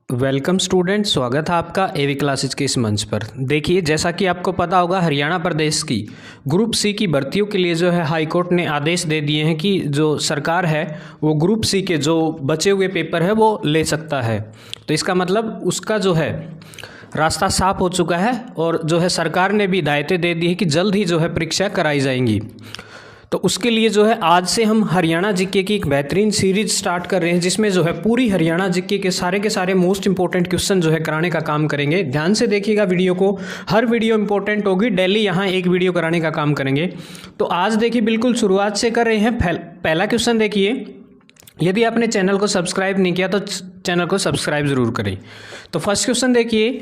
Welcome student, स्वागत है आपका एवी क्लासेज के इस मंच पर। देखिए, जैसा कि आपको पता होगा, हरियाणा प्रदेश की ग्रुप सी की भर्तियों के लिए जो है हाई कोर्ट ने आदेश दे दिए हैं कि जो सरकार है वो ग्रुप सी के जो बचे हुए पेपर है वो ले सकता है। तो इसका मतलब उसका जो है रास्ता साफ हो चुका है और जो है सरकार ने भी हिदायतें दे दी है कि जल्द ही जो है परीक्षा कराई जाएंगी। तो उसके लिए जो है आज से हम हरियाणा जीके की एक बेहतरीन सीरीज स्टार्ट कर रहे हैं, जिसमें जो है पूरी हरियाणा जीके के सारे मोस्ट इंपॉर्टेंट क्वेश्चन जो है कराने का काम करेंगे। ध्यान से देखिएगा वीडियो को, हर वीडियो इंपॉर्टेंट होगी, डेली यहाँ एक वीडियो कराने का काम करेंगे। तो आज देखिए बिल्कुल शुरुआत से कर रहे हैं। पहला क्वेश्चन देखिए, यदि आपने चैनल को सब्सक्राइब नहीं किया तो चैनल को सब्सक्राइब जरूर करें। तो फर्स्ट क्वेश्चन देखिए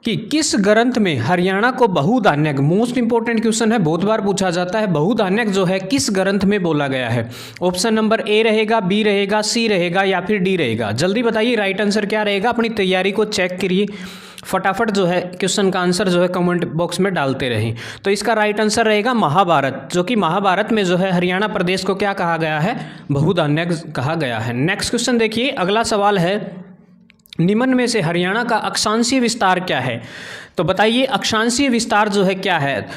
कि किस ग्रंथ में हरियाणा को बहुधान्यक, मोस्ट इंपॉर्टेंट क्वेश्चन है, बहुत बार पूछा जाता है, बहुधान्यक जो है किस ग्रंथ में बोला गया है। ऑप्शन नंबर ए रहेगा, बी रहेगा, सी रहेगा या फिर डी रहेगा। जल्दी बताइए राइट आंसर क्या रहेगा। अपनी तैयारी को चेक करिए, फटाफट जो है क्वेश्चन का आंसर जो है कमेंट बॉक्स में डालते रहें। तो इसका राइट आंसर रहेगा महाभारत, जो कि महाभारत में जो है हरियाणा प्रदेश को क्या कहा गया है, बहुधान्यक कहा गया है। नेक्स्ट क्वेश्चन देखिए, अगला सवाल है, निम्न में से हरियाणा का अक्षांशीय विस्तार क्या है। तो बताइए अक्षांशीय विस्तार जो है क्या है।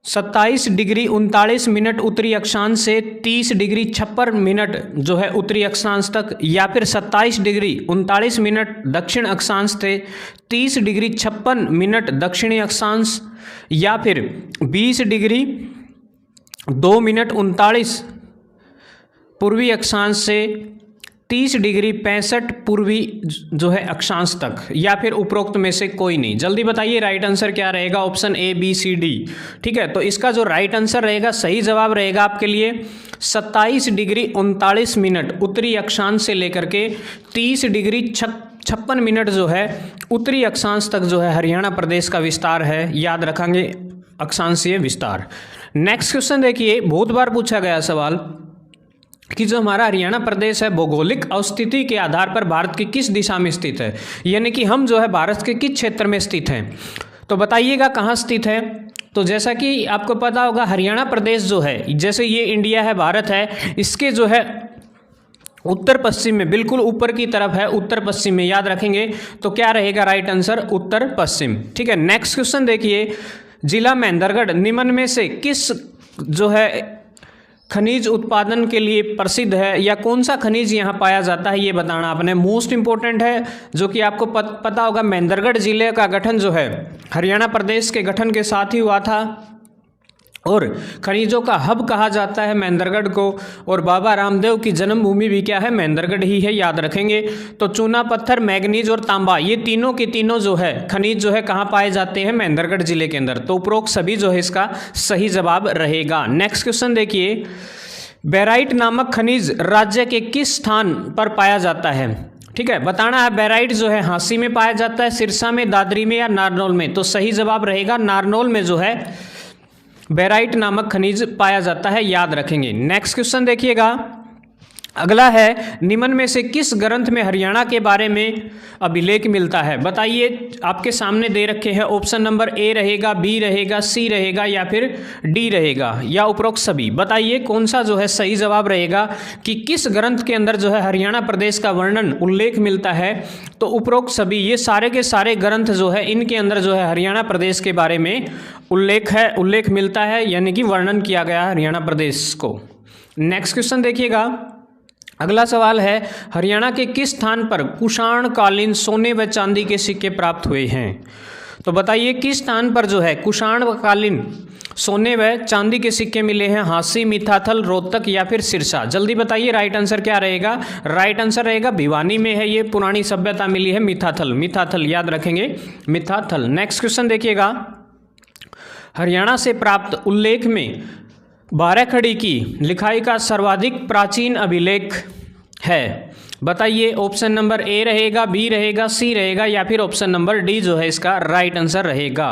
27 डिग्री 39 मिनट उत्तरी अक्षांश से 30 डिग्री 56 मिनट जो है उत्तरी अक्षांश तक, या फिर 27 डिग्री 39 मिनट दक्षिण अक्षांश से 30 डिग्री 56 मिनट दक्षिणी अक्षांश, या फिर 20 डिग्री 2 मिनट 39 पूर्वी अक्षांश से 30 डिग्री 65 पूर्वी जो है अक्षांश तक, या फिर उपरोक्त में से कोई नहीं। जल्दी बताइए राइट आंसर क्या रहेगा। Option A, B, C, D. ठीक है, तो इसका जो राइट आंसर रहेगा, सही जवाब रहेगा आपके लिए 27 डिग्री 39 मिनट उत्तरी अक्षांश से लेकर के 30 डिग्री 56 मिनट जो है उत्तरी अक्षांश तक जो है हरियाणा प्रदेश का विस्तार है। याद रखेंगे अक्षांशीय विस्तार। नेक्स्ट क्वेश्चन देखिए, बहुत बार पूछा गया सवाल कि जो हमारा हरियाणा प्रदेश है भौगोलिक अवस्थिति के आधार पर भारत की किस दिशा में स्थित है, यानी कि हम जो है भारत के किस क्षेत्र में स्थित हैं। तो बताइएगा कहाँ स्थित है। तो जैसा कि आपको पता होगा, हरियाणा प्रदेश जो है, जैसे ये इंडिया है, भारत है, इसके जो है उत्तर पश्चिम में, बिल्कुल ऊपर की तरफ है, उत्तर पश्चिम में। याद रखेंगे तो क्या रहेगा राइट आंसर, उत्तर पश्चिम। ठीक है, नेक्स्ट क्वेश्चन देखिए, जिला महेंद्रगढ़ निम्न में से किस जो है खनिज उत्पादन के लिए प्रसिद्ध है, या कौन सा खनिज यहाँ पाया जाता है, ये बताना आपने। मोस्ट इंपॉर्टेंट है, जो कि आपको पता होगा, महेंद्रगढ़ जिले का गठन जो है हरियाणा प्रदेश के गठन के साथ ही हुआ था, और खनिजों का हब कहा जाता है महेंद्रगढ़ को, और बाबा रामदेव की जन्मभूमि भी क्या है, महेंद्रगढ़ ही है। याद रखेंगे तो चूना पत्थर, मैग्नीज और तांबा, ये तीनों के तीनों जो है खनिज जो है कहाँ पाए जाते हैं, महेंद्रगढ़ जिले के अंदर। तो उपरोक्त सभी जो है इसका सही जवाब रहेगा। नेक्स्ट क्वेश्चन देखिए, बेराइट नामक खनिज राज्य के किस स्थान पर पाया जाता है। ठीक है, बताना है बेराइट जो है हांसी में पाया जाता है, सिरसा में, दादरी में या नारनौल में। तो सही जवाब रहेगा नारनौल में जो है बेराइट नामक खनिज पाया जाता है। याद रखेंगे। नेक्स्ट क्वेश्चन देखिएगा, अगला है, निम्न में से किस ग्रंथ में हरियाणा के बारे में अभिलेख मिलता है। बताइए, आपके सामने दे रखे हैं। ऑप्शन नंबर ए रहेगा, बी रहेगा, सी रहेगा या फिर डी रहेगा, या उपरोक्त सभी। बताइए कौन सा जो है सही जवाब रहेगा कि किस ग्रंथ के अंदर जो है हरियाणा प्रदेश का वर्णन, उल्लेख मिलता है। तो उपरोक्त सभी, ये सारे के सारे ग्रंथ जो है इनके अंदर जो है हरियाणा प्रदेश के बारे में उल्लेख मिलता है, यानी कि वर्णन किया गया है हरियाणा प्रदेश को। नेक्स्ट क्वेश्चन देखिएगा, अगला सवाल है, हरियाणा के किस स्थान पर कुषाण कालीन सोने व चांदी के सिक्के प्राप्त हुए हैं। तो बताइए किस स्थान पर जो है कुषाण कालीन सोने व चांदी के सिक्के मिले हैं, हांसी, मिथाथल, रोहतक या फिर सिरसा। जल्दी बताइए राइट आंसर क्या रहेगा। राइट आंसर रहेगा भिवानी में है, ये पुरानी सभ्यता मिली है, मिथाथल। याद रखेंगे मिथाथल। नेक्स्ट क्वेश्चन देखिएगा, हरियाणा से प्राप्त उल्लेख में 12 खड़ी की लिखाई का सर्वाधिक प्राचीन अभिलेख है। बताइए ऑप्शन नंबर ए रहेगा, बी रहेगा, सी रहेगा या फिर ऑप्शन नंबर डी जो है इसका राइट आंसर रहेगा।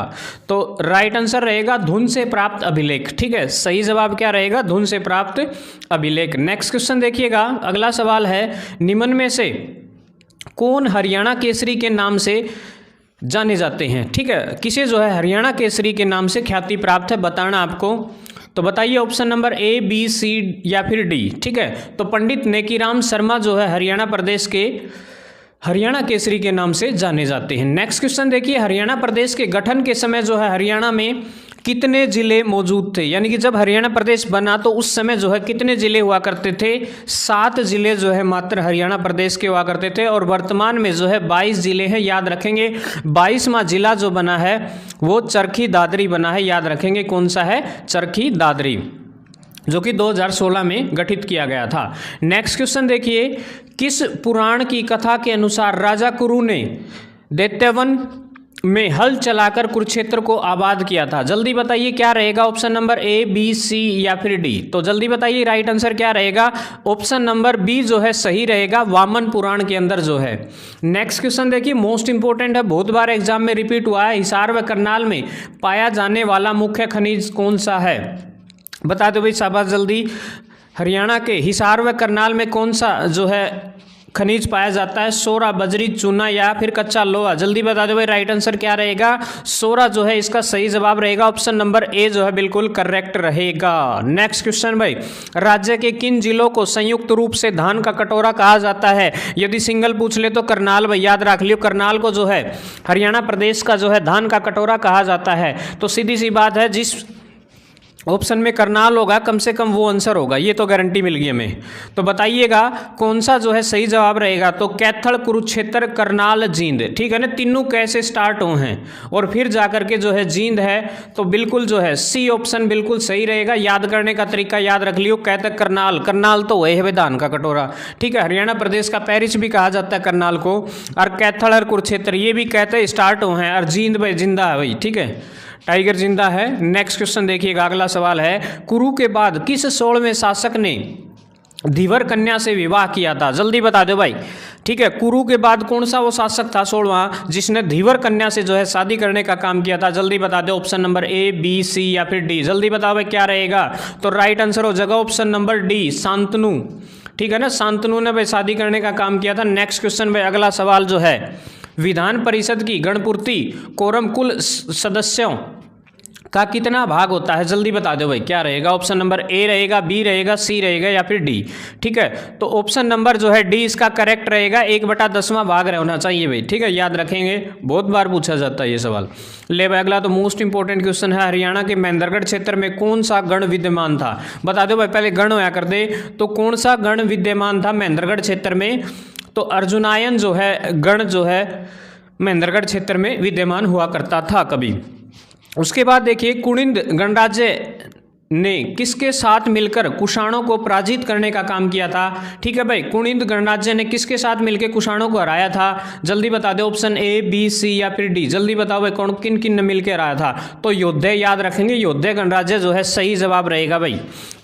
तो राइट आंसर रहेगा धुन से प्राप्त अभिलेख। ठीक है, सही जवाब क्या रहेगा, धुन से प्राप्त अभिलेख। नेक्स्ट क्वेश्चन देखिएगा, अगला सवाल है, निम्न में से कौन हरियाणा केसरी के नाम से जाने जाते हैं। ठीक है, किसे जो है हरियाणा केसरी के नाम से ख्याति प्राप्त है, बताना आपको। तो बताइए option number A, B, C या फिर डी। ठीक है, तो पंडित नेकीराम शर्मा जो है हरियाणा प्रदेश के हरियाणा केसरी के नाम से जाने जाते हैं। नेक्स्ट क्वेश्चन देखिए, हरियाणा प्रदेश के गठन के समय जो है हरियाणा में कितने जिले मौजूद थे, यानी कि जब हरियाणा प्रदेश बना तो उस समय जो है कितने जिले हुआ करते थे, 7 जिले जो है मात्र हरियाणा प्रदेश के हुआ करते थे। और वर्तमान में जो है 22 जिले हैं, याद रखेंगे। 22वां जिला जो बना है वो चरखी दादरी बना है, याद रखेंगे कौन सा है, चरखी दादरी, जो कि 2016 में गठित किया गया था। नेक्स्ट क्वेश्चन देखिए, किस पुराण की कथा के अनुसार राजा कुरु ने दैत्यवन में हल चलाकर कुरुक्षेत्र को आबाद किया था? जल्दी बताइए क्या रहेगा, option number A, B, C या फिर डी? तो जल्दी बताइए राइट आंसर क्या रहेगा। ऑप्शन नंबर बी जो है सही रहेगा, वामन पुराण के अंदर जो है। नेक्स्ट क्वेश्चन देखिए, मोस्ट इंपोर्टेंट है, बहुत बार एग्जाम में रिपीट हुआ है। हिसार व करनाल में पाया जाने वाला मुख्य खनिज कौन सा है? बता दो भाई, शाबाश जल्दी। हरियाणा के हिसार व करनाल में कौन सा जो है खनिज पाया जाता है? सोरा, बजरी, चूना या फिर कच्चा लोहा? जल्दी बता दो भाई राइट आंसर क्या रहेगा। सोरा जो है इसका सही जवाब रहेगा, ऑप्शन नंबर ए जो है बिल्कुल करेक्ट रहेगा। नेक्स्ट क्वेश्चन भाई, राज्य के किन जिलों को संयुक्त रूप से धान का कटोरा कहा जाता है? यदि सिंगल पूछ ले तो करनाल भाई, याद रख लियो, करनाल को जो है हरियाणा प्रदेश का जो है धान का कटोरा कहा जाता है। तो सीधी सी बात है, जिस ऑप्शन में करनाल होगा कम से कम वो आंसर होगा, ये तो गारंटी मिल गई हमें। तो बताइएगा कौन सा जो है सही जवाब रहेगा। तो कैथल, कुरुक्षेत्र, करनाल, जींद, ठीक है ना, तीनों कैसे स्टार्ट हुए हैं और फिर जाकर के जो है जींद है, तो बिल्कुल जो है सी ऑप्शन बिल्कुल सही रहेगा। याद करने का तरीका याद रख लियो, कहते करनाल, करनाल तो वही है धान का कटोरा, ठीक है। हरियाणा प्रदेश का पेरिस भी कहा जाता है करनाल को, और कैथल और कुरुक्षेत्र ये भी कहते स्टार्ट हुए हैं, और जींद भाई जिंदा है भाई, ठीक है, टाइगर जिंदा है। नेक्स्ट क्वेश्चन देखिएगा, अगला सवाल है, कुरु के बाद किस 16वें शासक ने धीवर कन्या से विवाह किया था? जल्दी बता दो भाई, ठीक है। कुरु के बाद कौन सा वो शासक था 16वां जिसने धीवर कन्या से जो है शादी करने का काम किया था? जल्दी बता दो, option number A, B, C या फिर डी? जल्दी बताओ भाई क्या रहेगा। तो राइट आंसर हो जाएगा ऑप्शन नंबर डी, शांतनु, ठीक है ना, शांतनु ने भाई शादी करने का काम किया था। नेक्स्ट क्वेश्चन भाई, अगला सवाल जो है, विधान परिषद की गणपूर्ति कोरम कुल सदस्यों का कितना भाग होता है? जल्दी बता दो भाई क्या रहेगा। ऑप्शन नंबर ए रहेगा, बी रहेगा, सी रहेगा या फिर डी? ठीक है, तो ऑप्शन नंबर जो है डी इसका करेक्ट रहेगा, 1/10वां भाग होना चाहिए भाई, ठीक है, याद रखेंगे, बहुत बार पूछा जाता है ये सवाल। ले भाई अगला तो मोस्ट इंपोर्टेंट क्वेश्चन है, हरियाणा के महेंद्रगढ़ क्षेत्र में कौन सा गण विद्यमान था? बता दो भाई, पहले गण होया कर दे, तो कौन सा गण विद्यमान था महेंद्रगढ़ क्षेत्र में? तो अर्जुनायन जो है गण जो है महेंद्रगढ़ क्षेत्र में विद्यमान हुआ करता था कभी। उसके बाद देखिए, कुणिंद गणराज्य ने किसके साथ मिलकर कुषाणों को पराजित करने का काम किया था? ठीक है भाई, कुणिंद गणराज्य ने किसके साथ मिलकर कुषाणों को हराया था? जल्दी बता दो, ऑप्शन ए, बी, सी या फिर डी? जल्दी बताओ भाई कौन किन किन ने मिलकर हराया था? तो योद्धे, याद रखेंगे, योद्धे गणराज्य जो है सही जवाब रहेगा भाई।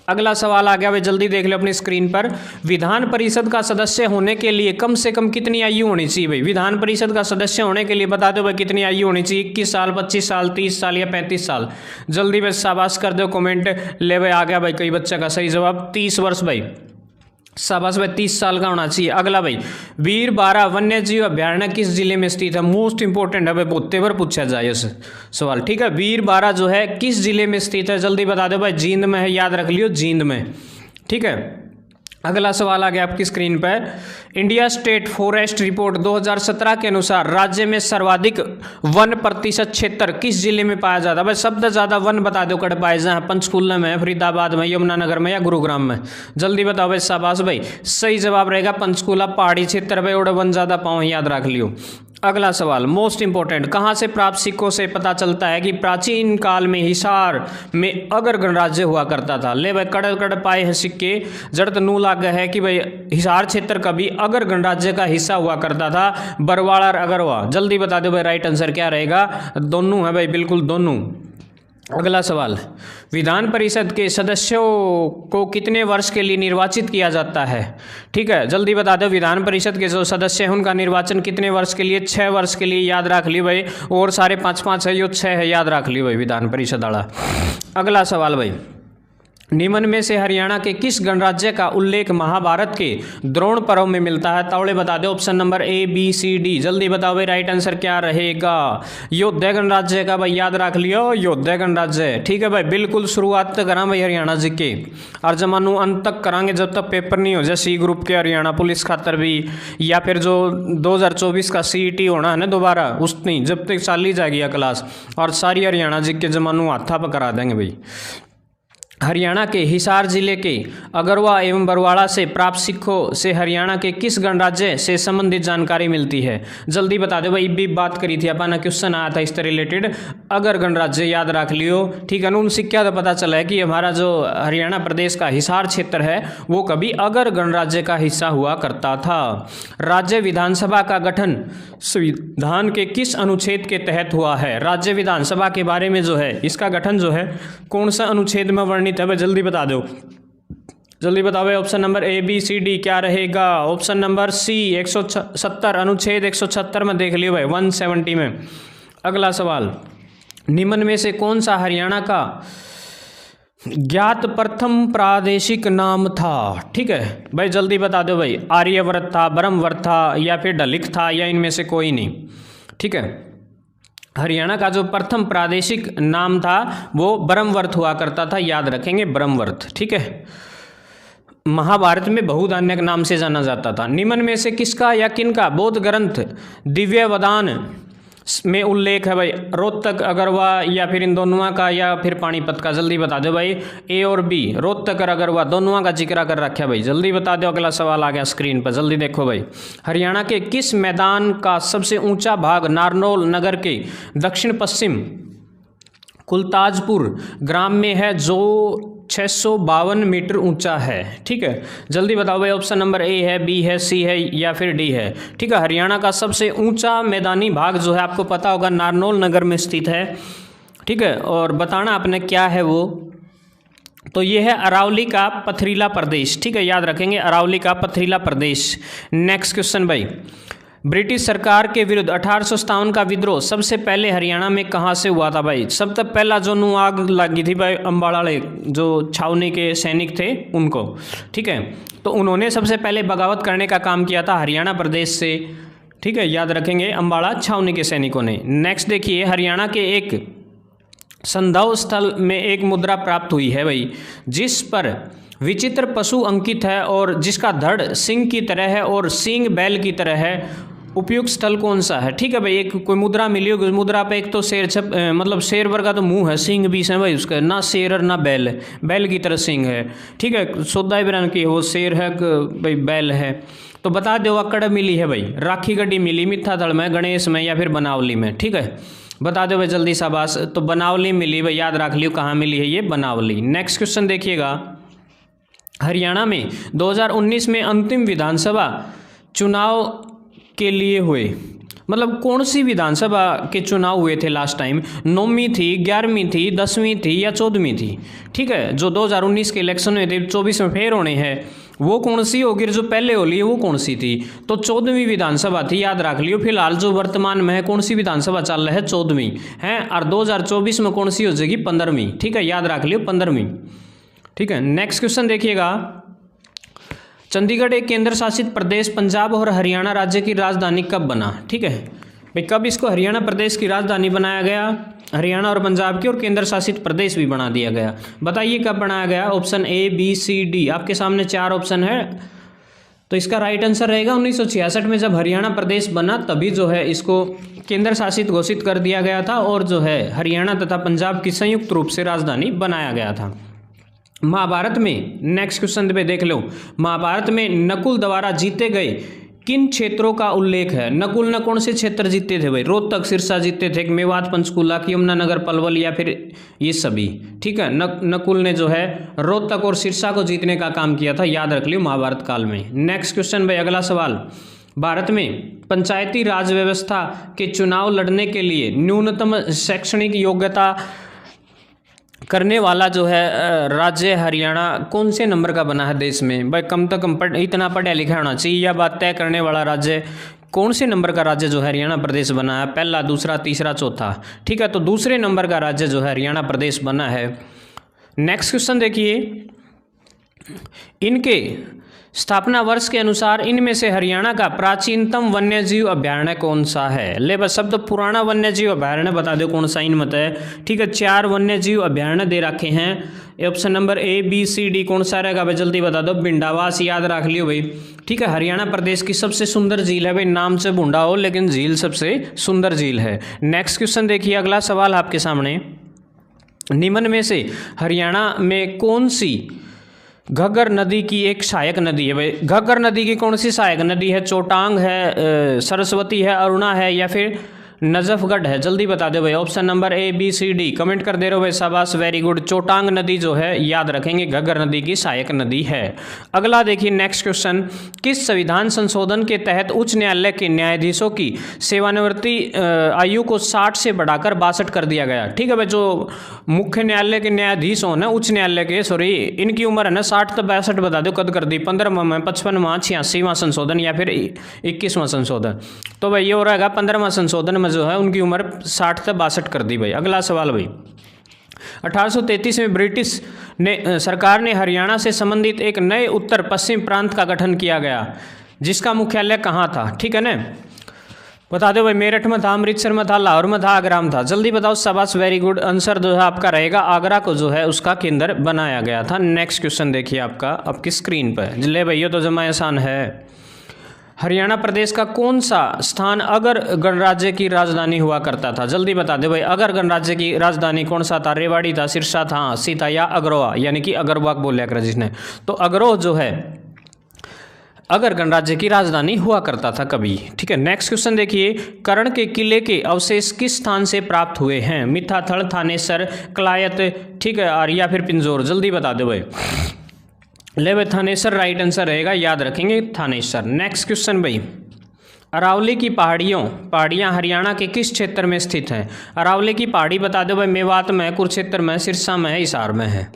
अगला सवाल आ गया भाई, जल्दी देख लो अपनी स्क्रीन पर, विधान परिषद का सदस्य होने के लिए कम से कम कितनी आयु होनी चाहिए भाई? विधान परिषद का सदस्य होने के लिए बता दो भाई कितनी आयु होनी चाहिए? 21 साल, 25 साल, 30 साल या 35 साल? जल्दी भाई शाबाश कर दो कमेंट। ले भाई आ गया भाई कई बच्चे का सही जवाब 30 वर्ष भाई, शाबाश भाई, 30 साल का होना चाहिए। अगला भाई, वीर बारा वन्य जीव अभ्यारण्य किस जिले में स्थित है? मोस्ट इंपोर्टेंट है भाई, बहुत बार पूछा जाए इस सवाल, ठीक है। वीर बारा जो है किस जिले में स्थित है? जल्दी बता दो भाई, जींद में है, याद रख लियो जींद में, ठीक है। अगला सवाल आ गया आपकी स्क्रीन पर, इंडिया स्टेट फॉरेस्ट रिपोर्ट 2017 के अनुसार राज्य में सर्वाधिक वन प्रतिशत क्षेत्र किस जिले में पाया जाता है? भाई सबसे ज्यादा वन बता दो कड़ पाए जाए, पंचकुला में, फरीदाबाद में, यमुनानगर में या गुरुग्राम में? जल्दी बताओ भाई, शाबाश भाई, सही जवाब रहेगा पंचकुला, पहाड़ी क्षेत्र भाई, और वन ज्यादा पाओ, याद रख लियो। अगला सवाल मोस्ट इंपोर्टेंट, कहाँ से प्राप्त सिक्कों से पता चलता है कि प्राचीन काल में हिसार में अगर गणराज्य हुआ करता था? ले भाई कड़ कड़ पाए हैं सिक्के, जड़ नू लाग है कि भाई हिसार क्षेत्र का भी अगर गणराज्य का हिस्सा हुआ करता था, बरवाड़ा और अगरवा? जल्दी बता दो भाई राइट आंसर क्या रहेगा। दोनों है भाई, बिल्कुल दोनों। अगला सवाल, विधान परिषद के सदस्यों को कितने वर्ष के लिए निर्वाचित किया जाता है? ठीक है, जल्दी बता दो, विधान परिषद के जो सदस्य हैं उनका निर्वाचन कितने वर्ष के लिए? 6 वर्ष के लिए, याद रख ली भाई, और सारे 5-5 है, यो 6 है, याद रख ली भाई विधान परिषद वाला। अगला सवाल भाई, निम्न में से हरियाणा के किस गणराज्य का उल्लेख महाभारत के द्रोण पर्व में मिलता है? तावड़े बता दो option number A B C D. जल्दी बताओ भाई, राइट आंसर क्या रहेगा? योद्धा गणराज्य का भाई, याद रख लियो, योद्धा गणराज्य। ठीक है भाई, बिल्कुल शुरुआत तक करा भाई हरियाणा जी के, और जमानू अंत तक करांगे जब तक पेपर नहीं हो जाए सी ग्रुप के हरियाणा पुलिस खातर भी, या फिर जो 2024 का CET होना है ना दोबारा, उस नहीं जब तक चाली जाएगी यह क्लास, और सारी हरियाणा जी के जमानू हाथा पर करा देंगे भाई। हरियाणा के हिसार जिले के अगरवा एवं बरवाड़ा से प्राप्त सिक्कों से हरियाणा के किस गणराज्य से संबंधित जानकारी मिलती है? जल्दी बता दो भाई, भी बात करी थी अपन, क्वेश्चन आया था इससे रिलेटेड, अगर गणराज्य याद रख लियो। ठीक है, उन सिक्का तो पता चला है कि हमारा जो हरियाणा प्रदेश का हिसार क्षेत्र है वो कभी अगर गणराज्य का हिस्सा हुआ करता था। राज्य विधानसभा का गठन संविधान के किस अनुच्छेद के तहत हुआ है? राज्य विधानसभा के बारे में जो है इसका गठन जो है कौन सा अनुच्छेद में वर्णित है? जल्दी बता दो, जल्दी बताओ। Option number A B C D क्या रहेगा? ऑप्शन नंबर सी 170, अनुच्छेद 170 में देख लियो भाई, 170 में। अगला सवाल, निम्न में से कौन सा हरियाणा का ज्ञात प्रथम प्रादेशिक नाम था? ठीक है भाई, जल्दी बता दो भाई, आर्यवर्त था, ब्रह्मवर्त था, या फिर दलित था, या इनमें से कोई नहीं। ठीक है, हरियाणा का जो प्रथम प्रादेशिक नाम था वो ब्रह्मवर्त हुआ करता था, याद रखेंगे ब्रह्मवर्त। ठीक है, महाभारत में बहुधान्यक नाम से जाना जाता था। निम्न में से किसका या किनका बौद्ध ग्रंथ दिव्यवदान में उल्लेख है भाई? रोहतक, अगरवा, या फिर इन दोनों का, या फिर पानीपत का? जल्दी बता दो भाई, ए और बी, रोहतक और अगरवा दोनों का जिक्र कर रखा है भाई, जल्दी बता दो। अगला सवाल आ गया स्क्रीन पर, जल्दी देखो भाई। हरियाणा के किस मैदान का सबसे ऊंचा भाग नारनौल नगर के दक्षिण पश्चिम कुलताजपुर ग्राम में है, जो 652 मीटर ऊंचा है? ठीक है, जल्दी बताओ भाई, ऑप्शन नंबर ए है, बी है, सी है, या फिर डी है? ठीक है, हरियाणा का सबसे ऊंचा मैदानी भाग जो है आपको पता होगा नारनौल नगर में स्थित है। ठीक है, और बताना आपने क्या है वो, तो ये है अरावली का पथरीला प्रदेश। ठीक है, याद रखेंगे अरावली का पथरीला प्रदेश। नेक्स्ट क्वेश्चन भाई, ब्रिटिश सरकार के विरुद्ध 1857 का विद्रोह सबसे पहले हरियाणा में कहाँ से हुआ था भाई? सबसे पहला जो नु आग लगी थी भाई अम्बाड़ा जो छावनी के सैनिक थे उनको। ठीक है, तो उन्होंने सबसे पहले बगावत करने का काम किया था हरियाणा प्रदेश से। ठीक है, याद रखेंगे अम्बाड़ा छावनी के सैनिकों ने। नेक्स्ट देखिए, हरियाणा के एक संदव स्थल में एक मुद्रा प्राप्त हुई है भाई, जिस पर विचित्र पशु अंकित है और जिसका धड़ सिंह की तरह है और सींग बैल की तरह है, उपयुक्त स्थल कौन सा है? ठीक है भाई, एक कोई मुद्रा मिली होगी, मुद्रा पे एक तो शेर मतलब शेर वर्ग का तो मुंह है, सींग भी है भाई उसका, ना शेर और ना बैल, बैल की तरह सींग है। ठीक है, सोदा इब्रान की वो शेर है भाई, बैल है। तो बता दो अकड़ मिली है भाई, राखी गड्डी मिली मिथ्यादल में, गणेश में, या फिर बनावली में? ठीक है, बता दो भाई जल्दी शाबाश। तो बनावली मिली भाई, याद रख लियो कहाँ मिली है ये, बनावली। नेक्स्ट क्वेश्चन देखिएगा, हरियाणा में 2019 में अंतिम विधानसभा चुनाव के लिए हुए, मतलब कौन सी विधानसभा के चुनाव हुए थे लास्ट टाइम? 9वीं थी, 11वीं थी, 10वीं थी, या 14वीं थी? ठीक है, जो 2019 के इलेक्शन हुए थे 24 में फेर होने हैं, वो कौन सी होगी? जो पहले हो ली वो कौन सी थी? तो 14वीं विधानसभा थी, याद रख लियो। फिलहाल जो वर्तमान में है कौन सी विधानसभा चल रहा है? 14वीं है, और 2024 में कौन सी हो जाएगी? 15वीं। ठीक है, याद रख लियो 15वीं। ठीक है, नेक्स्ट क्वेश्चन देखिएगा, चंडीगढ़ एक केंद्र शासित प्रदेश पंजाब और हरियाणा राज्य की राजधानी कब बना? ठीक है भाई, कब इसको हरियाणा प्रदेश की राजधानी बनाया गया? हरियाणा और पंजाब की, और केंद्र शासित प्रदेश भी बना दिया गया। बताइए कब बनाया गया? Option A B C D, आपके सामने 4 ऑप्शन है, तो इसका राइट आंसर रहेगा 1966 में जब हरियाणा प्रदेश बना तभी जो है इसको केंद्र शासित घोषित कर दिया गया था, और जो है हरियाणा तथा पंजाब की संयुक्त रूप से राजधानी बनाया गया था। महाभारत में, नेक्स्ट क्वेश्चन पे देख लो, महाभारत में नकुल द्वारा जीते गए किन क्षेत्रों का उल्लेख है? नकुल ने कौन से क्षेत्र जीते थे भाई? रोहतक, सिरसा जीते थे, मेवात, पंचकुला, यमुनानगर, पलवल, या फिर ये सभी? ठीक है, नकुल ने जो है रोहतक और सिरसा को जीतने का काम किया था, याद रख लियो महाभारत काल में। नेक्स्ट क्वेश्चन भाई, अगला सवाल, भारत में पंचायती राज व्यवस्था के चुनाव लड़ने के लिए न्यूनतम शैक्षणिक योग्यता करने वाला जो है राज्य हरियाणा कौन से नंबर का बना है देश में? भाई कम तो कम इतना पढ़ा लिखा होना चाहिए, यह बात तय करने वाला राज्य कौन से नंबर का राज्य जो है हरियाणा प्रदेश बना है? पहला, दूसरा, तीसरा, चौथा? ठीक है, तो दूसरे नंबर का राज्य जो है हरियाणा प्रदेश बना है। नेक्स्ट क्वेश्चन देखिए, इनके स्थापना वर्ष के अनुसार इनमें से हरियाणा का प्राचीनतम वन्यजीव अभयारण्य कौन सा है? ले बस शब्द पुराना वन्यजीव अभयारण्य बता दो कौन सा इनमत है। ठीक है, 4 वन्यजीव अभयारण्य दे रखे हैं। Option number A B C D कौन सा रहेगा भाई, जल्दी बता दो। भिंडावास याद रख लियो भाई। ठीक है, हरियाणा प्रदेश की सबसे सुंदर झील है भाई, नाम से भूंडा हो लेकिन झील सबसे सुंदर झील है। नेक्स्ट क्वेश्चन देखिए, अगला सवाल आपके सामने, निम्न में से हरियाणा में कौन सी घग्गर नदी की एक सहायक नदी है भाई? घग्गर नदी की कौन सी सहायक नदी है? चोटांग है, सरस्वती है, अरुणा है, या फिर नजफगढ़ है? जल्दी बता दो भाई। Option number A B C D comment कर दे रहे हो भाई, शाबाश, वेरी गुड। चोटांग नदी जो है याद रखेंगे, घग्गर नदी की सहायक नदी है। अगला देखिए, नेक्स्ट क्वेश्चन, किस संविधान संशोधन के तहत उच्च न्यायालय के न्यायाधीशों की सेवानिवृत्ति आयु को 60 से बढ़ाकर 62 कर दिया गया? ठीक है भाई, जो मुख्य न्यायालय के न्यायाधीश हो ना, उच्च न्यायालय के, सॉरी, इनकी उम्र है ना 60 तो 62 बता दो कद कर दी। 15वां में 55वां 86वां संशोधन या फिर 21वां संशोधन। तो भाई ये हो रहेगा 15वां संशोधन में जो है उनकी उम्र 60 से 62 कर दी भाई। अगला सवाल भाई, 1833 में ब्रिटिश सरकार ने हरियाणा से संबंधित एक नए उत्तर पश्चिम प्रांत का गठन किया गया, जिसका मुख्यालय कहाँ था? ठीक है ना, बता दो भाई। मेरठ में था, अमृतसर में था, लाहौर में था, आगरा में था? जल्दी बताओ, शाबाश, वेरी गुड। आंसर जो है आपका रहेगा आगरा को जो है उसका केंद्र बनाया गया था। नेक्स्ट क्वेश्चन देखिए आपका आपकी स्क्रीन पर। ले भाई, ये तो जमा आसान है। हरियाणा प्रदेश का कौन सा स्थान अगर गणराज्य की राजधानी हुआ करता था? जल्दी बता दे भाई, अगर गणराज्य की राजधानी कौन सा था? रेवाड़ी था, सिरसा था, हांसी था, या अग्रोहा, यानी कि अगरवाक बोलिया कर जिसने। तो अग्रोह जो है अगर गणराज्य की राजधानी हुआ करता था कभी। ठीक है, नेक्स्ट क्वेश्चन देखिए, कर्ण के किले के अवशेष किस स्थान से प्राप्त हुए हैं? मिठाथल, थानेसर, कलायत, ठीक है, और या फिर पिंजौर? जल्दी बता दो भाई। ले भाई, थानेसर राइट आंसर रहेगा, याद रखेंगे थानेसर। नेक्स्ट क्वेश्चन भाई, अरावली की पहाड़ियाँ हरियाणा के किस क्षेत्र में स्थित हैं? अरावली की पहाड़ी बता दो भाई, मेवात में, कुरुक्षेत्र में, सिरसा में है, हिसार में है?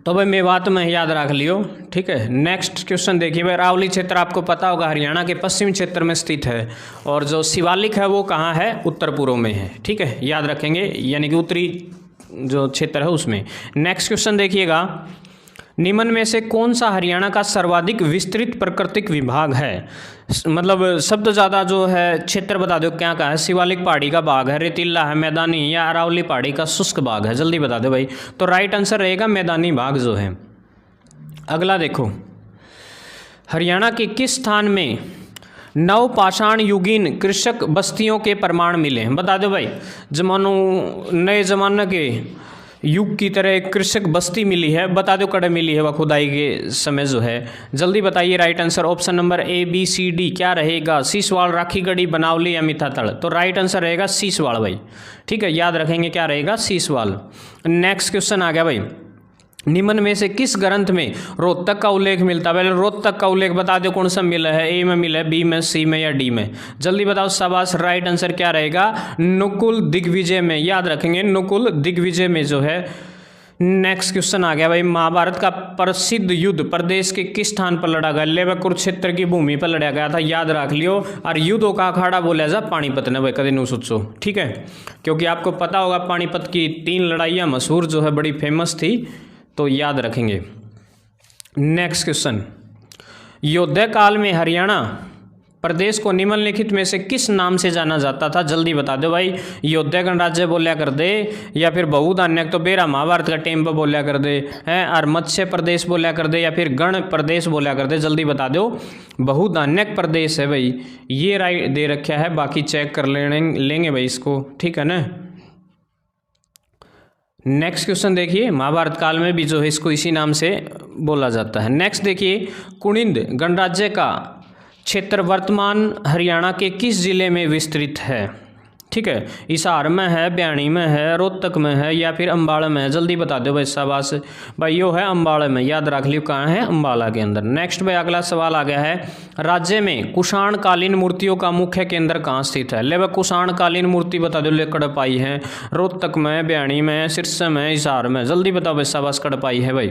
तो भाई मेवात में याद रख लियो। ठीक है, नेक्स्ट क्वेश्चन देखिए भाई, अरावली क्षेत्र आपको पता होगा हरियाणा के पश्चिमी क्षेत्र में स्थित है, और जो शिवालिक है वो कहाँ है? उत्तर पूर्व में है। ठीक है, याद रखेंगे, यानी कि उत्तरी जो क्षेत्र है उसमें। नेक्स्ट क्वेश्चन देखिएगा, निम्न में से कौन सा हरियाणा का सर्वाधिक विस्तृत प्राकृतिक विभाग है? मतलब शब्द ज़्यादा जो है क्षेत्र बता दो क्या का है? शिवालिक पहाड़ी का भाग है, रेतीला है, मैदानी, या अरावली पहाड़ी का शुष्क भाग है? जल्दी बता दो भाई। तो राइट आंसर रहेगा मैदानी भाग जो है। अगला देखो, हरियाणा के किस स्थान में नवपाषाण युगीन कृषक बस्तियों के प्रमाण मिले? बता दो भाई। नए जमाने के युग की तरह एक कृषक बस्ती मिली है, बता दो कड़े मिली है वह खुदाई के समय जो है? जल्दी बताइए right answer. Option number A B C D क्या रहेगा? सीसवाड़, राखीगढ़ी, बनावली या मिठाथल? तो राइट आंसर रहेगा सीसवाड़ भाई। ठीक है, याद रखेंगे क्या रहेगा? सीसवाड़। नेक्स्ट क्वेश्चन आ गया भाई, निम्न में से किस ग्रंथ में रोहतक का उल्लेख मिलता है? पहले रोहतक का उल्लेख बता दो कौन सा मिला है? A में मिला है, B में, C में, या D में? जल्दी बताओ, शाबाश, राइट आंसर क्या रहेगा? नकुल दिग्विजय में। याद रखेंगे, नकुल दिग्विजय में जो है। नेक्स्ट क्वेश्चन आ गया भाई, महाभारत का प्रसिद्ध युद्ध प्रदेश के किस स्थान पर लड़ा गया? ले कुरुक्षेत्र की भूमि पर लड़ा गया था, याद रख लियो। और युद्धों का अखाड़ा बोला जा पानीपत ने भाई, कभी नहीं सोचो। ठीक है, क्योंकि आपको पता होगा पानीपत की 3 लड़ाइयाँ मशहूर जो है, बड़ी फेमस थी, तो याद रखेंगे। नेक्स्ट क्वेश्चन, योद्धा काल में हरियाणा प्रदेश को निम्नलिखित में से किस नाम से जाना जाता था? जल्दी बता दो भाई। योद्धा गणराज्य बोलिया कर दे, या फिर बहुधान्यक तो बेरा महाभारत का टाइम पर बोलिया कर दे हैं, और मत्स्य प्रदेश बोलिया कर दे, या फिर गण प्रदेश बोलिया कर दे? जल्दी बता दो। बहुधान्यक प्रदेश है भाई, ये राइट दे रखा है, बाकी चेक कर लेंगे भाई इसको। ठीक है ना। नेक्स्ट क्वेश्चन देखिए, महाभारत काल में भी जो है इसको इसी नाम से बोला जाता है। नेक्स्ट देखिए, कुणिंद गणराज्य का क्षेत्र वर्तमान हरियाणा के किस जिले में विस्तृत है? ठीक है, हिसार में है, बयाणी में है, रोहतक में है, या फिर अम्बाड़ा में है? जल्दी बता दो भाई, शाबाश भाई, यो है अम्बाड़ा में, याद रख लियो कहाँ है? अम्बाला के अंदर। नेक्स्ट भाई अगला सवाल आ गया है, राज्य में कुषाण कालीन मूर्तियों का मुख्य केंद्र कहाँ स्थित है? ले भाई, कुषाण कालीन मूर्ति बता दो, ले कड़पाई है, रोहतक में, बयाणी में, सिरसा में, हिसार में? जल्दी बताओ भाई, शाबाश, कड़पाई है भाई,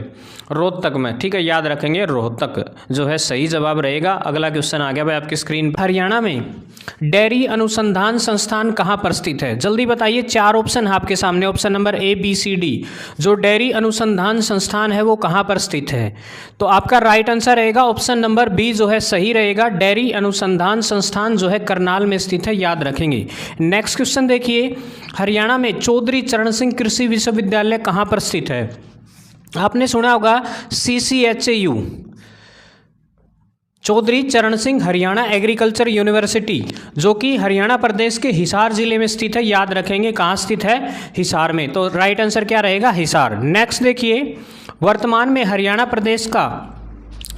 रोहतक में। ठीक है, याद रखेंगे, रोहतक जो है सही जवाब रहेगा। अगला क्वेश्चन आ गया भाई आपकी स्क्रीन पर, हरियाणा में डेयरी अनुसंधान संस्थान कहाँ कहाँ पर स्थित है? जल्दी बताइए, 4 ऑप्शन है आपके सामने, option number A B C D. जो डेयरी अनुसंधान संस्थान है वो कहाँ पर स्थित है? तो आपका राइट आंसर रहेगा ऑप्शन नंबर बी जो है सही रहेगा। डेयरी अनुसंधान संस्थान जो है करनाल में स्थित है, याद रखेंगे। नेक्स्ट क्वेश्चन देखिए, हरियाणा में चौधरी चरण सिंह कृषि विश्वविद्यालय कहाँ पर स्थित है? आपने सुना होगा CCHAU, चौधरी चरण सिंह हरियाणा एग्रीकल्चर यूनिवर्सिटी, जो कि हरियाणा प्रदेश के हिसार जिले में स्थित है, याद रखेंगे। कहाँ स्थित है? हिसार में। तो राइट आंसर क्या रहेगा? हिसार। नेक्स्ट देखिए, वर्तमान में हरियाणा प्रदेश का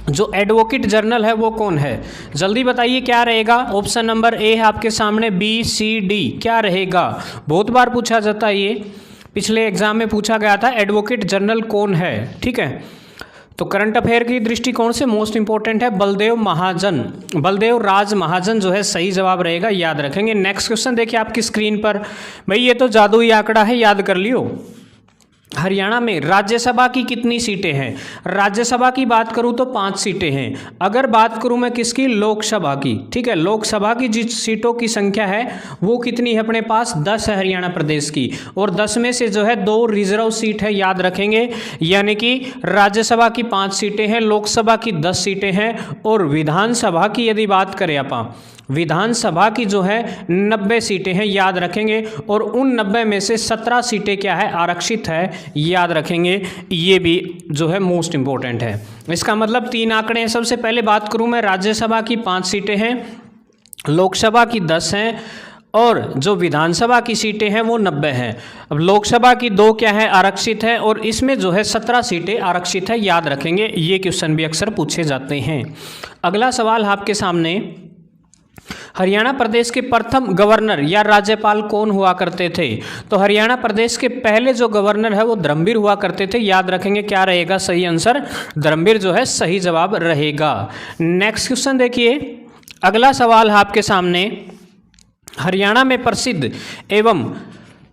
जो एडवोकेट जनरल है वो कौन है? जल्दी बताइए क्या रहेगा? ऑप्शन नंबर ए है आपके सामने, बी सी डी क्या रहेगा? बहुत बार पूछा जाता है, ये पिछले एग्जाम में पूछा गया था, एडवोकेट जनरल कौन है? ठीक है, तो करंट अफेयर की दृष्टिकोण से मोस्ट इंपॉर्टेंट है बलदेव महाजन, बलदेव राज महाजन जो है सही जवाब रहेगा, याद रखेंगे। नेक्स्ट क्वेश्चन देखिए आपकी स्क्रीन पर, भाई ये तो जादुई आंकड़ा है, याद कर लियो। हरियाणा में राज्यसभा की कितनी सीटें हैं? राज्यसभा की बात करूं तो 5 सीटें हैं। अगर बात करूं मैं किसकी? लोकसभा की। ठीक है, लोकसभा की जिस सीटों की संख्या है वो कितनी है अपने पास? 10 है हरियाणा प्रदेश की, और 10 में से जो है 2 रिजर्व सीट है, याद रखेंगे। यानी कि राज्यसभा की 5 सीटें हैं, लोकसभा की 10 सीटें हैं, और विधानसभा की यदि बात करें अपन, विधानसभा की जो है 90 सीटें हैं, याद रखेंगे। और उन 90 में से 17 सीटें क्या है? आरक्षित है, याद रखेंगे। ये भी जो है मोस्ट इंपॉर्टेंट है। इसका मतलब 3 आंकड़े हैं। सबसे पहले बात करूं मैं, राज्यसभा की 5 सीटें हैं, लोकसभा की 10 हैं, और जो विधानसभा की सीटें हैं वो 90 हैं। अब लोकसभा की 2 क्या है? आरक्षित है, और इसमें जो है 17 सीटें आरक्षित है, याद रखेंगे। ये क्वेश्चन भी अक्सर पूछे जाते हैं। अगला सवाल आपके सामने, हरियाणा प्रदेश के प्रथम गवर्नर या राज्यपाल कौन हुआ करते थे? तो हरियाणा प्रदेश के पहले जो गवर्नर है वो धर्मवीर हुआ करते थे, याद रखेंगे। क्या रहेगा सही आंसर? धर्मवीर जो है सही जवाब रहेगा। नेक्स्ट क्वेश्चन देखिए, अगला सवाल है आपके सामने, हरियाणा में प्रसिद्ध एवं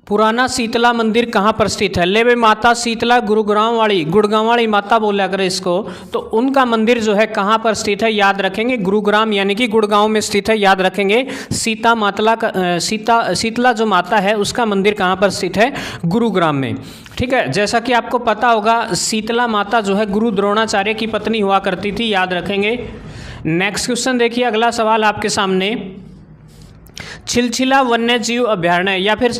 पुराना शीतला मंदिर कहाँ पर स्थित है? ले वे माता शीतला गुरुग्राम वाली माता बोला करे इसको, तो उनका मंदिर जो है कहाँ पर स्थित है? याद रखेंगे गुरुग्राम यानी कि गुड़गांव में स्थित है, याद रखेंगे। शीतला जो माता है उसका मंदिर कहाँ पर स्थित है? गुरुग्राम में। ठीक है, जैसा कि आपको पता होगा शीतला माता जो है गुरु द्रोणाचार्य की पत्नी हुआ करती थी, याद रखेंगे। नेक्स्ट क्वेश्चन देखिए, अगला सवाल आपके सामने, छिलछिला वन्य जीव अभयारण्य या फिर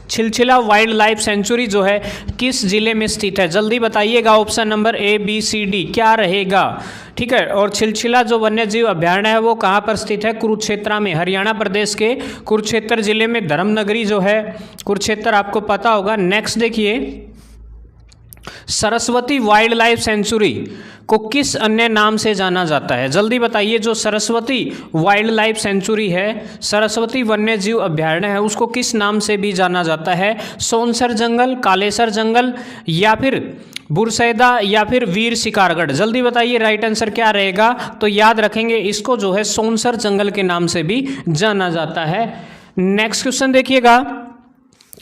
छिलछिला वाइल्ड लाइफ सेंचुरी जो है किस जिले में स्थित है? जल्दी बताइएगा, option number A B C D क्या रहेगा? ठीक है, और छिलछिला जो वन्य जीव अभयारण्य है वो कहाँ पर स्थित है? कुरुक्षेत्र में, हरियाणा प्रदेश के कुरुक्षेत्र जिले में, धर्मनगरी जो है कुरुक्षेत्र, आपको पता होगा। नेक्स्ट देखिए, सरस्वती वाइल्ड लाइफ सेंचुरी को किस अन्य नाम से जाना जाता है? जल्दी बताइए, जो सरस्वती वाइल्ड लाइफ सेंचुरी है, सरस्वती वन्य जीव अभयारण्य है, उसको किस नाम से भी जाना जाता है? सोनसर जंगल, कालेसर जंगल, या फिर बुरसैदा, या फिर वीर शिकारगढ़? जल्दी बताइए राइट आंसर क्या रहेगा? तो याद रखेंगे इसको जो है सोनसर जंगल के नाम से भी जाना जाता है। नेक्स्ट क्वेश्चन देखिएगा,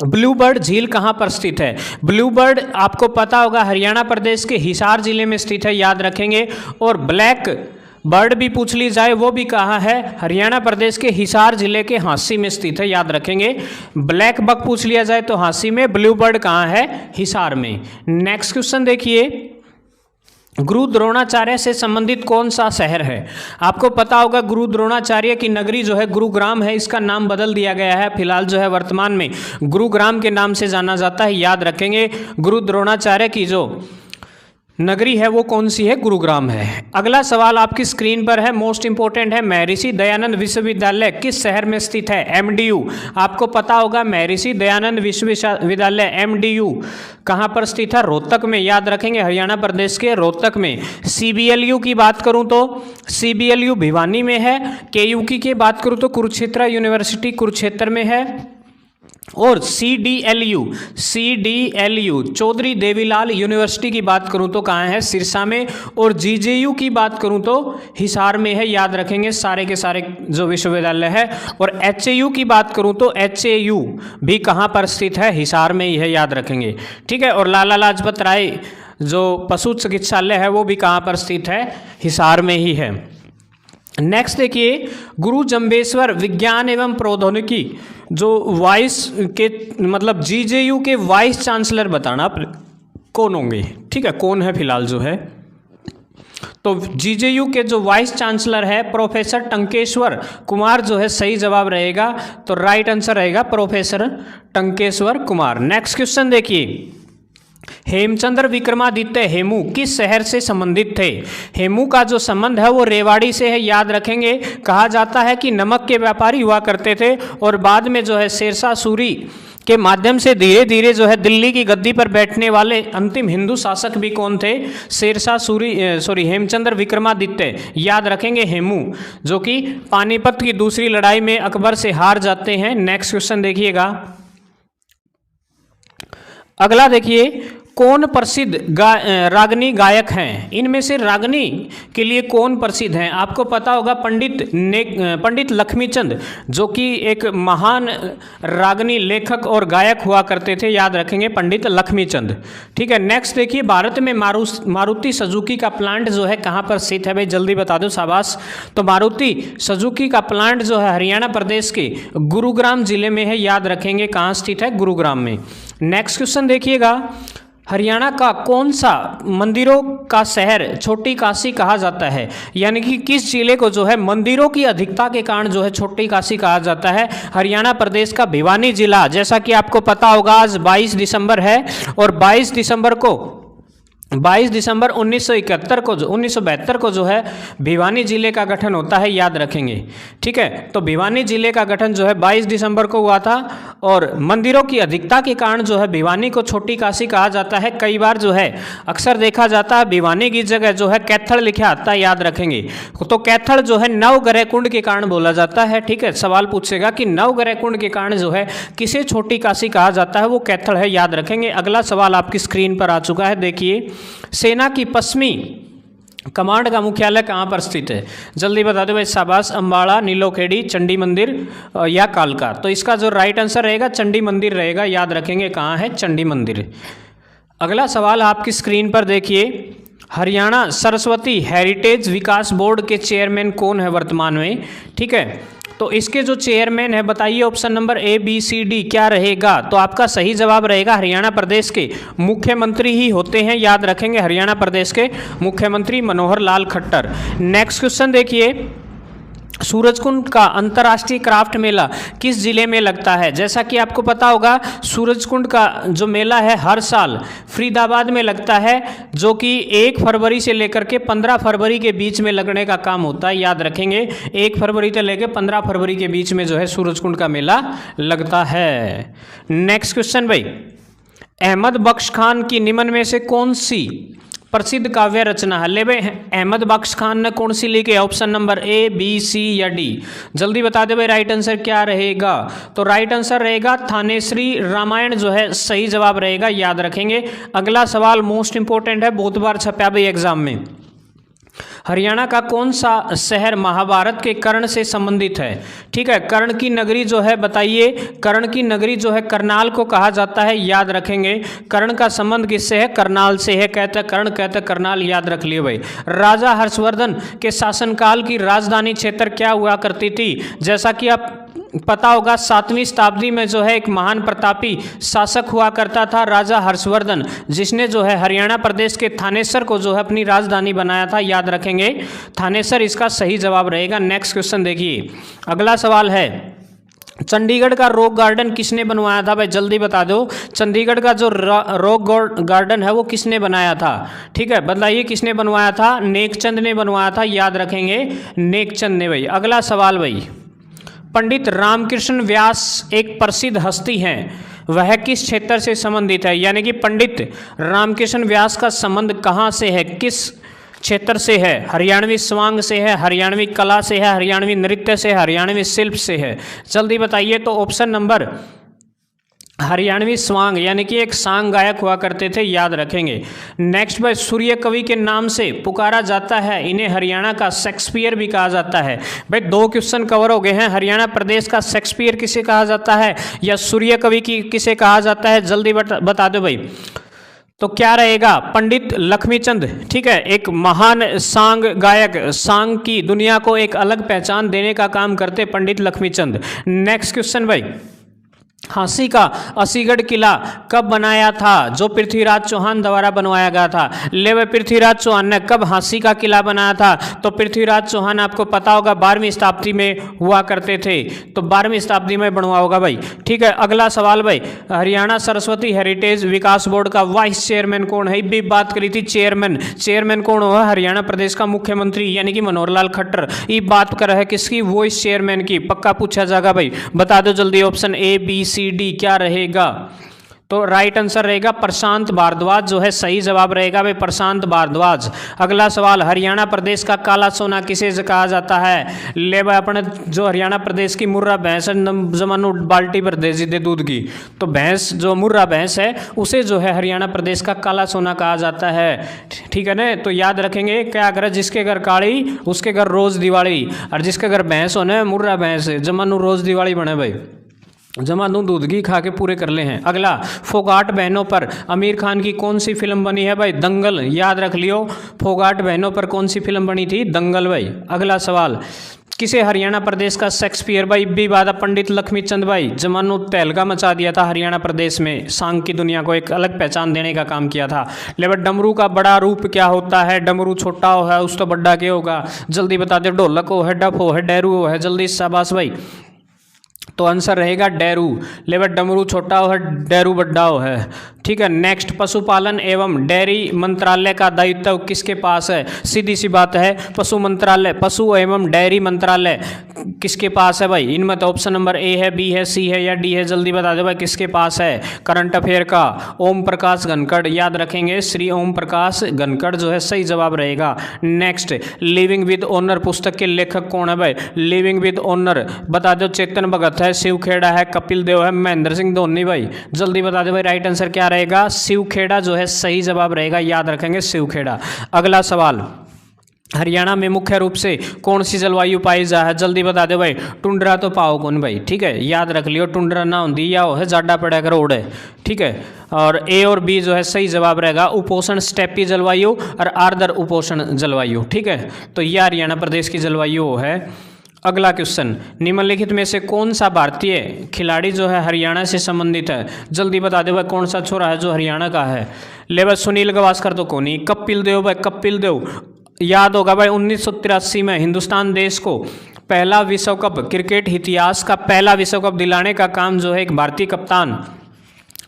ब्लू बर्ड झील कहाँ पर स्थित है? ब्लू बर्ड आपको पता होगा हरियाणा प्रदेश के हिसार जिले में स्थित है, याद रखेंगे। और ब्लैक बर्ड भी पूछ ली जाए वो भी कहाँ है? हरियाणा प्रदेश के हिसार जिले के हांसी में स्थित है, याद रखेंगे। ब्लैक बक पूछ लिया जाए तो हांसी में, ब्लू बर्ड कहाँ है? हिसार में। नेक्स्ट क्वेश्चन देखिए, गुरु द्रोणाचार्य से संबंधित कौन सा शहर है? आपको पता होगा गुरु द्रोणाचार्य की नगरी जो है गुरुग्राम है, इसका नाम बदल दिया गया है, फिलहाल जो है वर्तमान में गुरुग्राम के नाम से जाना जाता है, याद रखेंगे। गुरु द्रोणाचार्य की जो नगरी है वो कौन सी है? गुरुग्राम है। अगला सवाल आपकी स्क्रीन पर है, मोस्ट इंपॉर्टेंट है, महर्षि दयानंद विश्वविद्यालय किस शहर में स्थित है? एमडीयू, आपको पता होगा महर्षि दयानंद विश्वविद्यालय एमडीयू कहाँ पर स्थित है? रोहतक में, याद रखेंगे, हरियाणा प्रदेश के रोहतक में। सीबीएलयू की बात करूं तो सीबीएलयू भिवानी में है। केयू की बात करूं तो कुरुक्षेत्र यूनिवर्सिटी कुरुक्षेत्र में है। और सीडीएलयू चौधरी देवीलाल यूनिवर्सिटी की बात करूं तो कहाँ है? सिरसा में। और जीजेयू की बात करूं तो हिसार में है, याद रखेंगे सारे के सारे जो विश्वविद्यालय है। और एचएयू की बात करूं तो एचएयू भी कहाँ पर स्थित है? हिसार में ही है, याद रखेंगे। ठीक है, और लाला लाजपत राय जो पशु चिकित्सालय है वो भी कहाँ पर स्थित है? हिसार में ही है। नेक्स्ट देखिए, गुरु जम्बेश्वर विज्ञान एवं प्रौद्योगिकी जो वाइस के मतलब जीजेयू के वाइस चांसलर बताना कौन होंगे, ठीक है, कौन है फिलहाल जो है। तो जीजेयू के जो वाइस चांसलर है प्रोफेसर टंकेश्वर कुमार जो है सही जवाब रहेगा। तो राइट आंसर रहेगा professor Tankeshwar Kumar. Next question देखिए, हेमचंद्र विक्रमादित्य हेमू किस शहर से संबंधित थे? हेमू का जो संबंध है वो रेवाड़ी से है, याद रखेंगे। कहा जाता है कि नमक के व्यापारी हुआ करते थे और बाद में जो है शेरशाह सूरी के माध्यम से धीरे धीरे जो है दिल्ली की गद्दी पर बैठने वाले अंतिम हिंदू शासक भी कौन थे? शेरशाह सूरी हेमचंद्र विक्रमादित्य, याद रखेंगे हेमू, जो कि पानीपत की दूसरी लड़ाई में अकबर से हार जाते हैं। नेक्स्ट क्वेश्चन देखिएगा, अगला देखिए, कौन प्रसिद्ध रागनी गायक हैं? इनमें से रागनी के लिए कौन प्रसिद्ध हैं? आपको पता होगा पंडित लक्ष्मीचंद, जो कि एक महान रागनी लेखक और गायक हुआ करते थे, याद रखेंगे पंडित लक्ष्मीचंद। ठीक है, नेक्स्ट देखिए, भारत में मारुति सुजुकी का प्लांट जो है कहाँ पर स्थित है? भाई जल्दी बता दो, शाबाश। तो मारुति सुजुकी का प्लांट जो है हरियाणा प्रदेश के गुरुग्राम जिले में है, याद रखेंगे कहाँ स्थित है? गुरुग्राम में। नेक्स्ट क्वेश्चन देखिएगा, हरियाणा का कौन सा मंदिरों का शहर छोटी काशी कहा जाता है? यानी कि किस जिले को जो है मंदिरों की अधिकता के कारण जो है छोटी काशी कहा जाता है? हरियाणा प्रदेश का भिवानी जिला। जैसा कि आपको पता होगा आज 22 दिसंबर है और 22 दिसंबर 1972 को जो है भिवानी जिले का गठन होता है, याद रखेंगे। ठीक है, तो भिवानी जिले का गठन जो है 22 दिसंबर को हुआ था और मंदिरों की अधिकता के कारण जो है भिवानी को छोटी काशी कहा जाता है। कई बार जो है अक्सर देखा जाता है भिवानी की जगह जो है कैथल लिखा आता है, याद रखेंगे। तो कैथल जो है नवग्रह कुंड के कारण बोला जाता है। ठीक है, सवाल पूछेगा कि नवग्रह कुंड के कारण जो है किसे छोटी काशी कहा जाता है? वो कैथल है, याद रखेंगे। अगला सवाल आपकी स्क्रीन पर आ चुका है, देखिए, सेना की पश्चिमी कमांड का मुख्यालय कहाँ पर स्थित है? जल्दी बता दो भाई, शाबाश। अंबाला, नीलोखेड़ी, चंडी मंदिर या कालका? तो इसका जो राइट आंसर रहेगा चंडी मंदिर रहेगा, याद रखेंगे कहाँ है? चंडी मंदिर। अगला सवाल आपकी स्क्रीन पर देखिए, हरियाणा सरस्वती हेरिटेज विकास बोर्ड के चेयरमैन कौन है वर्तमान में? ठीक है, तो इसके जो चेयरमैन है बताइए, option number A B C D क्या रहेगा? तो आपका सही जवाब रहेगा हरियाणा प्रदेश के मुख्यमंत्री ही होते हैं, याद रखेंगे हरियाणा प्रदेश के मुख्यमंत्री मनोहर लाल खट्टर। नेक्स्ट क्वेश्चन देखिए, सूरजकुंड का अंतर्राष्ट्रीय क्राफ्ट मेला किस जिले में लगता है? जैसा कि आपको पता होगा सूरजकुंड का जो मेला है हर साल फरीदाबाद में लगता है, जो कि 1 फरवरी से लेकर के 15 फरवरी के बीच में लगने का काम होता है, याद रखेंगे। 1 फरवरी से लेकर 15 फरवरी के बीच में जो है सूरजकुंड का मेला लगता है। नेक्स्ट क्वेश्चन भाई, अहमद बख्श खान की निम्न में से कौन सी प्रसिद्ध काव्य रचना है? ले भाई, अहमद बख्श खान ने कौन सी लिखी है? Option number A B C या डी? जल्दी बता दे भाई, राइट आंसर क्या रहेगा? तो राइट आंसर रहेगा थानेश्री रामायण जो है सही जवाब रहेगा, याद रखेंगे। अगला सवाल मोस्ट इंपोर्टेंट है, बहुत बार छपा भाई एग्जाम में। हरियाणा का कौन सा शहर महाभारत के कर्ण से संबंधित है? ठीक है, कर्ण की नगरी जो है बताइए, कर्ण की नगरी जो है करनाल को कहा जाता है, याद रखेंगे। कर्ण का संबंध किससे है? करनाल से है, कहते कर्ण कहते करनाल, याद रख लिए भाई। राजा हर्षवर्धन के शासनकाल की राजधानी क्षेत्र क्या हुआ करती थी? जैसा कि आप पता होगा 7वीं शताब्दी में जो है एक महान प्रतापी शासक हुआ करता था राजा हर्षवर्धन, जिसने जो है हरियाणा प्रदेश के थानेसर को जो है अपनी राजधानी बनाया था, याद रखेंगे थानेसर इसका सही जवाब रहेगा। नेक्स्ट क्वेश्चन देखिए, अगला सवाल है, चंडीगढ़ का रॉक गार्डन किसने बनवाया था? भाई जल्दी बता दो, चंडीगढ़ का जो रॉक गार्डन है वो किसने बनाया था? ठीक है, बताइए किसने बनवाया था? नेकचंद ने बनवाया था, याद रखेंगे नेकचंद ने भाई। अगला सवाल भाई, पंडित रामकृष्ण व्यास एक प्रसिद्ध हस्ती हैं, वह किस क्षेत्र से संबंधित है? यानी कि पंडित रामकृष्ण व्यास का संबंध कहाँ से है, किस क्षेत्र से है? हरियाणवी स्वांग से है, हरियाणवी कला से है, हरियाणवी नृत्य से, हरियाणवी शिल्प से है? जल्दी बताइए। तो ऑप्शन नंबर हरियाणवी स्वांग, यानी कि एक सांग गायक हुआ करते थे, याद रखेंगे। नेक्स्ट भाई, सूर्य कवि के नाम से पुकारा जाता है, इन्हें हरियाणा का शेक्सपियर भी कहा जाता है। भाई 2 क्वेश्चन कवर हो गए हैं, हरियाणा प्रदेश का शेक्सपियर किसे कहा जाता है या सूर्य कवि की किसे कहा जाता है? जल्दी बता दो भाई। तो क्या रहेगा? पंडित लक्ष्मीचंद। ठीक है, एक महान सांग गायक, सांग की दुनिया को एक अलग पहचान देने का काम करते पंडित लक्ष्मीचंद। नेक्स्ट क्वेश्चन भाई, झांसी का असीगढ़ किला कब बनाया था? जो पृथ्वीराज चौहान द्वारा बनवाया गया था। ले भाई, पृथ्वीराज चौहान ने कब झांसी का किला बनाया था? तो पृथ्वीराज चौहान आपको पता होगा 12वीं शताब्दी में हुआ करते थे, तो 12वीं शताब्दी में बनवा होगा भाई। ठीक है, अगला सवाल भाई, हरियाणा सरस्वती हेरिटेज विकास बोर्ड का वाइस चेयरमैन कौन है? भी बात करी थी चेयरमैन कौन हुआ? हरियाणा प्रदेश का मुख्यमंत्री यानी कि मनोहर लाल खट्टर। ये बात कर रहा है किसकी? वाइस चेयरमैन की। पक्का पूछा जाएगा भाई, बता दो जल्दी। Option A B C D क्या रहेगा? तो राइट आंसर रहेगा प्रशांत भारद्वाज जो है सही जवाब रहेगा भाई, प्रशांत भारद्वाज। अगला सवाल, हरियाणा प्रदेश का काला सोना किसे कहा जाता है? ले भाई, अपने जो हरियाणा प्रदेश की मुर्रा भैंस जमानो बाल्टी पर दे दे दूध की, तो भैंस जो मुर्रा भैंस है उसे जो है हरियाणा प्रदेश का काला सोना कहा जाता है। ठीक है ना, तो याद रखेंगे क्या कर, जिसके घर काली उसके घर रोज दिवाली, और जिसके घर भैंस होने मुर्रा भैंस जमानो रोज दिवाली बने भाई, जमानू दूध घी खा के पूरे कर ले हैं। अगला, फोगाट बहनों पर आमिर खान की कौन सी फिल्म बनी है भाई? दंगल। याद रख लियो, फोगाट बहनों पर कौन सी फिल्म बनी थी? दंगल भाई। अगला सवाल, किसे हरियाणा प्रदेश का शेक्सपियर भाई? भी बात पंडित लक्ष्मीचंद भाई, जमानो तहलका मचा दिया था हरियाणा प्रदेश में, सांग की दुनिया को एक अलग पहचान देने का काम किया था। लेकिन डमरू का बड़ा रूप क्या होता है? डमरू छोटा हो है उस तो बड़ा क्या होगा? जल्दी बता दो। ढोलक हो है, डफ हो है, डैरू हो है, जल्दी शाबाश भाई। तो आंसर रहेगा डैरू। लेबर डमरू छोटा हो है, डैरू बड्डा हो है। ठीक है, नेक्स्ट, पशुपालन एवं डेयरी मंत्रालय का दायित्व किसके पास है? सीधी सी बात है, पशु मंत्रालय, पशु एवं डेयरी मंत्रालय किसके पास है भाई? इनमें तो ऑप्शन नंबर ए है, बी है, सी है या डी है, जल्दी बता दो भाई किसके पास है? करंट अफेयर का ओम प्रकाश धनखड़। याद रखेंगे, श्री ओम प्रकाश धनखड़ जो है सही जवाब रहेगा। नेक्स्ट, लिविंग विद ऑनर पुस्तक के लेखक कौन है भाई? लिविंग विद ऑनर बता दो। चेतन भगत है, शिव खेड़ा है, कपिल देव है, महेंद्र सिंह धोनी भाई, जल्दी बता दो भाई। राइट आंसर क्या रहेगा? शिव खेड़ा जो है सही जवाब रहेगा, याद रखेंगे शिव खेड़ा। अगला सवाल, हरियाणा में मुख्य रूप से कौन सी जलवायु पाई जा है? जल्दी बता दो भाई। टुंड्रा तो पाओ कौन भाई? ठीक है, याद रख लियो, टुंड्रा ना होती या है जाडा पड़ा कर रोड है। ठीक है, और ए और बी जो है सही जवाब रहेगा। उपोषण स्टेपी जलवायु और आर्द्र उपोषण जलवायु। ठीक है, तो यह हरियाणा प्रदेश की जलवायु है। अगला क्वेश्चन, निम्नलिखित में से कौन सा भारतीय खिलाड़ी जो है हरियाणा से संबंधित है? जल्दी बता दो भाई, कौन सा छोरा है जो हरियाणा का है? ले भाई, सुनील गावस्कर तो कौन ही, कपिल देव भाई, कपिल देव। याद होगा भाई 1983 में हिंदुस्तान देश को पहला विश्व कप, क्रिकेट इतिहास का पहला विश्व कप दिलाने का काम जो है एक भारतीय कप्तान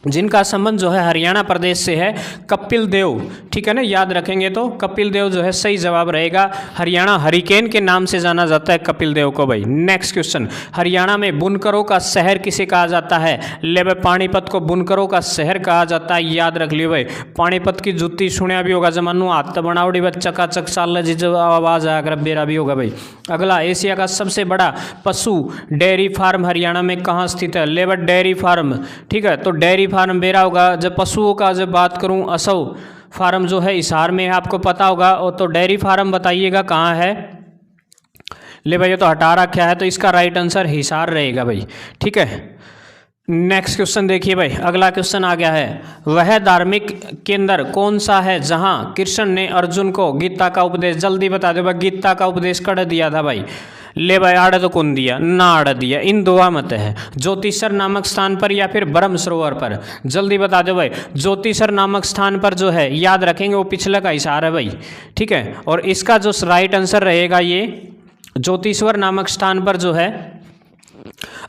जिनका संबंध जो है हरियाणा प्रदेश से है, कपिल देव। ठीक है ना, याद रखेंगे तो कपिल देव जो है सही जवाब रहेगा। हरियाणा हरिकेन के नाम से जाना जाता है कपिल देव को भाई। नेक्स्ट क्वेश्चन, हरियाणा में बुनकरों का शहर किसे कहा जाता है? ले भाई, पानीपत को बुनकरों का शहर कहा जाता है, याद रख लियो भाई। पानीपत की जूती सुनिया भी होगा, जमानो हाथ बनावड़ी भाई, चकाचक साल जी जो आवाज आया कर बेरा भी होगा भाई। अगला, एशिया का सबसे बड़ा पशु डेयरी फार्म हरियाणा में कहाँ स्थित है? ले भाई, डेयरी फार्म। ठीक है, तो डेयरी फार्म बेरा होगा। जब पशुओं का जब बात करूं, असव फार्म जो है हिसार में है, आपको पता होगा। और तो डेयरी फार्म बताइएगा कहाँ है? ले भाई, ये तो हटा रखा है, तो इसका राइट आंसर हिसार रहेगा भाई। ठीक है, नेक्स्ट क्वेश्चन देखिए भाई। अगला क्वेश्चन आ गया है, वह धार्मिक केंद्र कौन सा है जहां कृष्ण ने अर्जुन को गीता का उपदेश, जल्दी बता दो भाई, गीता का उपदेश कर दिया था भाई? ले भाई, आड़ तो कौन दिया ना आड़ दिया, इन दोवा मत है, ज्योतिषर नामक स्थान पर या फिर ब्रह्म सरोवर पर? जल्दी बता दो भाई। ज्योतिषर नामक स्थान पर जो है, याद रखेंगे वो पिछले का हिसार है भाई। ठीक है, और इसका जो राइट आंसर रहेगा ये ज्योतिश्वर नामक स्थान पर जो है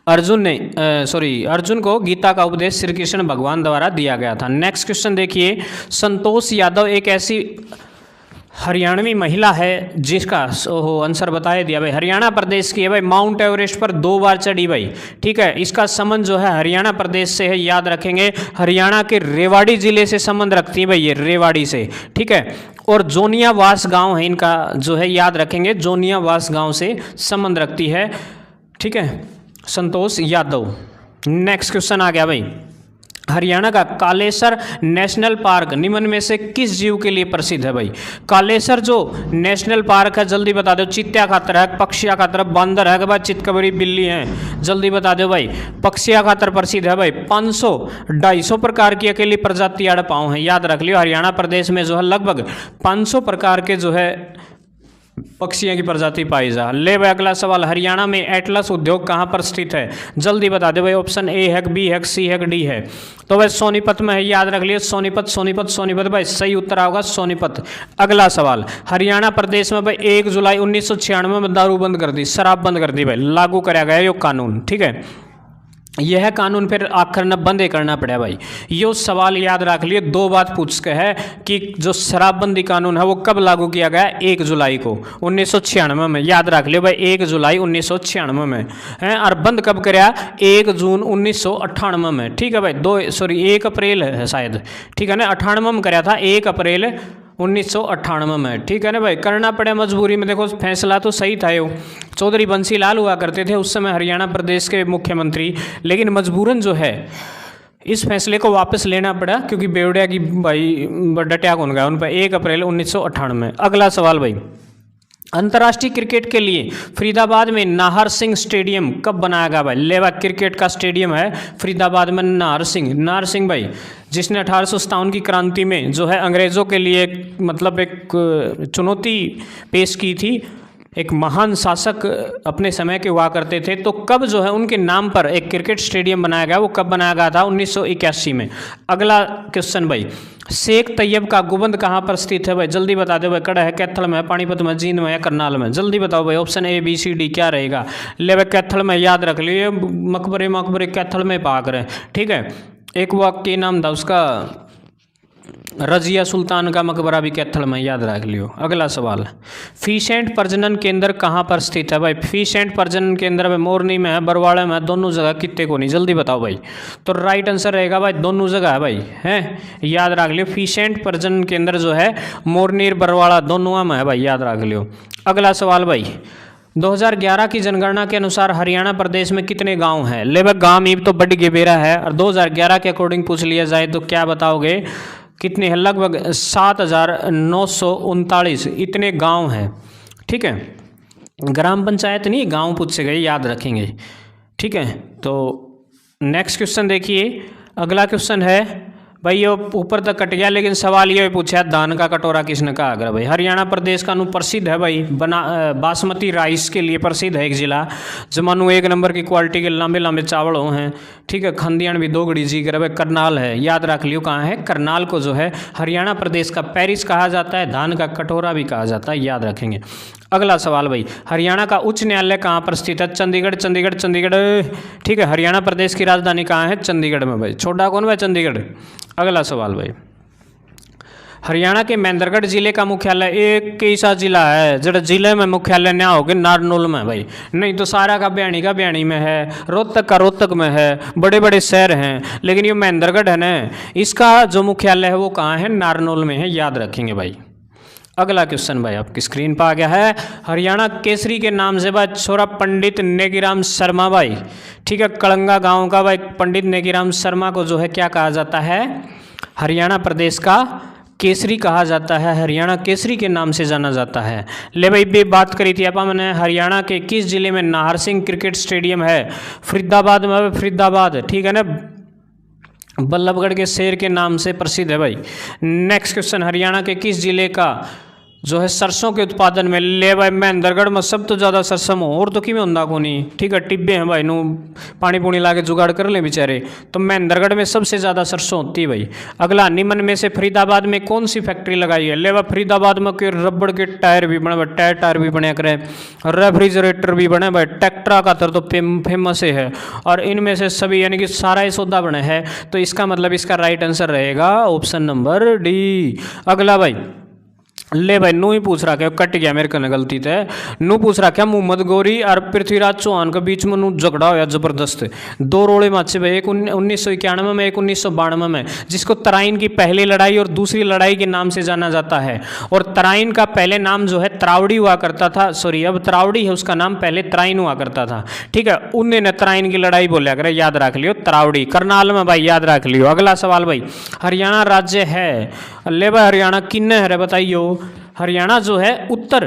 अर्जुन को गीता का उपदेश श्री कृष्ण भगवान द्वारा दिया गया था। नेक्स्ट क्वेश्चन देखिए, संतोष यादव एक ऐसी हरियाणवी महिला है जिसका आंसर बताया दिया भाई, हरियाणा प्रदेश की है भाई, माउंट एवरेस्ट पर 2 बार चढ़ी भाई। ठीक है, इसका संबंध जो है हरियाणा प्रदेश से है, याद रखेंगे। हरियाणा के रेवाड़ी जिले से संबंध रखती है भाई ये, रेवाड़ी से। ठीक है, और जोनियावास गांव है इनका जो है, याद रखेंगे, जोनियावास गांव से संबंध रखती है। ठीक है, संतोष यादव। नेक्स्ट क्वेश्चन आ गया भाई, हरियाणा का कालेसर नेशनल पार्क निम्न में से किस जीव के लिए प्रसिद्ध है भाई? कालेसर जो नेशनल पार्क है, जल्दी बता दो। चीत्या खातर है, पक्षिया खातर, बंदर है कि भाई चितकबरी बिल्ली है? जल्दी बता दो भाई। पक्षिया खातर प्रसिद्ध है भाई। 500-250 प्रकार की अकेली प्रजाति आड़ पाँव है, याद रख लियो। हरियाणा प्रदेश में जो है लगभग 500 प्रकार के जो है पक्षियों की प्रजाति पाई जा। ले भाई अगला सवाल, हरियाणा में एटलस उद्योग कहाँ पर स्थित है? जल्दी बता दे भाई। ऑप्शन ए है, बी है, सी है, डी है? तो भाई सोनीपत में है, याद रख लियो। सोनीपत सोनीपत सोनीपत भाई सही उत्तर होगा सोनीपत। अगला सवाल, हरियाणा प्रदेश में भाई 1 जुलाई 1996 में दारू बंद कर दी, शराब बंद कर दी भाई, लागू कराया गया ये कानून, ठीक है। यह कानून फिर आखिर न बंद करना पड़ा भाई। ये सवाल याद रख लिए, 2 बात पूछ के है कि जो शराबबंदी कानून है वो कब लागू किया गया? 1 जुलाई को 1996 में, याद रख लियो भाई 1 जुलाई 1996 में है। और बंद कब कराया? 1 जून 1998 में, ठीक है भाई। 1 अप्रैल है शायद, ठीक है ना, 98 में कराया था, 1 अप्रैल 1998 में, ठीक है ना भाई। करना पड़े मजबूरी में, देखो फैसला तो सही था। यो चौधरी बंसी लाल हुआ करते थे उस समय हरियाणा प्रदेश के मुख्यमंत्री, लेकिन मजबूरन जो है इस फैसले को वापस लेना पड़ा क्योंकि बेवड़िया की भाई डटिया कौन गया उन पर 1 अप्रैल 1998 में। अगला सवाल भाई, अंतर्राष्ट्रीय क्रिकेट के लिए फरीदाबाद में नाहर सिंह स्टेडियम कब बनाया गया भाई? लेवा क्रिकेट का स्टेडियम है फरीदाबाद में नाहर सिंह भाई, जिसने 1857 की क्रांति में जो है अंग्रेज़ों के लिए मतलब एक चुनौती पेश की थी। एक महान शासक अपने समय के हुआ करते थे, तो कब जो है उनके नाम पर एक क्रिकेट स्टेडियम बनाया गया? वो कब बनाया गया था? 1981 में। अगला क्वेश्चन भाई, शेख तैयब का गुंबद कहाँ पर स्थित है भाई? जल्दी बता दो भाई। कड़ा है, कैथल में, पानीपत में, जींद में या करनाल में? जल्दी बताओ भाई। Option A, B, C, D क्या रहेगा? ले भाई कैथल में, याद रख लिए। मकबरे कैथल में पाक रहे, ठीक है। एक वाक्य नाम था उसका, रजिया सुल्तान का मकबरा भी कैथल में, याद रख लियो। अगला सवाल, फीसेंट प्रजनन केंद्र कहाँ पर स्थित है भाई? फीसेंट प्रजनन केंद्र में मोरनी में है, बरवाड़े में, दोनों जगह कितने को नहीं? जल्दी बताओ भाई। तो राइट आंसर रहेगा भाई दोनों जगह है भाई, हैं, याद रख लियो। फीसेंट प्रजनन केंद्र जो है मोरनी बरवाड़ा दोनों में है भाई, याद रख लियो। अगला सवाल भाई, 2011 की जनगणना के अनुसार हरियाणा प्रदेश में कितने गांव हैं? ले भाई गाँव मीब तो बड़ी गेबेरा है, और 2011 के अकॉर्डिंग पूछ लिया जाए तो क्या बताओगे कितने हैं? लगभग 7,939 इतने गांव हैं, ठीक है। ग्राम पंचायत नहीं, गांव पूछे गए, याद रखेंगे, ठीक है। तो नेक्स्ट क्वेश्चन देखिए। अगला क्वेश्चन है भाई, ये ऊपर तक कट गया लेकिन सवाल ये पूछा, धान का कटोरा किसने कहा? अगर भाई हरियाणा प्रदेश का प्रसिद्ध है भाई बासमती राइस के लिए प्रसिद्ध है एक जिला, जमानू 1 नंबर की क्वालिटी के लंबे लंबे चावलों हैं, ठीक है। खंदियान भी 2 गड़ी जी कर भाई, करनाल है, याद रख लियो कहाँ है? करनाल को जो है हरियाणा प्रदेश का पेरिस कहा जाता है, धान का कटोरा भी कहा जाता है, याद रखेंगे। अगला सवाल भाई, हरियाणा का उच्च न्यायालय कहाँ पर स्थित है? चंडीगढ़, ठीक है। हरियाणा प्रदेश की राजधानी कहाँ है? चंडीगढ़ में भाई। छोटा कौन भाई? चंडीगढ़। अगला सवाल भाई, हरियाणा के महेंद्रगढ़ जिले का मुख्यालय एक कैसा जिला है जरा जिले में मुख्यालय ना होगे? नारनौल में भाई, नहीं तो सारा का बयानी में है, रोहतक का रोहतक में है, बड़े बड़े शहर हैं, लेकिन ये महेंद्रगढ़ है ना, इसका जो मुख्यालय है वो कहाँ है? नारनौल में है, याद रखेंगे भाई। अगला क्वेश्चन भाई आपकी स्क्रीन पर आ गया है, हरियाणा केसरी के नाम से भाई छोरा पंडित नेगीराम शर्मा भाई, ठीक है, कलंगा गांव का भाई पंडित नेगीराम शर्मा को जो है क्या कहा जाता है? हरियाणा प्रदेश का केसरी कहा जाता है, हरियाणा केसरी के नाम से जाना जाता है। ले भाई भी बात करी थी अपन मैंने, हरियाणा के किस जिले में नाहर सिंह क्रिकेट स्टेडियम है? फरीदाबाद में, फरीदाबाद, ठीक है ना, बल्लभगढ़ के शेर के नाम से प्रसिद्ध है भाई। नेक्स्ट क्वेश्चन, हरियाणा के किस जिले का जो है सरसों के उत्पादन में? ले भाई महेंद्रगढ़ में सब तो ज़्यादा सरसों हो, और तो कि में होंदा को नहीं, ठीक है, टिब्बे हैं भाई, नू पानी पुनी ला के जुगाड़ कर ले बेचारे, तो महेंद्रगढ़ में सबसे ज़्यादा सरसों होती है भाई। अगला, निम्न में से फरीदाबाद में कौन सी फैक्ट्री लगाई है? ले भाई फरीदाबाद में कोई रबड़ के टायर भी बने भाई, टायर भी बने करे, रेफ्रिजरेटर भी बने भाई, ट्रैक्टर का तो फेमस है, और इनमें से सभी यानी कि सारा ही सौदा बने है, तो इसका मतलब इसका राइट आंसर रहेगा ऑप्शन नंबर डी। अगला भाई, ले भाई नू ही पूछ रहा क्या, कट गया मेरे कने गलती थे। नू पूछ रहा क्या मोहम्मद गौरी और पृथ्वीराज चौहान के बीच में नू झगड़ा होया जबरदस्त, दो रोड़े माचे भाई, एक 1991 में, एक 1992 में, जिसको तराइन की पहली लड़ाई और दूसरी लड़ाई के नाम से जाना जाता है। और तराइन का पहले नाम जो है त्रावड़ी हुआ करता था, सॉरी अब त्रावड़ी है, उसका नाम पहले तराइन हुआ करता था। ठीक है, उन्होंने तराइन की लड़ाई बोलिया करे, याद रख लियो त्रावड़ी, करनाल में भाई, याद रख लियो। अगला सवाल भाई, हरियाणा राज्य है, ले भाई हरियाणा किन्ने है बताइयो। हरियाणा जो है उत्तर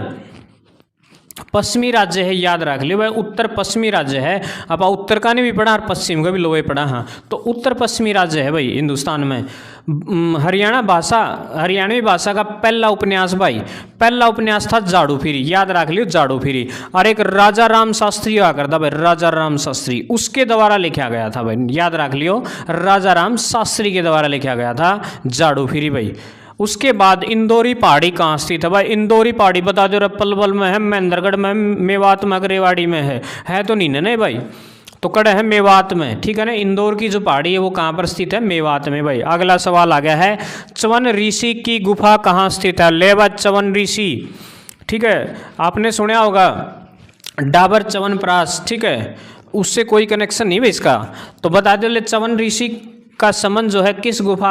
पश्चिमी राज्य है, याद रख लियो भाई, उत्तर पश्चिमी राज्य है। अब उत्तर का नहीं भी पढ़ा और पश्चिम का भी लोहे पढ़ा, हाँ, तो उत्तर पश्चिमी राज्य है भाई हिंदुस्तान में। हरियाणवी भाषा का पहला उपन्यास भाई, पहला उपन्यास था जाड़ू फिरी, याद रख लियो जाड़ू फिरी। और एक राजा राम शास्त्री हुआ करता भाई, राजा राम शास्त्री, उसके द्वारा लिखा गया था भाई, याद रख लियो राजा राम शास्त्री के द्वारा लिखा गया था जाड़ू फिरी भाई। उसके बाद इंदौरी पहाड़ी कहाँ स्थित है भाई, इंदौरी पहाड़ी बता दो, पलवल में है, महेंद्रगढ़ में, मेवात में, रेवाड़ी में है तो नहीं भाई, तो कड़े है मेवात में। ठीक है ना, इंदौर की जो पहाड़ी है वो कहाँ पर स्थित है, मेवात में भाई। अगला सवाल आ गया है, च्यवन ऋषि की गुफा कहाँ स्थित है, ले भाई च्यवन ऋषि। ठीक है, आपने सुना होगा डाबर च्यवनप्राश, ठीक है, उससे कोई कनेक्शन नहीं है इसका, तो बता दो ले च्यवन ऋषि का संबंध जो है किस गुफा,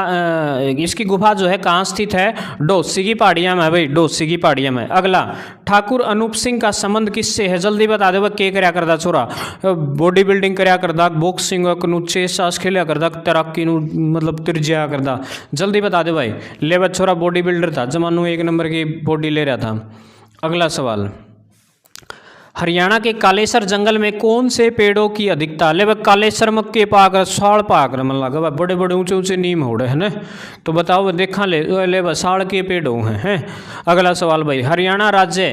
इसकी गुफा जो है कहाँ स्थित है, डोसी की पहाड़ियाँ में है भाई, डोसी की पहाड़ियाँ में। अगला, ठाकुर अनूप सिंह का संबंध किससे है, जल्दी बता दो भाई, के करया करदा छोरा, बॉडी बिल्डिंग करया करदा, बॉक्सिंग नु चेस सास खेलिया करदा, तैराकी नु मतलब तिरजिया करदा, जल्दी बता दो भाई। ले बा छोरा बॉडी बिल्डर था, जमानू 1 नंबर की बॉडी ले रहा था। अगला सवाल, हरियाणा के कालेसर जंगल में कौन से पेड़ों की अधिकता, ले भाई कालेसर में के पाकर साड़ पाकर मन लगा भाई, बड़े बड़े ऊंचे ऊंचे नीम हो रहे हैं ना, तो बताओ देखा ले भाई साड़ के पेड़ हैं। अगला सवाल भाई, हरियाणा राज्य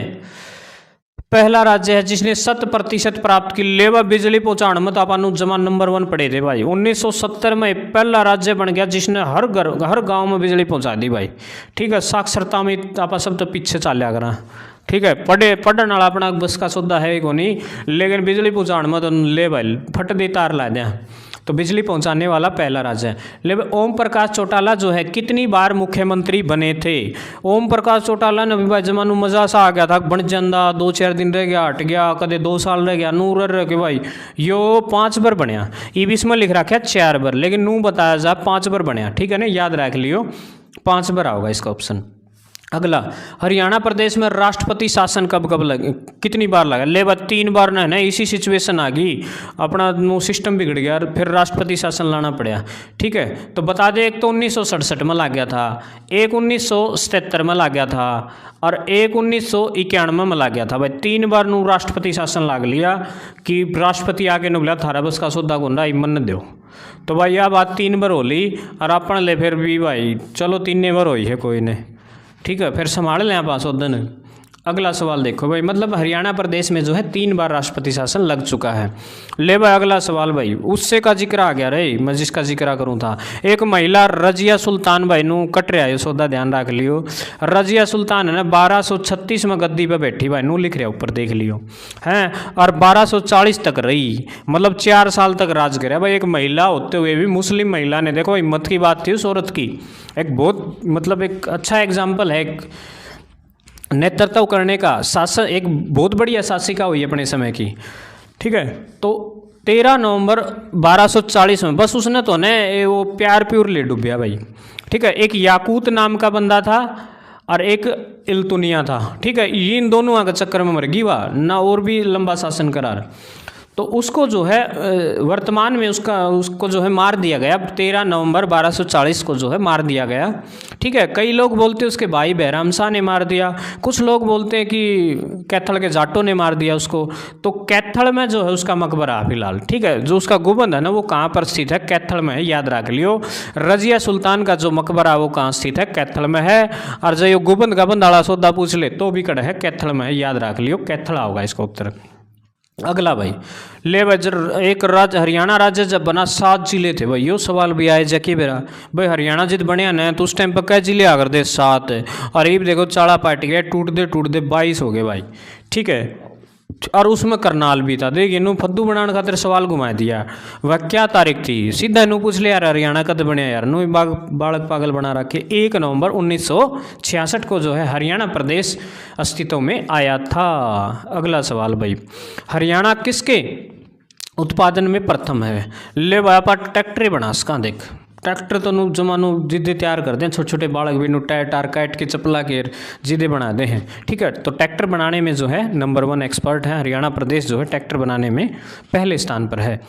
पहला राज्य है जिसने 100% प्राप्त की, ले भाई बिजली पहुंचाने में तो अपन जमा नंबर 1 पड़े थे भाई, 1970 में पहला राज्य बन गया जिसने हर गांव में बिजली पहुंचा दी भाई। ठीक है, साक्षरता में आप सब तो पीछे चलिया करा। ठीक है, पढ़ने वाला अपना बस का सौदा है को नहीं, लेकिन बिजली पहुँचाने में तो ले भाई फट दे तार ला दें, तो बिजली पहुंचाने वाला पहला राज्य है। लेकिन ओम प्रकाश चौटाला जो है कितनी बार मुख्यमंत्री बने थे, ओम प्रकाश चौटाला ने भाई जमानू मजा सा आ गया था, बन जाता 2-4 दिन रह गया, हट गया, कदे 2 साल रह गया, नू रह के भाई यो 5 बार बनया, ईबीस में लिख रखा 4 बार, लेकिन नू बताया जा 5 बार बनया। ठीक है ना, याद रख लियो 5 बार होगा इसका ऑप्शन। अगला, हरियाणा प्रदेश में राष्ट्रपति शासन कब लगे, कितनी बार लगा, ले बात 3 बार ना है ना, इसी सिचुएशन आ गई, अपना सिस्टम बिगड़ गया, फिर राष्ट्रपति शासन लाना पड़ा। ठीक है, तो बता दे, एक तो 1967 में लग गया था, एक 1977 में लग गया था, और एक 1991 में लग गया था भाई। 3 बार नू राष्ट्रपति शासन लाग लिया कि राष्ट्रपति आके नु बोला थारा बस का सौदा गुंडा मन दो, तो भाई यह बात 3 बार हो ली, और अपन ले फिर भी भाई चलो 3 बार हुई है कोई ने। ठीक है, फिर संभाल लें आप आसोदन। अगला सवाल देखो भाई, मतलब हरियाणा प्रदेश में जो है 3 बार राष्ट्रपति शासन लग चुका है। ले भाई अगला सवाल भाई, उससे का जिक्र आ गया रे, मैं जिसका जिक्र करूँ था, एक महिला रजिया सुल्तान भाई नू कट रहा है सौदा, ध्यान रख लियो। रजिया सुल्तान है ना 1236 में गद्दी पे बैठी भाई, नू लिख रहा ऊपर देख लियो हैं, और 1240 तक रही, मतलब 4 साल तक राज करे भाई। एक महिला होते हुए भी, मुस्लिम महिला ने, देखो हिम्मत की बात थी उस औरत की, एक बहुत मतलब एक अच्छा एग्जाम्पल है, नेतृत्व करने का, शासन, एक बहुत बढ़िया शासिका हुई अपने समय की। ठीक है, तो 13 नवंबर 1240 में बस उसने तो ने वो प्यार प्यूर ले डूबिया भाई। ठीक है, एक याकूत नाम का बंदा था और एक इल्तुनिया था। ठीक है, इन दोनों के चक्कर में मर गई वह ना, और भी लंबा शासन करार, तो उसको जो है वर्तमान में उसको जो है मार दिया गया 13 नवंबर 1240 को जो है मार दिया गया। ठीक है, कई लोग बोलते हैं उसके भाई बैराम शाह ने मार दिया, कुछ लोग बोलते हैं कि कैथल के जाटों ने मार दिया उसको। तो कैथल में जो है उसका मकबरा फिलहाल, ठीक है, जो उसका गुंबद है ना वो कहाँ पर स्थित है, कैथल में है, याद रख लियो। रजिया सुल्तान का जो मकबरा वो कहाँ स्थित है, कैथल में है। और जो ये गुंबद गाबंद आला सौदा पूछ ले तो भी कड़ा है, कैथल में है, याद रख लियो, कैथल होगा इसका उत्तर। अगला भाई, ले भाई एक राज्य, हरियाणा राज्य जब बना 7 जिले थे भाई, यो सवाल भी आए जकी बेरा भाई, हरियाणा जिद बनया ना तो उस टाइम पर कै जिले आकर दे 7, और ये भी देखो चाड़ा पार्टी गए, टूट दे 22 हो गए भाई। ठीक है, और उसमें करनाल भी था। देखिए इन्हों फद्दू बनाने खातिर सवाल घुमा दिया। वह क्या तारीख थी, सीधा इन्हों पूछ लिया यार हरियाणा कद बनया यार, नो बालक पागल बना रखे। 1 नवंबर 1966 को जो है हरियाणा प्रदेश अस्तित्व में आया था। अगला सवाल भाई, हरियाणा किसके उत्पादन में प्रथम है? ले भाई आप ट्रैक्टर बना सका देख, ट्रैक्टर तो नु जमानो जिदे तैयार कर दें, छोटे छोटे बालक भी नु टायर टार काट के चपला के जिदे बना दे हैं। ठीक है, तो ट्रैक्टर बनाने में जो है नंबर 1 एक्सपर्ट है हरियाणा प्रदेश, जो है ट्रैक्टर बनाने में पहले स्थान पर है।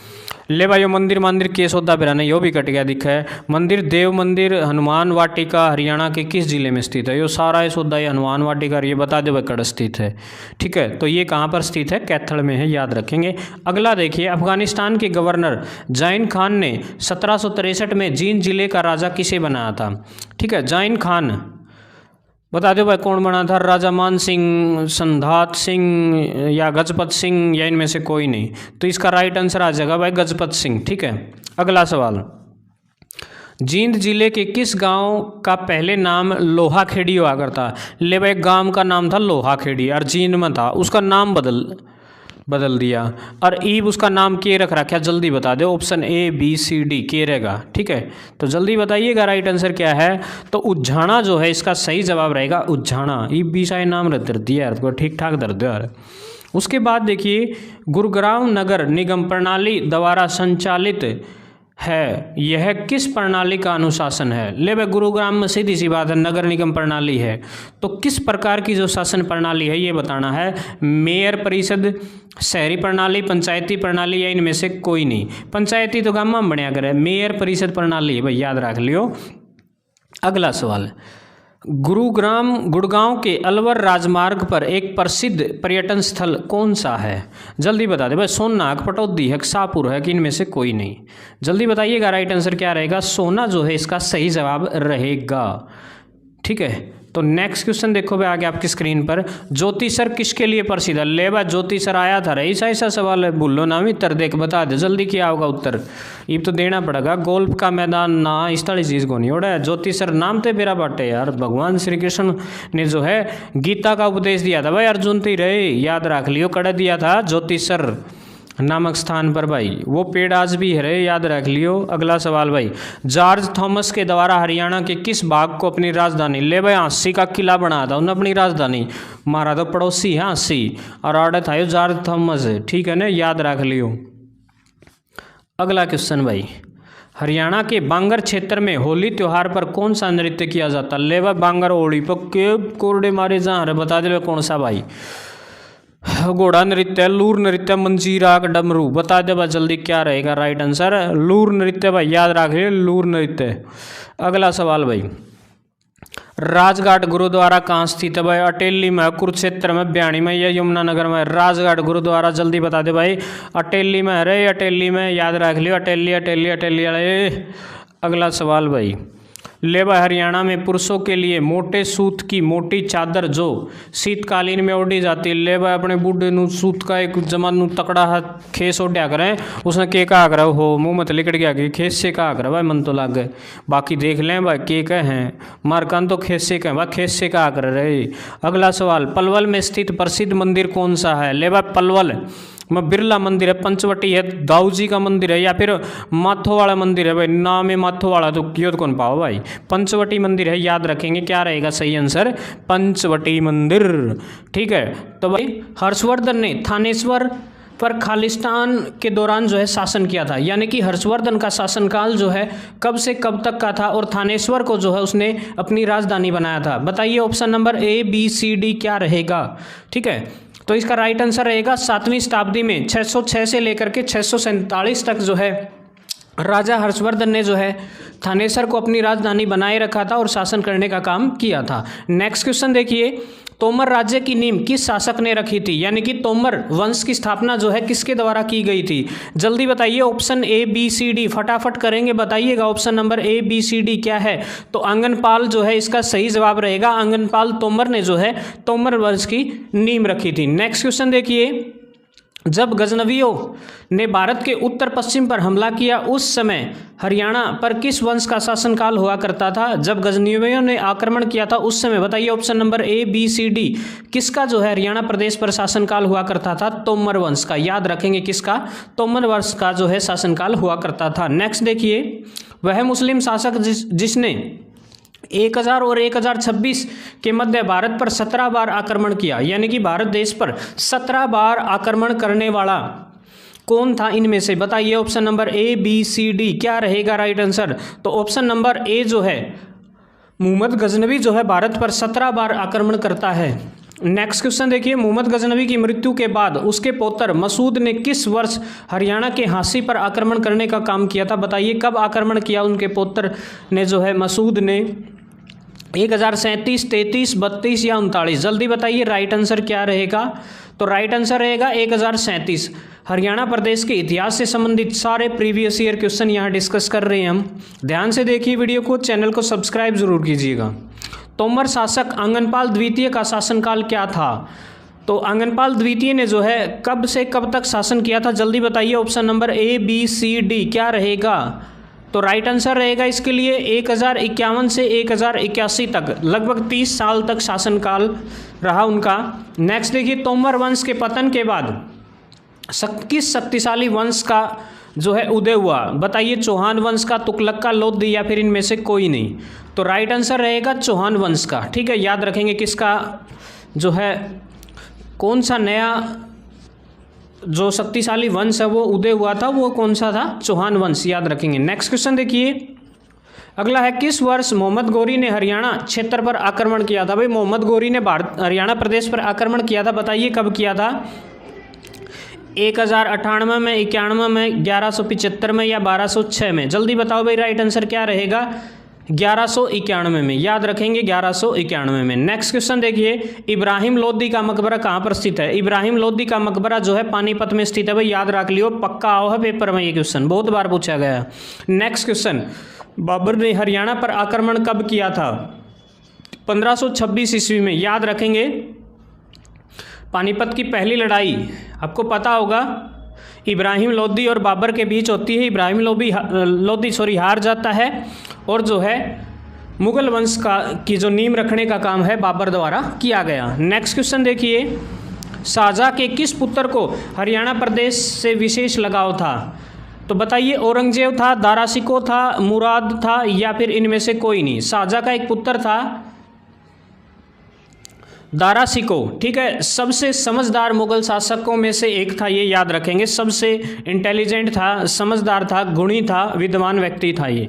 ले भाई मंदिर मंदिर के सौदा बिराने यो भी कट गया दिखा है। मंदिर देव मंदिर हनुमान वाटिका हरियाणा के किस जिले में स्थित है? यो सारा ये सौदा ये हनुमान वाटिका ये बता दे कड़ स्थित है। ठीक है, तो ये कहाँ पर स्थित है? कैथल में है, याद रखेंगे। अगला देखिए, अफगानिस्तान के गवर्नर जैन खान ने 1763 में जींद जिले का राजा किसे बनाया था? ठीक है, जैन खान बता दो भाई कौन बना था? राजा मान सिंह, संधात सिंह या गजपत सिंह, या इनमें से कोई नहीं। तो इसका राइट आंसर आ जाएगा भाई गजपत सिंह। ठीक है, अगला सवाल, जींद जिले के किस गांव का पहले नाम लोहाखेड़ी हुआ करता? ले भाई गांव का नाम था लोहाखेड़ी और जींद में था, उसका नाम बदल दिया। और ईब उसका नाम के रख रखा, जल्दी बता दो। Option A B C D के रहेगा। ठीक है, तो जल्दी बताइएगा राइट आंसर क्या है। तो उज्झाना जो है इसका सही जवाब रहेगा, उज्झाना। ईब भी शायद नाम दर दिया यार, तो ठीक ठाक दर दो यार। उसके बाद देखिए, गुरुग्राम नगर निगम प्रणाली द्वारा संचालित है, यह किस प्रणाली का अनुशासन है? ले भाई गुरुग्राम में सीधी सी बात है नगर निगम प्रणाली है, तो किस प्रकार की जो शासन प्रणाली है ये बताना है। मेयर परिषद, शहरी प्रणाली, पंचायती प्रणाली, या इनमें से कोई नहीं। पंचायती तो गाँव में बनया करे, मेयर परिषद प्रणाली है भाई, याद रख लियो। अगला सवाल, गुड़गांव के अलवर राजमार्ग पर एक प्रसिद्ध पर्यटन स्थल कौन सा है? जल्दी बता दे भाई, सोननाग, पटौदी है, शाहपुर है, कि इनमें से कोई नहीं। जल्दी बताइएगा राइट आंसर क्या रहेगा। सोना जो है इसका सही जवाब रहेगा। ठीक है, तो नेक्स्ट क्वेश्चन देखो भाई आगे आपकी स्क्रीन पर, ज्योति सर किसके लिए प्रसिद्ध है? ले भाई ज्योति सर आया था रे, ऐसा सवाल है, भूलो ना मित्र, देख बता दे जल्दी क्या होगा उत्तर। ये तो देना पड़ेगा। गोल्फ का मैदान ना, इस तरह चीज को नहीं ओढ़ा। ज्योति सर नाम तो मेरा बाटे यार, भगवान श्री कृष्ण ने जो है गीता का उपदेश दिया था भाई अर्जुन ती रहे, याद रख लियो, कड़ा दिया था ज्योति सर नामक स्थान पर भाई। वो पेड़ आज भी है रे, याद रख लियो। अगला सवाल भाई, जॉर्ज थॉमस के द्वारा हरियाणा के किस भाग को अपनी राजधानी? ले भाई हांसी का किला बनाया था उन्होंने अपनी राजधानी, मारा तो पड़ोसी है हांसी, और ऑर्डर था जॉर्ज थॉमस। ठीक है ना, याद रख लियो। अगला क्वेश्चन भाई, हरियाणा के बांगर क्षेत्र में होली त्योहार पर कौन सा नृत्य किया जाता? ले भाई बांगर होली पर के कोरडे मारे जहाँ रहे, बता दे कौन सा भाई। घोड़ा नृत्य, लूर नृत्य, मंजीरा, डमरू, बता दे भाई जल्दी क्या रहेगा राइट आंसर। लूर नृत्य भाई, याद रखिए लूर नृत्य। अगला सवाल भाई, राजघाट गुरुद्वारा कहाँ स्थित है भाई? अटेली में, कुरुक्षेत्र में, ब्याणी में, या यमुनानगर में? राजघाट गुरुद्वारा जल्दी बता दे भाई। अटेली में, अरे अटेली में, याद रख लियो, अटेली अटेली अटेली अरे। अगला सवाल भाई, ले भाई हरियाणा में पुरुषों के लिए मोटे सूत की मोटी चादर जो शीतकालीन में ओढ़ी जाती है, ले भाई अपने बूढ़े नु सूत का एक जमान तकड़ा हाथ खेस ओढ़ा करें, उसने के कहा कर हो मुँह मत लिकट गया कि खेस से कहा कर भाई, मन तो लग गए। बाकी देख लें भाई के कह हैं, मारकान तो खेस से कहें भाई, खेस से कहा कर रहे। अगला सवाल, पलवल में स्थित प्रसिद्ध मंदिर कौन सा है? ले भाई पलवल में बिरला मंदिर है, पंचवटी है, दाऊ जी का मंदिर है, या फिर माथो वाला मंदिर है भाई। नाम है माथो वाला तो क्यों कौन पाओ भाई, पंचवटी मंदिर है, याद रखेंगे। क्या रहेगा सही आंसर? पंचवटी मंदिर। ठीक है, तो भाई हर्षवर्धन ने थानेश्वर पर खालिस्तान के दौरान जो है शासन किया था, यानी कि हर्षवर्धन का शासनकाल जो है कब से कब तक का था, और थानेश्वर को जो है उसने अपनी राजधानी बनाया था। बताइए option number A B C D क्या रहेगा। ठीक है, तो इसका राइट आंसर रहेगा 7वीं शताब्दी में 606 से लेकर के 647 तक जो है राजा हर्षवर्धन ने जो है थानेसर को अपनी राजधानी बनाए रखा था और शासन करने का काम किया था। नेक्स्ट क्वेश्चन देखिए, तोमर राज्य की नींव किस शासक ने रखी थी? यानी कि तोमर वंश की स्थापना जो है किसके द्वारा की गई थी? जल्दी बताइए, option A B C D फटाफट करेंगे, बताइएगा option number A B C D क्या है। तो आंगनपाल जो है इसका सही जवाब रहेगा। आंगनपाल तोमर ने जो है तोमर वंश की नींव रखी थी। नेक्स्ट क्वेश्चन देखिए, जब गजनवियों ने भारत के उत्तर पश्चिम पर हमला किया उस समय हरियाणा पर किस वंश का शासनकाल हुआ करता था? जब गजनवियों ने आक्रमण किया था उस समय, बताइए option number A, B, C, D, किसका जो है हरियाणा प्रदेश पर शासनकाल हुआ करता था? तोमर वंश का। याद रखेंगे किसका? तोमर वंश का जो है शासनकाल हुआ करता था। नेक्स्ट देखिए, वह मुस्लिम शासक जिसने 1000 और 1026 के मध्य भारत पर 17 बार आक्रमण किया, यानी कि भारत देश पर 17 बार आक्रमण करने वाला कौन था इनमें से? बताइए option number A, B, C, D, क्या रहेगा राइट आंसर? तो ऑप्शन नंबर ए जो है मुहम्मद गजनवी जो है भारत पर 17 बार आक्रमण करता है। नेक्स्ट क्वेश्चन देखिए, मुहम्मद गजनवी की मृत्यु के बाद उसके पौत्र मसूद ने किस वर्ष हरियाणा के हांसी पर आक्रमण करने का काम किया था? बताइए कब आक्रमण किया उनके पौत्र ने जो है मसूद ने? 1037, 33, 32 या 39? जल्दी बताइए राइट आंसर क्या रहेगा? तो राइट आंसर रहेगा 1037। हरियाणा प्रदेश के इतिहास से संबंधित सारे प्रीवियस ईयर क्वेश्चन यहाँ डिस्कस कर रहे हैं हम। ध्यान से देखिए वीडियो को, चैनल को सब्सक्राइब जरूर कीजिएगा। तोमर शासक आंगनपाल द्वितीय का शासनकाल क्या था? तो आंगनपाल द्वितीय ने जो है कब से कब तक शासन किया था? जल्दी बताइए option number A, B, C, D, क्या रहेगा? तो राइट आंसर रहेगा इसके लिए 1051 से 1081 तक, लगभग 30 साल तक शासनकाल रहा उनका। नेक्स्ट देखिए, तोमर वंश के पतन के बाद किस शक्तिशाली वंश का जो है उदय हुआ? बताइए, चौहान वंश का, तुगलक का, लोधी, या फिर इनमें से कोई नहीं? तो राइट आंसर रहेगा चौहान वंश का। ठीक है, याद रखेंगे किसका जो है कौन सा नया जो शक्तिशाली वंश है वो उदय हुआ था, वो कौन सा था? चौहान वंश, याद रखेंगे। नेक्स्ट क्वेश्चन देखिए, अगला है, किस वर्ष मोहम्मद गौरी ने हरियाणा क्षेत्र पर आक्रमण किया था? भाई मोहम्मद गौरी ने हरियाणा प्रदेश पर आक्रमण किया था, बताइए कब किया था? 1098 में, 91 में, 1175 में या 1206 में? जल्दी बताओ भाई राइट आंसर क्या रहेगा? 1191 में, याद रखेंगे 1191 में। नेक्स्ट क्वेश्चन देखिए, इब्राहिम लोदी का मकबरा कहाँ पर स्थित है? इब्राहिम लोदी का मकबरा जो है पानीपत में स्थित है। भाई याद रख लियो, पक्का आओ है पेपर में ये क्वेश्चन, बहुत बार पूछा गया है। नेक्स्ट क्वेश्चन, बाबर ने हरियाणा पर आक्रमण कब किया था? 1526 ईस्वी में। याद रखेंगे पानीपत की पहली लड़ाई आपको पता होगा इब्राहिम लोदी और बाबर के बीच होती है। इब्राहिम लोदी हार जाता है और जो है मुगल वंश की जो नींव रखने का काम है बाबर द्वारा किया गया। नेक्स्ट क्वेश्चन देखिए, शाहजहाँ के किस पुत्र को हरियाणा प्रदेश से विशेष लगाव था? तो बताइए, औरंगजेब था, दारा शिकोह था, मुराद था, या फिर इनमें से कोई नहीं? शाहजहाँ का एक पुत्र था दारा शिकोह। ठीक है, सबसे समझदार मुगल शासकों में से एक था, ये याद रखेंगे। सबसे इंटेलिजेंट था, समझदार था, गुणी था, विद्वान व्यक्ति था ये।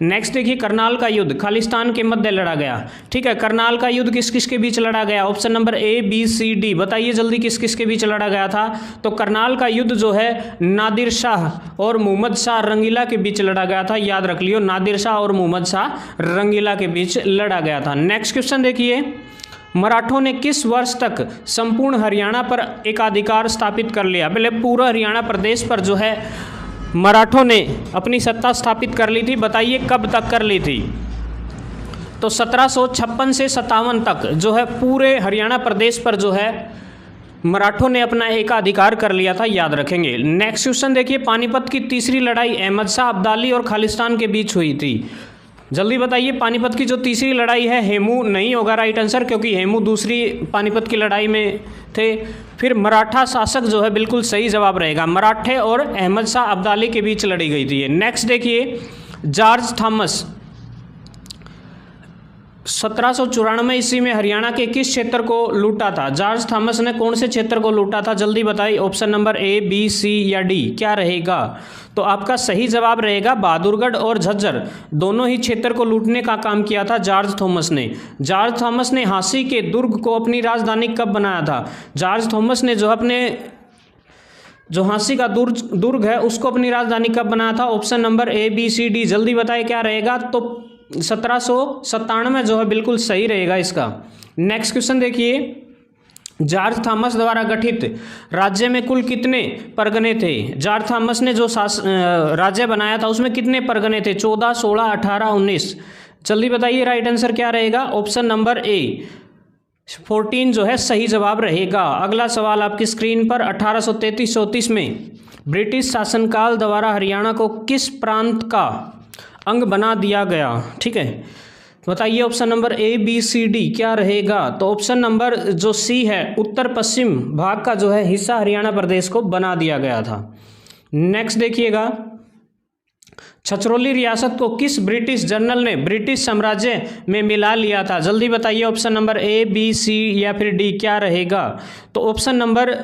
नेक्स्ट देखिए, करनाल का युद्ध खालिस्तान के मध्य लड़ा गया। ठीक है, करनाल का युद्ध किस किस के बीच लड़ा गया? Option number A, B, C, D, बताइए जल्दी किस किस के बीच लड़ा गया था? तो करनाल का युद्ध जो है नादिर शाह और मोहम्मद शाह रंगीला के बीच लड़ा गया था। याद रख लियो, नादिर शाह और मोहम्मद शाह रंगीला के बीच लड़ा गया था। नेक्स्ट क्वेश्चन देखिए, मराठों ने किस वर्ष तक संपूर्ण हरियाणा पर एकाधिकार स्थापित कर लिया? पहले पूरा हरियाणा प्रदेश पर जो है मराठों ने अपनी सत्ता स्थापित कर ली थी, बताइए कब तक कर ली थी? तो 1756 से 57 तक जो है पूरे हरियाणा प्रदेश पर जो है मराठों ने अपना एकाधिकार कर लिया था, याद रखेंगे। नेक्स्ट क्वेश्चन देखिए, पानीपत की तीसरी लड़ाई अहमद शाह अब्दाली और खालिस्तान के बीच हुई थी। जल्दी बताइए, पानीपत की जो तीसरी लड़ाई है, हेमू नहीं होगा राइट आंसर, क्योंकि हेमू दूसरी पानीपत की लड़ाई में थे। फिर मराठा शासक जो है बिल्कुल सही जवाब रहेगा, मराठे और अहमद शाह अब्दाली के बीच लड़ी गई थी। नेक्स्ट देखिए, जॉर्ज थॉमस 1794 ईस्वी में हरियाणा के किस क्षेत्र को लूटा था? जॉर्ज थॉमस ने कौन से क्षेत्र को लूटा था? जल्दी बताइए, option number A, B, C या डी, क्या रहेगा? तो आपका सही जवाब रहेगा बहादुरगढ़ और झज्जर, दोनों ही क्षेत्र को लूटने का काम किया था जॉर्ज थॉमस ने। जॉर्ज थॉमस ने झांसी के दुर्ग को अपनी राजधानी कब बनाया था? जॉर्ज थॉमस ने जो झांसी का दुर्ग है उसको अपनी राजधानी कब बनाया था? Option number A, B, C, D, जल्दी बताइए क्या रहेगा? तो 1797 जो है बिल्कुल सही रहेगा इसका। नेक्स्ट क्वेश्चन देखिए, जॉर्ज थॉमस द्वारा गठित राज्य में कुल कितने परगने थे? जॉर्ज थॉमस ने जो राज्य बनाया था उसमें कितने परगने थे? 14, 16, 18, 19? जल्दी बताइए राइट आंसर क्या रहेगा? ऑप्शन नंबर ए 14 जो है सही जवाब रहेगा। अगला सवाल आपकी स्क्रीन पर 1833-34 में ब्रिटिश शासनकाल द्वारा हरियाणा को किस प्रांत का अंग बना दिया गया? ठीक है, बताइए option number A B C D क्या रहेगा? तो ऑप्शन नंबर जो सी है, उत्तर पश्चिम भाग का जो है हिस्सा हरियाणा प्रदेश को बना दिया गया था। नेक्स्ट देखिएगा, छछरौली रियासत को किस ब्रिटिश जनरल ने ब्रिटिश साम्राज्य में मिला लिया था? जल्दी बताइए option number A B C या फिर डी क्या रहेगा? तो ऑप्शन नंबर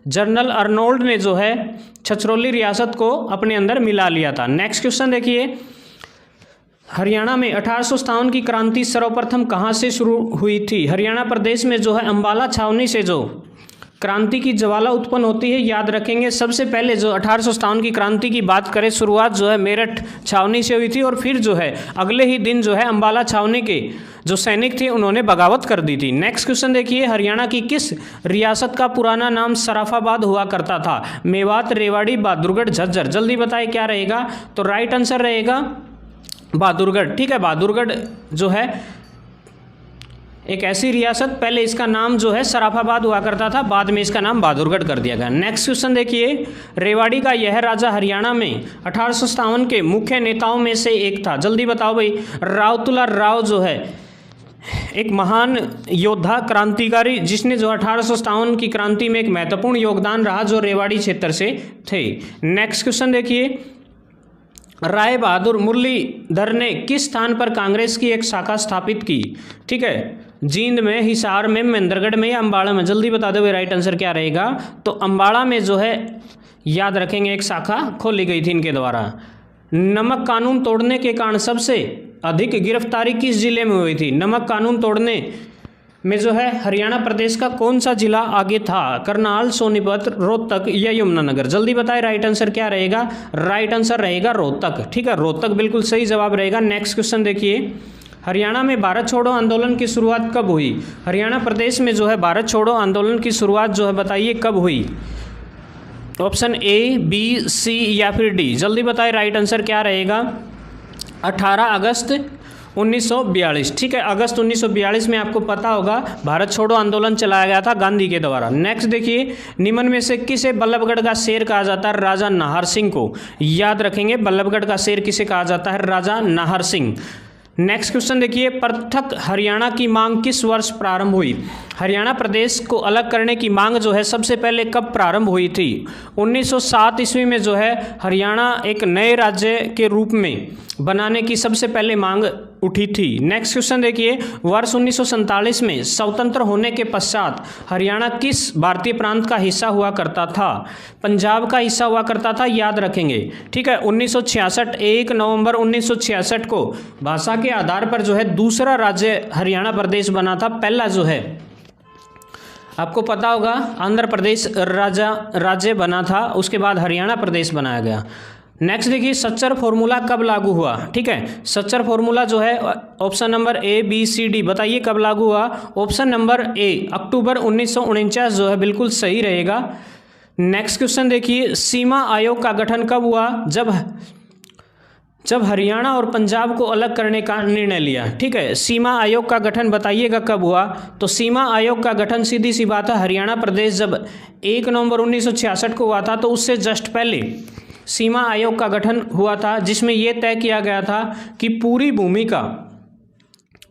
जनरल अर्नोल्ड ने जो है छछरौली रियासत को अपने अंदर मिला लिया था। नेक्स्ट क्वेश्चन देखिए, हरियाणा में 1857 की क्रांति सर्वप्रथम कहाँ से शुरू हुई थी? हरियाणा प्रदेश में जो है अंबाला छावनी से जो क्रांति की ज्वाला उत्पन्न होती है, याद रखेंगे सबसे पहले जो 1857 की क्रांति की बात करें, शुरुआत जो है मेरठ छावनी से हुई थी और फिर जो है अगले ही दिन जो है अंबाला छावनी के जो सैनिक थे उन्होंने बगावत कर दी थी। नेक्स्ट क्वेश्चन देखिए, हरियाणा की किस रियासत का पुराना नाम सराफाबाद हुआ करता था? मेवात, रेवाड़ी, बहादुरगढ़, झज्जर। जल्दी बताएं क्या रहेगा? तो राइट आंसर रहेगा बहादुरगढ़। ठीक है, बहादुरगढ़ जो है एक ऐसी रियासत, पहले इसका नाम जो है सराफाबाद हुआ करता था, बाद में इसका नाम बहादुरगढ़ कर दिया गया। नेक्स्ट क्वेश्चन देखिए, रेवाड़ी का यह राजा हरियाणा में 1857 के मुख्य नेताओं में से एक था। जल्दी बताओ भाई। रावतुला राव जो है एक महान योद्धा क्रांतिकारी, जिसने जो 1857 की क्रांति में एक महत्वपूर्ण योगदान रहा, जो रेवाड़ी क्षेत्र से थे। नेक्स्ट क्वेश्चन देखिए, राय बहादुर मुरलीधर ने किस स्थान पर कांग्रेस की एक शाखा स्थापित की? ठीक है, जींद में, हिसार में, महेंद्रगढ़ में या अम्बाड़ा में? जल्दी बता दो राइट आंसर क्या रहेगा? तो अम्बाड़ा में जो है याद रखेंगे एक शाखा खोली गई थी इनके द्वारा। नमक कानून तोड़ने के कारण सबसे अधिक गिरफ्तारी किस जिले में हुई थी? नमक कानून तोड़ने में जो है हरियाणा प्रदेश का कौन सा जिला आगे था? करनाल, सोनीपत, रोहतक या यमुनानगर? जल्दी बताएं राइट आंसर क्या रहेगा? राइट आंसर रहेगा रोहतक। ठीक है, रोहतक बिल्कुल सही जवाब रहेगा। नेक्स्ट क्वेश्चन देखिए, हरियाणा में भारत छोड़ो आंदोलन की शुरुआत कब हुई? हरियाणा प्रदेश में जो है भारत छोड़ो आंदोलन की शुरुआत जो है बताइए कब हुई? ऑप्शन ए बी सी या फिर डी? जल्दी बताएं राइट आंसर क्या रहेगा? 18 अगस्त 1942। ठीक है, अगस्त 1942 में आपको पता होगा भारत छोड़ो आंदोलन चलाया गया था गांधी के द्वारा। नेक्स्ट देखिए, निम्न में से किसे बल्लभगढ़ का शेर कहा जाता है? राजा नाहर सिंह को। याद रखेंगे बल्लभगढ़ का शेर किसे कहा जाता है? राजा नाहर सिंह। नेक्स्ट क्वेश्चन देखिए, पृथक हरियाणा की मांग किस वर्ष प्रारंभ हुई? हरियाणा प्रदेश को अलग करने की मांग जो है सबसे पहले कब प्रारंभ हुई थी? 1907 ईस्वी में जो है हरियाणा एक नए राज्य के रूप में बनाने की सबसे पहले मांग उठी थी। नेक्स्ट क्वेश्चन देखिए, वर्ष 1947 में स्वतंत्र होने के पश्चात हरियाणा किस भारतीय प्रांत का हिस्सा हुआ करता था? पंजाब का हिस्सा हुआ करता था, याद रखेंगे। ठीक है, 1966 1 नवंबर 1966 को भाषा के आधार पर जो है दूसरा राज्य हरियाणा प्रदेश बना था। पहला जो है आपको पता होगा आंध्र प्रदेश राज्य बना था, उसके बाद हरियाणा प्रदेश बनाया गया। नेक्स्ट देखिए, सच्चर फॉर्मूला कब लागू हुआ? ठीक है, सच्चर फॉर्मूला जो है option number A B C D बताइए कब लागू हुआ? ऑप्शन नंबर ए अक्टूबर 1949 जो है बिल्कुल सही रहेगा। नेक्स्ट क्वेश्चन देखिए, सीमा आयोग का गठन कब हुआ? जब हरियाणा और पंजाब को अलग करने का निर्णय लिया। ठीक है, सीमा आयोग का गठन बताइएगा कब हुआ? तो सीमा आयोग का गठन सीधी सी बात है, हरियाणा प्रदेश जब 1 नवंबर 1966 को हुआ था तो उससे जस्ट पहले सीमा आयोग का गठन हुआ था, जिसमें यह तय किया गया था कि पूरी भूमि का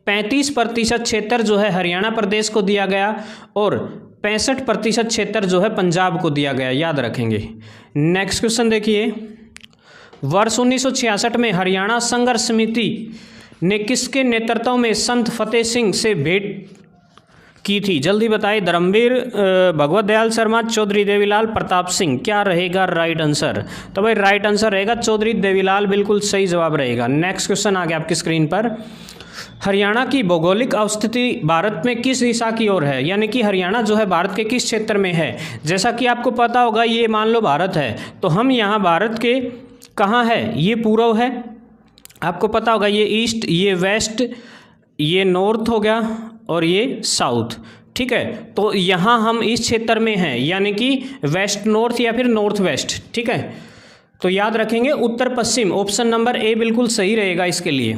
35% क्षेत्र जो है हरियाणा प्रदेश को दिया गया और 65% क्षेत्र जो है पंजाब को दिया गया, याद रखेंगे। नेक्स्ट क्वेश्चन देखिए, वर्ष 1966 में हरियाणा संघर्ष समिति ने किसके नेतृत्व में संत फतेह सिंह से भेंट की थी? जल्दी बताइए। धर्मवीर, भगवत दयाल शर्मा, चौधरी देवीलाल, प्रताप सिंह। क्या रहेगा राइट आंसर? तो भाई राइट आंसर रहेगा चौधरी देवीलाल, बिल्कुल सही जवाब रहेगा। नेक्स्ट क्वेश्चन आ गया आपकी स्क्रीन पर, हरियाणा की भौगोलिक अवस्थिति भारत में किस दिशा की ओर है? यानी कि हरियाणा जो है भारत के किस क्षेत्र में है? जैसा कि आपको पता होगा ये मान लो भारत है, तो हम यहाँ भारत के कहाँ है? ये पूर्व है, आपको पता होगा ये ईस्ट, ये वेस्ट, ये नॉर्थ हो गया और ये साउथ। ठीक है, तो यहाँ हम इस क्षेत्र में हैं, यानी कि वेस्ट नॉर्थ या फिर नॉर्थ वेस्ट। ठीक है, तो याद रखेंगे उत्तर पश्चिम, ऑप्शन नंबर ए बिल्कुल सही रहेगा इसके लिए।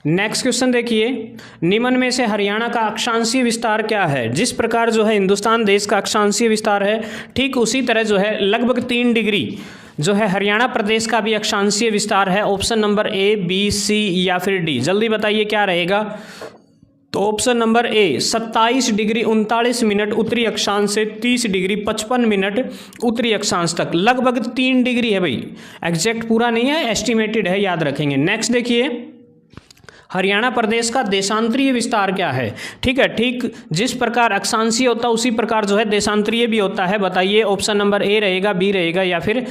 नेक्स्ट क्वेश्चन देखिए, निम्न में से हरियाणा का अक्षांशीय विस्तार क्या है? जिस प्रकार जो है हिंदुस्तान देश का अक्षांशीय विस्तार है, ठीक उसी तरह जो है लगभग 3 डिग्री जो है हरियाणा प्रदेश का भी अक्षांशीय विस्तार है। Option number A, B, C या फिर डी, जल्दी बताइए क्या रहेगा। तो ऑप्शन नंबर ए 27 डिग्री 39 मिनट उत्तरी अक्षांश से 30 डिग्री 55 मिनट उत्तरी अक्षांश तक, लगभग 3 डिग्री है भाई, एग्जैक्ट पूरा नहीं है, एस्टिमेटेड है, याद रखेंगे। नेक्स्ट देखिए, हरियाणा प्रदेश का देशांतरीय विस्तार क्या है? ठीक है, ठीक जिस प्रकार अक्षांशीय होता है उसी प्रकार जो है देशांतरीय भी होता है। बताइए ऑप्शन नंबर ए रहेगा, बी रहेगा या फिर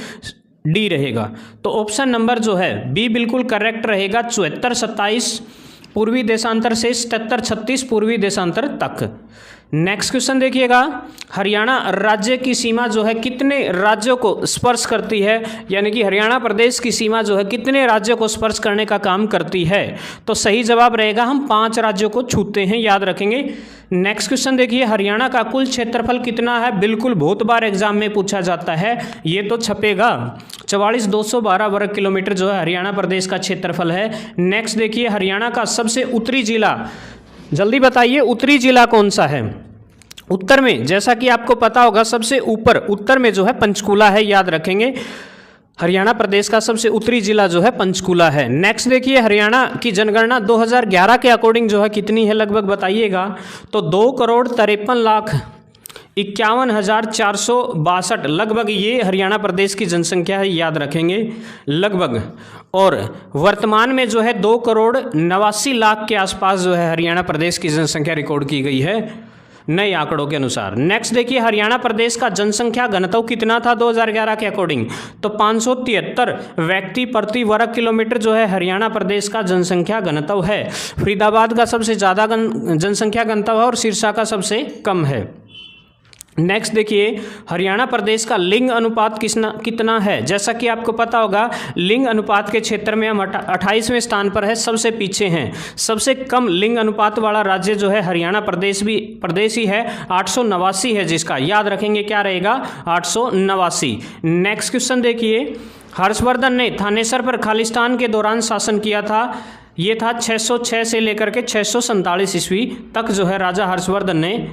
डी रहेगा। तो ऑप्शन नंबर जो है बी बिल्कुल करेक्ट रहेगा। 74-27 पूर्वी देशांतर से 77-36 पूर्वी देशांतर तक। नेक्स्ट क्वेश्चन देखिएगा, हरियाणा राज्य की सीमा जो है कितने राज्यों को स्पर्श करती है? यानी कि हरियाणा प्रदेश की सीमा जो है कितने राज्यों को स्पर्श करने का काम करती है? तो सही जवाब रहेगा हम 5 राज्यों को छूते हैं, याद रखेंगे। नेक्स्ट क्वेश्चन देखिए, हरियाणा का कुल क्षेत्रफल कितना है? बिल्कुल बहुत बार एग्जाम में पूछा जाता है, ये तो छपेगा। 44,212 वर्ग किलोमीटर जो है हरियाणा प्रदेश का क्षेत्रफल है। नेक्स्ट देखिए, हरियाणा का सबसे उत्तरी जिला, जल्दी बताइए उत्तरी जिला कौन सा है? उत्तर में जैसा कि आपको पता होगा सबसे ऊपर उत्तर में जो है पंचकूला है, याद रखेंगे। हरियाणा प्रदेश का सबसे उत्तरी जिला जो है पंचकूला है। नेक्स्ट देखिए, हरियाणा की जनगणना 2011 के अकॉर्डिंग जो है कितनी है, लगभग बताइएगा। तो 2,53,51,462 लगभग ये हरियाणा प्रदेश की जनसंख्या है, याद रखेंगे, लगभग। और वर्तमान में जो है 2,89,00,000 के आसपास जो है हरियाणा प्रदेश की जनसंख्या रिकॉर्ड की गई है नए आंकड़ों के अनुसार। नेक्स्ट देखिए, हरियाणा प्रदेश का जनसंख्या घनत्व कितना था 2011 के अकॉर्डिंग? तो 573 व्यक्ति प्रति वर्ग किलोमीटर जो है हरियाणा प्रदेश का जनसंख्या घनत्व है। फरीदाबाद का सबसे ज़्यादा जनसंख्या घनत्व है और सिरसा का सबसे कम है। नेक्स्ट देखिए, हरियाणा प्रदेश का लिंग अनुपात कितना है? जैसा कि आपको पता होगा लिंग अनुपात के क्षेत्र में हम 28वें स्थान पर है, सबसे पीछे हैं। सबसे कम लिंग अनुपात वाला राज्य जो है हरियाणा प्रदेश ही है, 889 है जिसका, याद रखेंगे क्या रहेगा, 889। नेक्स्ट क्वेश्चन देखिए, हर्षवर्धन ने थानेसर पर खालिस्तान के दौरान शासन किया था, ये था 606 से लेकर के 647 ईस्वी तक जो है राजा हर्षवर्धन ने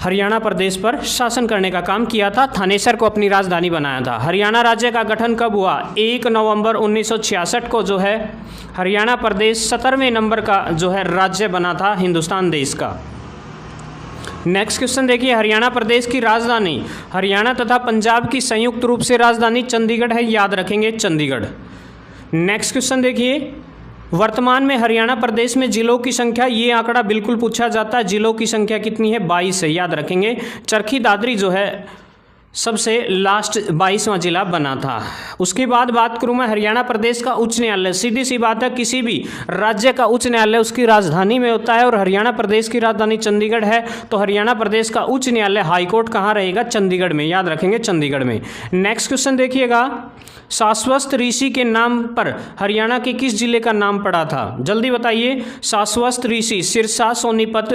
हरियाणा प्रदेश पर शासन करने का काम किया था, थानेसर को अपनी राजधानी बनाया था। हरियाणा राज्य का गठन कब हुआ? 1 नवंबर 1966 को जो है हरियाणा प्रदेश 17वें नंबर का जो है राज्य बना था हिंदुस्तान देश का। नेक्स्ट क्वेश्चन देखिए, हरियाणा प्रदेश की राजधानी, हरियाणा तथा पंजाब की संयुक्त रूप से राजधानी चंडीगढ़ है, याद रखेंगे चंडीगढ़। नेक्स्ट क्वेश्चन देखिए, वर्तमान में हरियाणा प्रदेश में जिलों की संख्या, ये आंकड़ा बिल्कुल पूछा जाता है, जिलों की संख्या कितनी है? 22 है, याद रखेंगे। चरखी दादरी जो है सबसे लास्ट 22वां जिला बना था। उसके बाद बात करूं मैं हरियाणा प्रदेश का उच्च न्यायालय। सीधी सी बात है, किसी भी राज्य का उच्च न्यायालय उसकी राजधानी में होता है और हरियाणा प्रदेश की राजधानी चंडीगढ़ है, तो हरियाणा प्रदेश का उच्च न्यायालय हाईकोर्ट कहाँ रहेगा? चंडीगढ़ में, याद रखेंगे चंडीगढ़ में। नेक्स्ट क्वेश्चन देखिएगा, शाश्वत ऋषि के नाम पर हरियाणा के किस जिले का नाम पड़ा था? जल्दी बताइए। शाश्वत ऋषि सिरसा, सोनीपत,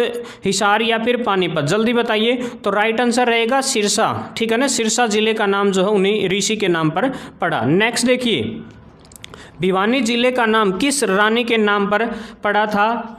हिसार या फिर पानीपत, जल्दी बताइए। तो राइट आंसर रहेगा सिरसा, ठीक है ना, सिरसा जिले का नाम जो है उन्हीं ऋषि के नाम पर पड़ा। नेक्स्ट देखिए, भिवानी जिले का नाम किस रानी के नाम पर पड़ा था?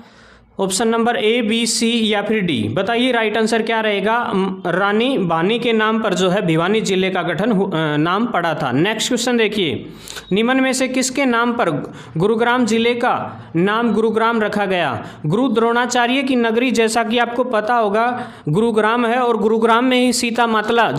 Option number A, B, C या फिर डी, बताइए राइट आंसर क्या रहेगा। रानी भानी के नाम पर जो है भिवानी जिले का गठन नाम पड़ा था। नेक्स्ट क्वेश्चन देखिए, निम्न में से किसके नाम पर गुरुग्राम जिले का नाम गुरुग्राम रखा गया? गुरु द्रोणाचार्य की नगरी, जैसा कि आपको पता होगा गुरुग्राम है और गुरुग्राम में ही सीता मातला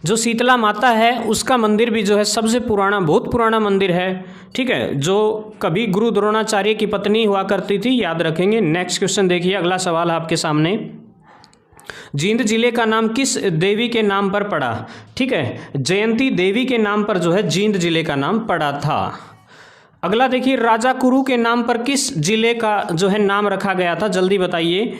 जो शीतला माता है उसका मंदिर भी जो है सबसे पुराना, बहुत पुराना मंदिर है, ठीक है, जो कभी गुरु द्रोणाचार्य की पत्नी हुआ करती थी, याद रखेंगे। नेक्स्ट क्वेश्चन देखिए, अगला सवाल आपके सामने, जींद जिले का नाम किस देवी के नाम पर पड़ा? ठीक है, जयंती देवी के नाम पर जो है जींद जिले का नाम पड़ा था। अगला देखिए, राजा कुरु के नाम पर किस जिले का जो है नाम रखा गया था? जल्दी बताइए।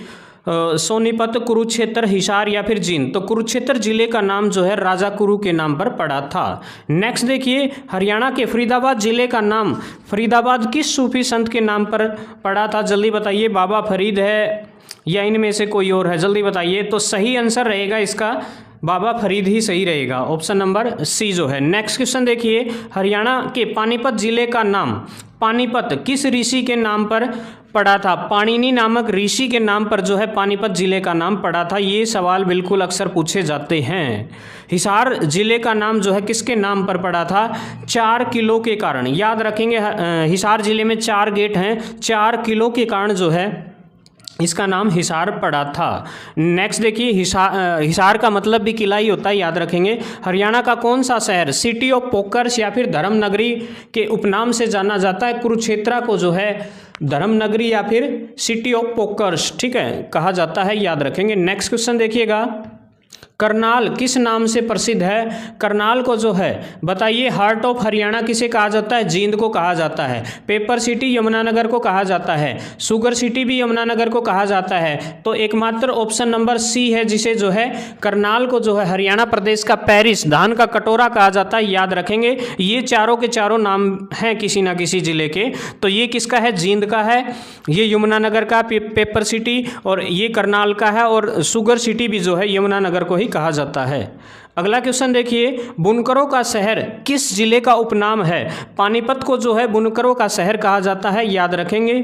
सोनीपत, कुरुक्षेत्र, हिसार या फिर जींद? तो कुरुक्षेत्र जिले का नाम जो है राजा कुरु के नाम पर पड़ा था। नेक्स्ट देखिए, हरियाणा के फरीदाबाद जिले का नाम फरीदाबाद किस सूफी संत के नाम पर पड़ा था? जल्दी बताइए। बाबा फरीद है या इनमें से कोई और है? जल्दी बताइए। तो सही आंसर रहेगा इसका बाबा फरीद ही सही रहेगा, ऑप्शन नंबर सी जो है। नेक्स्ट क्वेश्चन देखिए, हरियाणा के पानीपत जिले का नाम पानीपत किस ऋषि के नाम पर पड़ा था? पाणिनि नामक ऋषि के नाम पर जो है पानीपत जिले का नाम पड़ा था। ये सवाल बिल्कुल अक्सर पूछे जाते हैं। हिसार जिले का नाम जो है किसके नाम पर पड़ा था? 4 किलो के कारण। याद रखेंगे, हिसार जिले में 4 गेट हैं, 4 किलो के कारण जो है इसका नाम हिसार पड़ा था। नेक्स्ट देखिए, हिसार का मतलब भी किला ही होता है, याद रखेंगे। हरियाणा का कौन सा शहर सिटी ऑफ पोकर्स या फिर धर्म नगरी के उपनाम से जाना जाता है? कुरुक्षेत्र को जो है धर्म नगरी या फिर सिटी ऑफ पोकर्स, ठीक है, कहा जाता है, याद रखेंगे। नेक्स्ट क्वेश्चन देखिएगा, करनाल किस नाम से प्रसिद्ध है? करनाल को जो है बताइए, हार्ट ऑफ हरियाणा किसे कहा जाता है? जींद को कहा जाता है। पेपर सिटी यमुनानगर को कहा जाता है। शुगर सिटी भी यमुनानगर को कहा जाता है। तो एकमात्र ऑप्शन नंबर सी है जिसे जो है करनाल को जो है हरियाणा प्रदेश का पेरिस, धान का कटोरा कहा जाता है, याद रखेंगे। ये चारों के चारों नाम हैं किसी ना किसी जिले के। तो ये किसका है? जींद का है, ये यमुनानगर का पेपर सिटी, और ये करनाल का है, और शुगर सिटी भी जो है यमुनानगर को ही कहा जाता है। अगला क्वेश्चन देखिए, बुनकरों का शहर किस जिले का उपनाम है? पानीपत को जो है बुनकरों का शहर कहा जाता है, याद रखेंगे।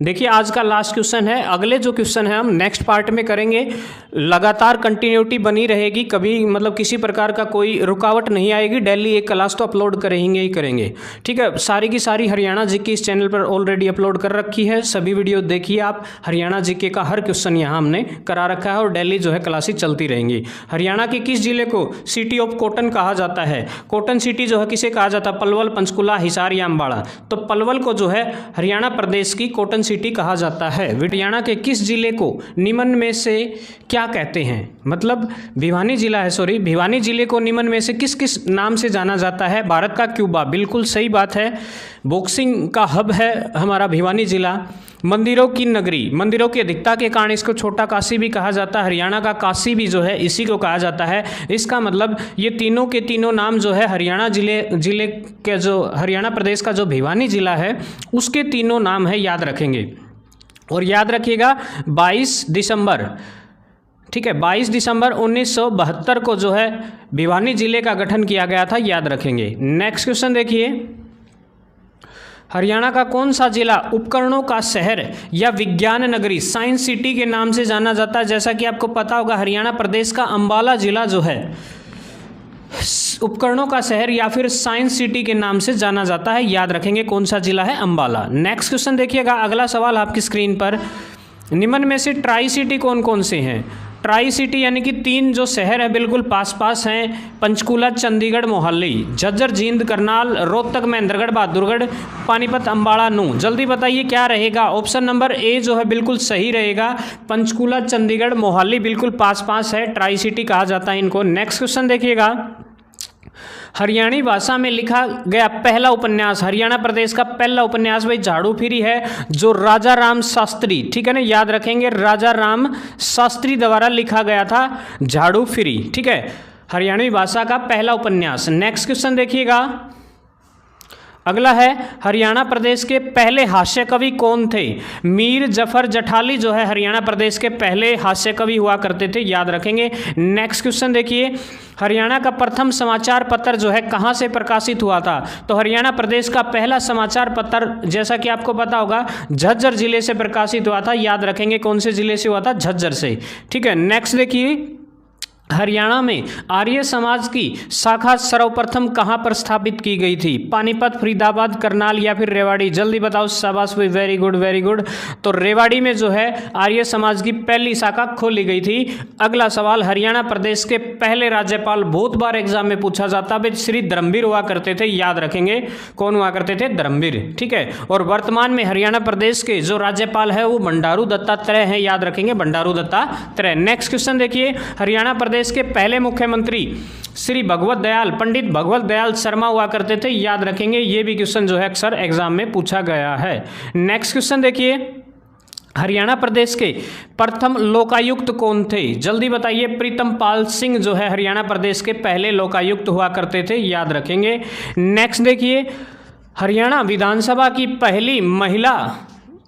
देखिए, आज का लास्ट क्वेश्चन है। अगले जो क्वेश्चन है हम नेक्स्ट पार्ट में करेंगे। लगातार कंटिन्यूटी बनी रहेगी, कभी मतलब किसी प्रकार का कोई रुकावट नहीं आएगी। डेली एक क्लास तो अपलोड करेंगे ही करेंगे, ठीक है। सारी की सारी हरियाणा जीके इस चैनल पर ऑलरेडी अपलोड कर रखी है, सभी वीडियो देखिए आप। हरियाणा जीके का हर क्वेश्चन यहाँ हमने करा रखा है और डेली जो है क्लासेस चलती रहेंगी। हरियाणा के किस जिले को सिटी ऑफ कॉटन कहा जाता है? कॉटन सिटी जो है किसे कहा जाता है? पलवल, पंचकुला, हिसार या अम्बाड़ा। तो पलवल को जो है हरियाणा प्रदेश की कॉटन सिटी कहा जाता है। हरियाणा के किस जिले को निम्न में से क्या कहते हैं? मतलब भिवानी जिला है, सॉरी, भिवानी जिले को निम्न में से किस किस नाम से जाना जाता है? भारत का क्यूबा, बिल्कुल सही बात है। बॉक्सिंग का हब है हमारा भिवानी जिला। मंदिरों की नगरी, मंदिरों की अधिकता के कारण इसको छोटा काशी भी कहा जाता है। हरियाणा का काशी भी जो है इसी को कहा जाता है। इसका मतलब ये तीनों के तीनों नाम जो है हरियाणा जिले के जो हरियाणा प्रदेश का जो भिवानी जिला है उसके तीनों नाम है, याद रखेंगे। और याद रखिएगा 22 दिसंबर, ठीक है, 22 दिसंबर 1972 को जो है भिवानी जिले का गठन किया गया था, याद रखेंगे। नेक्स्ट क्वेश्चन देखिए, हरियाणा का कौन सा जिला उपकरणों का शहर या विज्ञान नगरी, साइंस सिटी के नाम से जाना जाता है? जैसा कि आपको पता होगा हरियाणा प्रदेश का अंबाला जिला जो है उपकरणों का शहर या फिर साइंस सिटी के नाम से जाना जाता है, याद रखेंगे कौन सा जिला है? अंबाला। नेक्स्ट क्वेश्चन देखिएगा, अगला सवाल आपकी स्क्रीन पर, निम्न में से ट्राई सिटी कौन कौन से हैं? ट्राई सिटी यानी कि 3 जो शहर है बिल्कुल पास पास हैं, पंचकूला, चंडीगढ़, मोहाली, झज्जर, जींद, करनाल, रोहतक, महेंद्रगढ़, बहादुरगढ़, पानीपत, अम्बाड़ा, नूंह। जल्दी बताइए क्या रहेगा? ऑप्शन नंबर ए जो है बिल्कुल सही रहेगा। पंचकूला, चंडीगढ़, मोहाली बिल्कुल पास पास है, ट्राई सिटी कहा जाता है इनको। नेक्स्ट क्वेश्चन देखिएगा, हरियाणी भाषा में लिखा गया पहला उपन्यास, हरियाणा प्रदेश का पहला उपन्यास भाई झाड़ू फिरी है, जो राजा राम शास्त्री, ठीक है ना, याद रखेंगे, राजा राम शास्त्री द्वारा लिखा गया था झाड़ू फिरी, ठीक है, हरियाणवी भाषा का पहला उपन्यास। नेक्स्ट क्वेश्चन देखिएगा, अगला है, हरियाणा प्रदेश के पहले हास्य कवि कौन थे? मीर जफर जठाली जो है हरियाणा प्रदेश के पहले हास्य कवि हुआ करते थे, याद रखेंगे। नेक्स्ट क्वेश्चन देखिए, हरियाणा का प्रथम समाचार पत्र जो है कहाँ से प्रकाशित हुआ था? तो हरियाणा प्रदेश का पहला समाचार पत्र जैसा कि आपको पता होगा झज्जर जिले से प्रकाशित हुआ था, याद रखेंगे कौन से जिले से हुआ था? झज्जर से, ठीक है। नेक्स्ट देखिए, हरियाणा में आर्य समाज की शाखा सर्वप्रथम कहाँ पर स्थापित की गई थी? पानीपत, फरीदाबाद, करनाल या फिर रेवाड़ी? जल्दी बताओ, शाबाश भाई, वेरी गुड वेरी गुड। तो रेवाड़ी में जो है आर्य समाज की पहली शाखा खोली गई थी। अगला सवाल, हरियाणा प्रदेश के पहले राज्यपाल, बहुत बार एग्जाम में पूछा जाता है, श्री धर्मवीर हुआ करते थे, याद रखेंगे कौन हुआ करते थे? धर्मवीर, ठीक है। और वर्तमान में हरियाणा प्रदेश के जो राज्यपाल है वो बंडारू दत्तात्रेय हैं, याद रखेंगे, बंडारू दत्तात्रेय। नेक्स्ट क्वेश्चन देखिए, हरियाणा प्रदेश के पहले मुख्यमंत्री श्री भगवत दयाल, पंडित भगवत दयाल शर्मा हुआ करते थे, याद रखेंगे, ये भी क्वेश्चन जो है अक्सर एग्जाम में पूछा गया है। नेक्स्ट क्वेश्चन देखिए, हरियाणा प्रदेश के प्रथम लोकायुक्त कौन थे? जल्दी बताइए। प्रीतम पाल सिंह जो है हरियाणा प्रदेश के पहले लोकायुक्त हुआ करते थे, याद रखेंगे। नेक्स्ट देखिए, हरियाणा विधानसभा की पहली महिला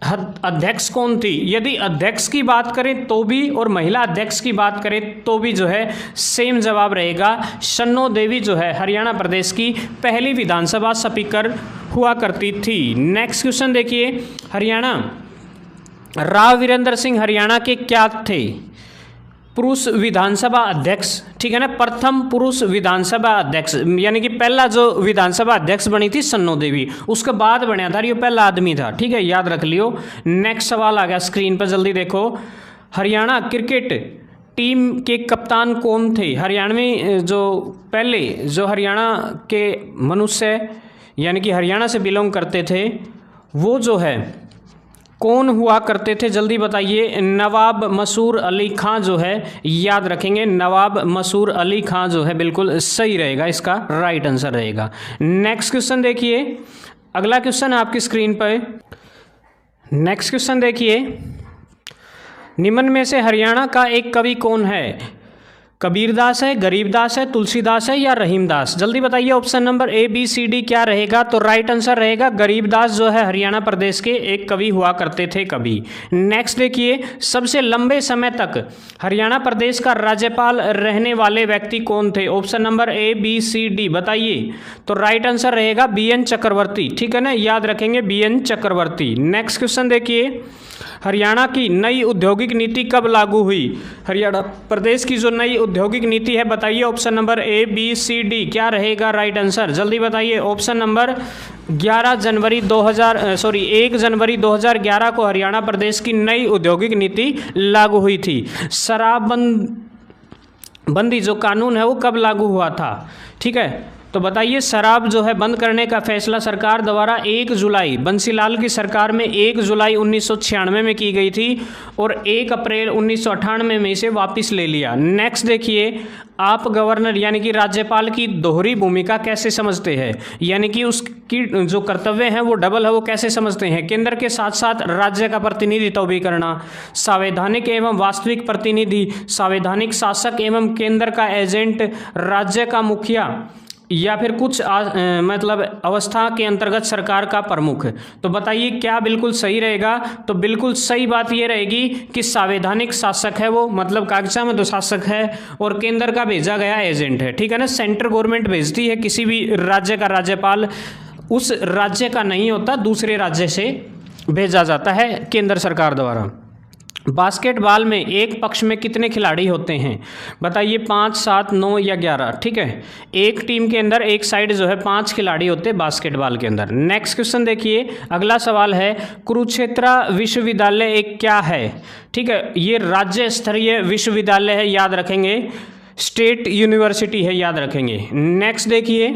अध्यक्ष कौन थी? यदि अध्यक्ष की बात करें तो भी और महिला अध्यक्ष की बात करें तो भी जो है सेम जवाब रहेगा। शन्नो देवी जो है हरियाणा प्रदेश की पहली विधानसभा स्पीकर हुआ करती थी। नेक्स्ट क्वेश्चन देखिए, हरियाणा, राव वीरेंद्र सिंह हरियाणा के क्या थे? पुरुष विधानसभा अध्यक्ष, ठीक है ना, प्रथम पुरुष विधानसभा अध्यक्ष, यानी कि पहला जो विधानसभा अध्यक्ष बनी थी सन्नो देवी, उसके बाद बनया था, ये पहला आदमी था, ठीक है, याद रख लियो। नेक्स्ट सवाल आ गया स्क्रीन पर, जल्दी देखो। हरियाणा क्रिकेट टीम के कप्तान कौन थे? हरियाणवी जो पहले जो हरियाणा के मनुष्य यानी कि हरियाणा से बिलोंग करते थे वो जो है कौन हुआ करते थे? जल्दी बताइए। नवाब मसूर अली खां जो है, याद रखेंगे, नवाब मसूर अली खां जो है बिल्कुल सही रहेगा, इसका राइट आंसर रहेगा। नेक्स्ट क्वेश्चन देखिए, अगला क्वेश्चन आपकी स्क्रीन पर। नेक्स्ट क्वेश्चन देखिए, निम्न में से हरियाणा का एक कवि कौन है? कबीरदास है, गरीबदास है, तुलसीदास है या रहीमदास? जल्दी बताइए, option number A B C D क्या रहेगा? तो राइट आंसर रहेगा गरीबदास जो है हरियाणा प्रदेश के एक कवि हुआ करते थे, कवि। नेक्स्ट देखिए, सबसे लंबे समय तक हरियाणा प्रदेश का राज्यपाल रहने वाले व्यक्ति कौन थे? Option number A B C D बताइए। तो राइट आंसर रहेगा बी एन चक्रवर्ती, ठीक है ना, याद रखेंगे B N Chakravarti. Next question देखिए, हरियाणा की नई औद्योगिक नीति कब लागू हुई? हरियाणा प्रदेश की जो नई औद्योगिक नीति है बताइए, option number A B C D क्या रहेगा राइट आंसर? जल्दी बताइए। ऑप्शन नंबर 1 जनवरी 2011 को हरियाणा प्रदेश की नई औद्योगिक नीति लागू हुई थी। शराबबंदी जो कानून है वो कब लागू हुआ था? ठीक है, तो बताइए, शराब जो है बंद करने का फैसला सरकार द्वारा 1 जुलाई बंसीलाल की सरकार में 1 जुलाई 1996 में की गई थी और 1 अप्रैल 1998 में इसे वापस ले लिया। नेक्स्ट देखिए, आप गवर्नर यानी कि राज्यपाल की दोहरी भूमिका कैसे समझते हैं? यानी कि उसकी जो कर्तव्य है वो डबल है, वो कैसे समझते हैं? केंद्र के साथ साथ राज्य का प्रतिनिधित्व भी करना, संवैधानिक एवं वास्तविक प्रतिनिधि, संवैधानिक शासक एवं केंद्र का एजेंट, राज्य का मुखिया या फिर कुछ मतलब अवस्था के अंतर्गत सरकार का प्रमुख। तो बताइए क्या बिल्कुल सही रहेगा? तो बिल्कुल सही बात ये रहेगी कि संवैधानिक शासक है वो, मतलब कागजा में तो शासक है और केंद्र का भेजा गया एजेंट है, ठीक है ना। सेंट्रल गवर्नमेंट भेजती है किसी भी राज्य का राज्यपाल, उस राज्य का नहीं होता, दूसरे राज्य से भेजा जाता है केंद्र सरकार द्वारा। बास्केटबॉल में एक पक्ष में कितने खिलाड़ी होते हैं? बताइए, 5, 7, 9 या 11? ठीक है, एक टीम के अंदर एक साइड जो है 5 खिलाड़ी होते हैं बास्केटबॉल के अंदर। नेक्स्ट क्वेश्चन देखिए, अगला सवाल है, कुरुक्षेत्र विश्वविद्यालय एक क्या है? ठीक है, ये राज्य स्तरीय विश्वविद्यालय है, याद रखेंगे, स्टेट यूनिवर्सिटी है, याद रखेंगे। नेक्स्ट देखिए,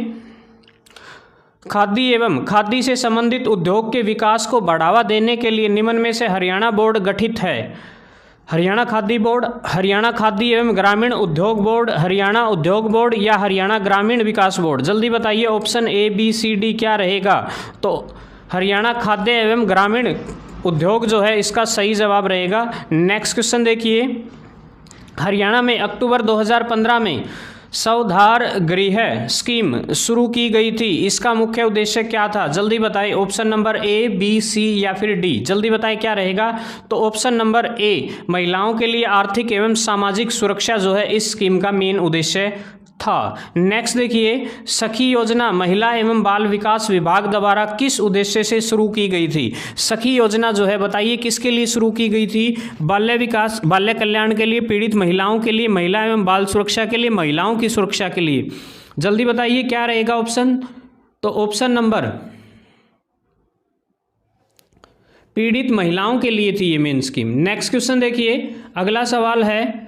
खादी एवं खादी से संबंधित उद्योग के विकास को बढ़ावा देने के लिए निम्न में से हरियाणा बोर्ड गठित है? हरियाणा खादी बोर्ड, हरियाणा खादी एवं ग्रामीण उद्योग बोर्ड, हरियाणा उद्योग बोर्ड या हरियाणा ग्रामीण विकास बोर्ड? जल्दी बताइए, option A B C D क्या रहेगा? तो हरियाणा खाद्य एवं ग्रामीण उद्योग जो है इसका सही जवाब रहेगा। नेक्स्ट क्वेश्चन देखिए, हरियाणा में अक्टूबर 2015 में स्वधार गृह स्कीम शुरू की गई थी, इसका मुख्य उद्देश्य क्या था? जल्दी बताएं, option number A B C या फिर डी? जल्दी बताएं क्या रहेगा? तो ऑप्शन नंबर ए, महिलाओं के लिए आर्थिक एवं सामाजिक सुरक्षा जो है इस स्कीम का मेन उद्देश्य था। नेक्स्ट देखिए, सखी योजना महिला एवं बाल विकास विभाग द्वारा किस उद्देश्य से शुरू की गई थी? सखी योजना जो है बताइए किसके लिए शुरू की गई थी? बाल्य विकास, बाल्य कल्याण के लिए, पीड़ित महिलाओं के लिए, महिला एवं बाल सुरक्षा के लिए, महिलाओं की सुरक्षा के लिए? जल्दी बताइए क्या रहेगा ऑप्शन? तो ऑप्शन नंबर पीड़ित महिलाओं के लिए थी ये मेन स्कीम। नेक्स्ट क्वेश्चन देखिए, अगला सवाल है,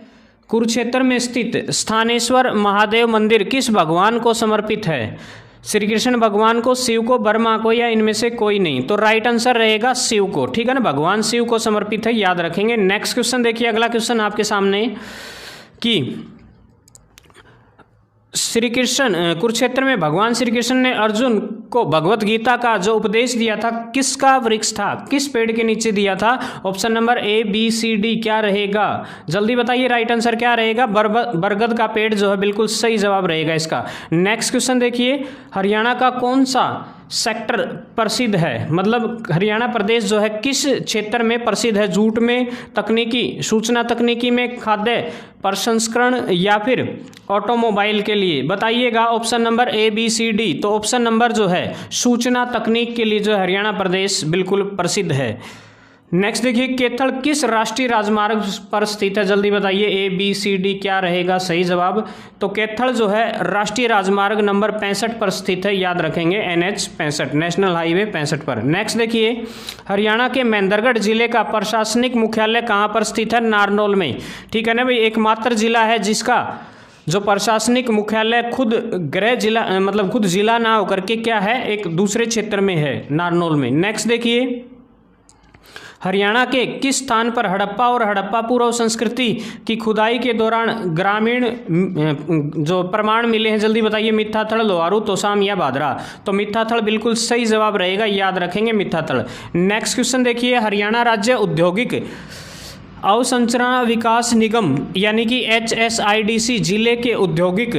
कुरुक्षेत्र में स्थित स्थानेश्वर महादेव मंदिर किस भगवान को समर्पित है? श्री कृष्ण भगवान को, शिव को, ब्रह्मा को या इनमें से कोई नहीं? तो राइट आंसर रहेगा शिव को, ठीक है ना, भगवान शिव को समर्पित है, याद रखेंगे। नेक्स्ट क्वेश्चन देखिए, अगला क्वेश्चन आपके सामने कि श्री कृष्ण कुरुक्षेत्र में भगवान श्री कृष्ण ने अर्जुन को भगवत गीता का जो उपदेश दिया था किसका वृक्ष था, किस पेड़ के नीचे दिया था? Option number A B C D क्या रहेगा? जल्दी बताइए राइट आंसर क्या रहेगा? बरगद का पेड़ जो है बिल्कुल सही जवाब रहेगा इसका। नेक्स्ट क्वेश्चन देखिए, हरियाणा का कौन सा सेक्टर प्रसिद्ध है, मतलब हरियाणा प्रदेश जो है किस क्षेत्र में प्रसिद्ध है? जूट में, तकनीकी, सूचना तकनीकी में, खाद्य प्रसंस्करण या फिर ऑटोमोबाइल के लिए? बताइएगा option number A, B, C, D. तो ऑप्शन नंबर जो है सूचना तकनीक के लिए जो है हरियाणा प्रदेश बिल्कुल प्रसिद्ध है। नेक्स्ट देखिए, कैथल किस राष्ट्रीय राजमार्ग पर स्थित है? जल्दी बताइए, ए, बी, सी, डी क्या रहेगा सही जवाब? तो कैथल जो है राष्ट्रीय राजमार्ग नंबर 65 पर स्थित है, याद रखेंगे, NH 65, नेशनल हाईवे 65 पर। नेक्स्ट देखिए, हरियाणा के महेंद्रगढ़ जिले का प्रशासनिक मुख्यालय कहाँ पर स्थित है? नारनौल में। ठीक है ना भाई, एकमात्र जिला है जिसका जो प्रशासनिक मुख्यालय खुद गृह जिला, मतलब खुद जिला ना होकर के क्या है, एक दूसरे क्षेत्र में है, नारनौल में। नेक्स्ट देखिए, हरियाणा के किस स्थान पर हड़प्पा और हड़प्पा पूर्व संस्कृति की खुदाई के दौरान ग्रामीण जो प्रमाण मिले हैं? जल्दी बताइए, मिथ्याथल, लोहारू, तोसाम या भादरा? तो मिथ्याथल बिल्कुल सही जवाब रहेगा, याद रखेंगे मिथ्याथल। नेक्स्ट क्वेश्चन देखिए, हरियाणा राज्य औद्योगिक अवसंरचना विकास निगम यानी कि HSIDC जिले के औद्योगिक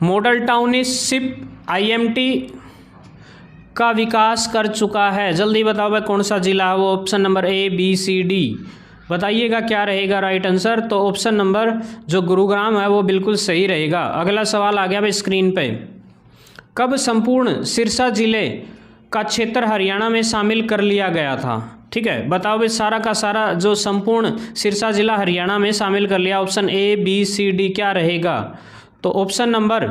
मॉडल टाउनशिप IMT का विकास कर चुका है? जल्दी बताओ भाई, कौन सा जिला है वो? Option number A, B, C, D बताइएगा क्या रहेगा राइट आंसर? तो ऑप्शन नंबर जो गुरुग्राम है वो बिल्कुल सही रहेगा। अगला सवाल आ गया भाई स्क्रीन पे, कब संपूर्ण सिरसा जिले का क्षेत्र हरियाणा में शामिल कर लिया गया था? ठीक है, बताओ भाई, सारा का सारा जो संपूर्ण सिरसा जिला हरियाणा में शामिल कर लिया, option A, B, C, D क्या रहेगा? तो ऑप्शन नंबर,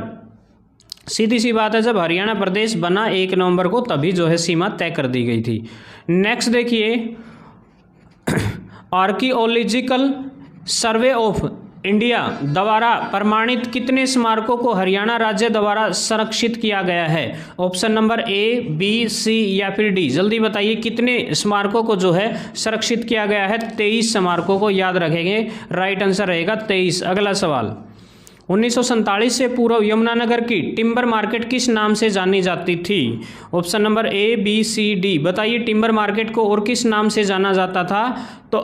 सीधी सी बात है, जब हरियाणा प्रदेश बना 1 नवंबर को तभी जो है सीमा तय कर दी गई थी। नेक्स्ट देखिए, आर्कियोलॉजिकल सर्वे ऑफ इंडिया द्वारा प्रमाणित कितने स्मारकों को हरियाणा राज्य द्वारा संरक्षित किया गया है? Option number A, B, C या फिर डी? जल्दी बताइए, कितने स्मारकों को जो है संरक्षित किया गया है? 23 स्मारकों को, याद रखेंगे, राइट आंसर रहेगा 23। अगला सवाल, 1947 से पूर्व यमुनानगर की टिम्बर मार्केट किस नाम से जानी जाती थी? Option number A, B, C, D बताइए, टिम्बर मार्केट को और किस नाम से जाना जाता था? तो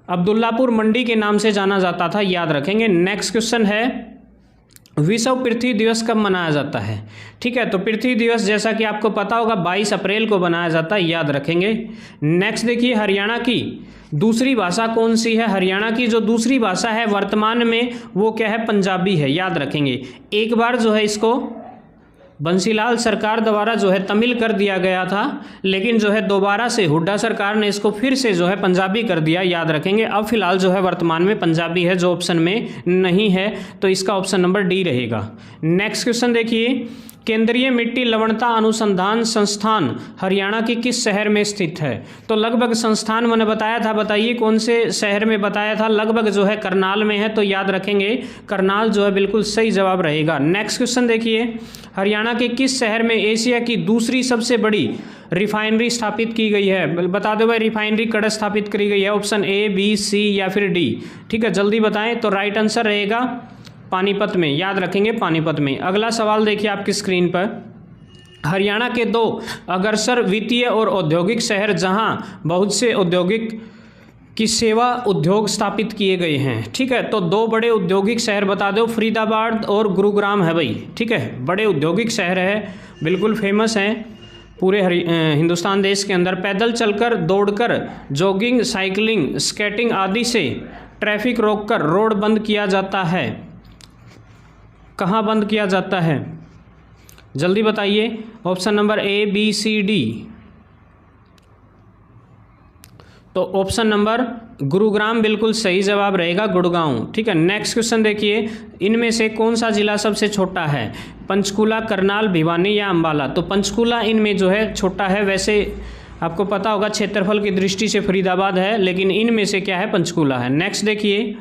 अब्दुल्लापुर मंडी के नाम से जाना जाता था, याद रखेंगे। नेक्स्ट क्वेश्चन है, विश्व पृथ्वी दिवस कब मनाया जाता है? ठीक है, तो पृथ्वी दिवस जैसा कि आपको पता होगा 22 अप्रैल को मनाया जाता है, याद रखेंगे। नेक्स्ट देखिए, हरियाणा की दूसरी भाषा कौन सी है? हरियाणा की जो दूसरी भाषा है वर्तमान में वो क्या है? पंजाबी है, याद रखेंगे। एक बार जो है इसको बंसीलाल सरकार द्वारा जो है तमिल कर दिया गया था, लेकिन जो है दोबारा से हुड्डा सरकार ने इसको फिर से जो है पंजाबी कर दिया, याद रखेंगे। अब फिलहाल जो है वर्तमान में पंजाबी है, जो ऑप्शन में नहीं है, तो इसका ऑप्शन नंबर डी रहेगा। नेक्स्ट क्वेश्चन देखिए, केंद्रीय मिट्टी लवणता अनुसंधान संस्थान हरियाणा के किस शहर में स्थित है? तो लगभग संस्थान मैंने बताया था, बताइए कौन से शहर में बताया था? लगभग जो है करनाल में है, तो याद रखेंगे करनाल जो है बिल्कुल सही जवाब रहेगा। नेक्स्ट क्वेश्चन देखिए, हरियाणा के किस शहर में एशिया की दूसरी सबसे बड़ी रिफाइनरी स्थापित की गई है? बता दो भाई, रिफाइनरी कड़ स्थापित करी गई है? ऑप्शन ए, बी, सी या फिर डी? ठीक है, जल्दी बताएं। तो राइट आंसर रहेगा पानीपत में, याद रखेंगे पानीपत में। अगला सवाल देखिए आपकी स्क्रीन पर, हरियाणा के 2 अग्रसर वित्तीय और औद्योगिक शहर जहां बहुत से औद्योगिक की सेवा उद्योग स्थापित किए गए हैं। ठीक है, तो 2 बड़े औद्योगिक शहर बता दो, फरीदाबाद और गुरुग्राम है भाई। ठीक है, बड़े औद्योगिक शहर है, बिल्कुल फेमस हैं पूरे हिंदुस्तान देश के अंदर। पैदल चलकर, दौड़कर, जॉगिंग, साइकिलिंग, स्केटिंग आदि से ट्रैफिक रोककर रोड बंद किया जाता है। कहाँ बंद किया जाता है? जल्दी बताइए, option number A, B, C, D? तो ऑप्शन नंबर गुरुग्राम बिल्कुल सही जवाब रहेगा, गुड़गांव। ठीक है, नेक्स्ट क्वेश्चन देखिए, इनमें से कौन सा जिला सबसे छोटा है? पंचकुला, करनाल, भिवानी या अंबाला? तो पंचकुला इनमें जो है छोटा है, वैसे आपको पता होगा क्षेत्रफल की दृष्टि से फरीदाबाद है, लेकिन इनमें से क्या है? पंचकुला है। नेक्स्ट देखिए,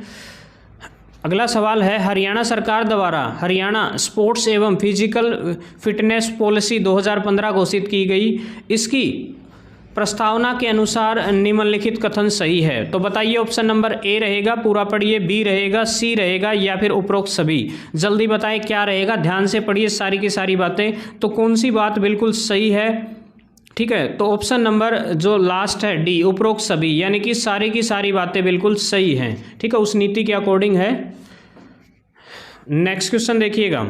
अगला सवाल है, हरियाणा सरकार द्वारा हरियाणा स्पोर्ट्स एवं फिजिकल फिटनेस पॉलिसी 2015 घोषित की गई, इसकी प्रस्तावना के अनुसार निम्नलिखित कथन सही है? तो बताइए, ऑप्शन नंबर ए रहेगा, पूरा पढ़िए, बी रहेगा, सी रहेगा या फिर उपरोक्त सभी? जल्दी बताएं क्या रहेगा, ध्यान से पढ़िए सारी की सारी बातें। तो कौन सी बात बिल्कुल सही है? ठीक है, तो ऑप्शन नंबर जो लास्ट है डी, उपरोक्त सभी, यानी कि सारी की सारी बातें बिल्कुल सही हैं। ठीक है, उस नीति के अकॉर्डिंग है। नेक्स्ट क्वेश्चन देखिएगा,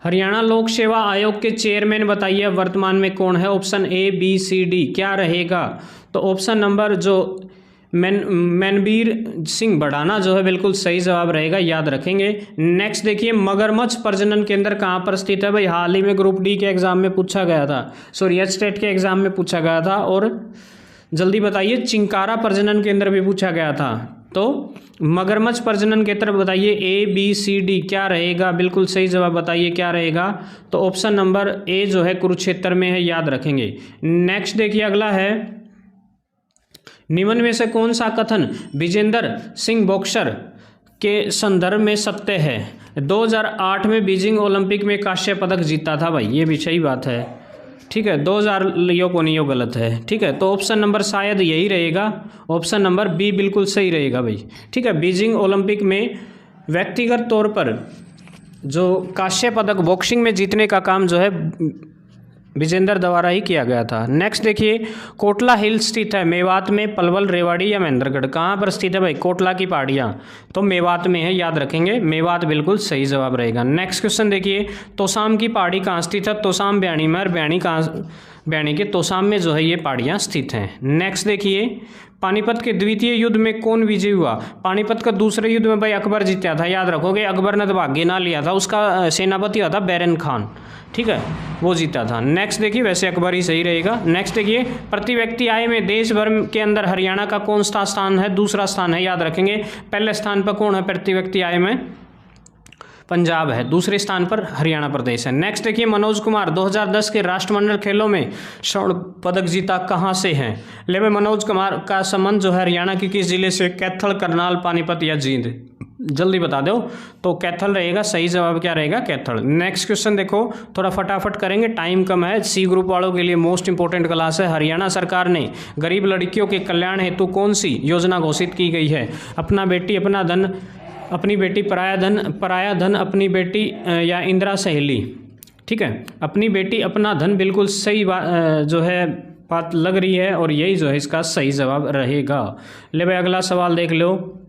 हरियाणा लोक सेवा आयोग के चेयरमैन बताइए वर्तमान में कौन है। Option A B C D क्या रहेगा। तो ऑप्शन नंबर जो मनबीर सिंह बढ़ाना जो है बिल्कुल सही जवाब रहेगा, याद रखेंगे। नेक्स्ट देखिए, मगरमच्छ प्रजनन केंद्र कहाँ पर स्थित है। भाई हाल ही में ग्रुप डी के एग्जाम में पूछा गया था, सॉरी एच टेट के एग्जाम में पूछा गया था। और जल्दी बताइए, चिंकारा प्रजनन केंद्र भी पूछा गया था। तो मगरमच्छ प्रजनन केंद्र बताइए, ए बी सी डी क्या रहेगा, बिल्कुल सही जवाब बताइए क्या रहेगा। तो ऑप्शन नंबर ए जो है कुरुक्षेत्र में है, याद रखेंगे। नेक्स्ट देखिए अगला है, निम्न में से कौन सा कथन विजेंदर सिंह बॉक्सर के संदर्भ में सत्य है। 2008 में बीजिंग ओलंपिक में कांस्य पदक जीता था। भाई ये भी सही बात है, ठीक है। 2000 लियो को नहीं, गलत है, ठीक है। तो ऑप्शन नंबर शायद यही रहेगा, ऑप्शन नंबर बी बिल्कुल सही रहेगा भाई, ठीक है। बीजिंग ओलंपिक में व्यक्तिगत तौर पर जो कांस्य पदक बॉक्सिंग में जीतने का काम जो है विजेंदर द्वारा ही किया गया था। नेक्स्ट देखिए, कोटला हिल स्थित है मेवात में, पलवल, रेवाड़ी या महेंद्रगढ़, कहाँ पर स्थित है भाई। कोटला की पहाड़ियाँ तो मेवात में है, याद रखेंगे। मेवात बिल्कुल सही जवाब रहेगा। नेक्स्ट क्वेश्चन देखिए, तोसाम की पहाड़ी कहाँ स्थित है। तोसाम ब्याणी में, और ब्याणी के तोसाम में जो है ये पहाड़ियाँ स्थित हैं। नेक्स्ट देखिए, पानीपत के द्वितीय युद्ध में कौन विजयी हुआ। पानीपत का दूसरे युद्ध में भाई अकबर जीता था, याद रखोगे। अकबर ने तो भाग्य ना लिया था, उसका सेनापति हुआ था बैरन खान, ठीक है, वो जीता था। नेक्स्ट देखिए, वैसे अकबर ही सही रहेगा। नेक्स्ट देखिए, प्रति व्यक्ति आय में देश भर के अंदर हरियाणा का कौन सा स्थान है। दूसरा स्थान है, याद रखेंगे। पहले स्थान पर कौन है प्रति व्यक्ति आय में, पंजाब है। दूसरे स्थान पर हरियाणा प्रदेश है। नेक्स्ट देखिए, मनोज कुमार 2010 के राष्ट्रमंडल खेलों में स्वर्ण पदक जीता कहाँ से हैं। ले भाई, मनोज कुमार का संबंध जो है हरियाणा के किस जिले से। कैथल, करनाल, पानीपत या जींद, जल्दी बता दो। तो कैथल रहेगा, सही जवाब क्या रहेगा, कैथल। नेक्स्ट क्वेश्चन देखो, थोड़ा फटाफट करेंगे, टाइम कम है। सी ग्रुप वालों के लिए मोस्ट इंपॉर्टेंट क्लास है। हरियाणा सरकार ने गरीब लड़कियों के कल्याण हेतु कौन सी योजना घोषित की गई है। अपना बेटी अपना धन, अपनी बेटी पराया धन, अपनी बेटी या इंदिरा सहेली, ठीक है। अपनी बेटी अपना धन बिल्कुल सही जो है बात लग रही है, और यही जो है इसका सही जवाब रहेगा। ले भाई अगला सवाल देख लो।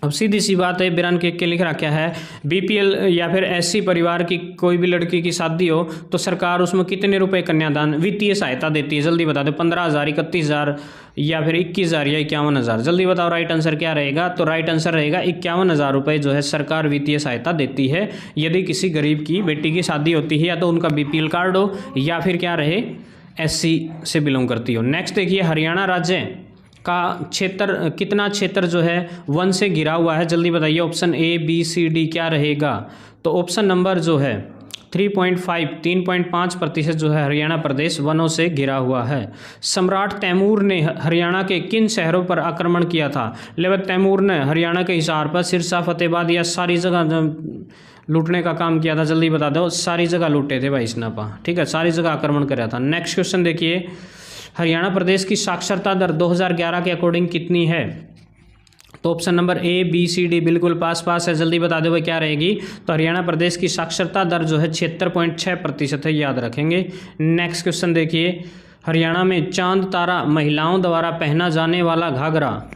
अब सीधी सी बात है, बिरान के लिख रखा है, बीपीएल या फिर एससी परिवार की कोई भी लड़की की शादी हो तो सरकार उसमें कितने रुपए कन्यादान वित्तीय सहायता देती है। जल्दी बता दो, 15,000, 31,000 या फिर 21,000 या 51,000। जल्दी बताओ राइट आंसर क्या रहेगा। तो राइट आंसर रहेगा 51,000 रुपये जो है सरकार वित्तीय सहायता देती है यदि किसी गरीब की बेटी की शादी होती है, या तो उनका बीपीएल कार्ड हो या फिर क्या रहे एससी से बिलोंग करती हो। नेक्स्ट देखिए, हरियाणा राज्य का क्षेत्र, कितना क्षेत्र जो है वन से घिरा हुआ है। जल्दी बताइए, option A B C D क्या रहेगा। तो ऑप्शन नंबर जो है 3.5% जो है हरियाणा प्रदेश वनों से घिरा हुआ है। सम्राट तैमूर ने हरियाणा के किन शहरों पर आक्रमण किया था। लेकिन तैमूर ने हरियाणा के हिसार पर, सिरसा, फतेहाबाद या सारी जगह लूटने का काम किया था। जल्दी बता दो, सारी जगह लूटे थे भाई इसने, ठीक है, सारी जगह आक्रमण कराया था। नेक्स्ट क्वेश्चन देखिए, हरियाणा प्रदेश की साक्षरता दर 2011 के अकॉर्डिंग कितनी है। तो option number A B C D बिल्कुल पास है। जल्दी बता दो भाई क्या रहेगी। तो हरियाणा प्रदेश की साक्षरता दर जो है 76.6% है, याद रखेंगे। नेक्स्ट क्वेश्चन देखिए, हरियाणा में चांद तारा महिलाओं द्वारा पहना जाने वाला घाघरा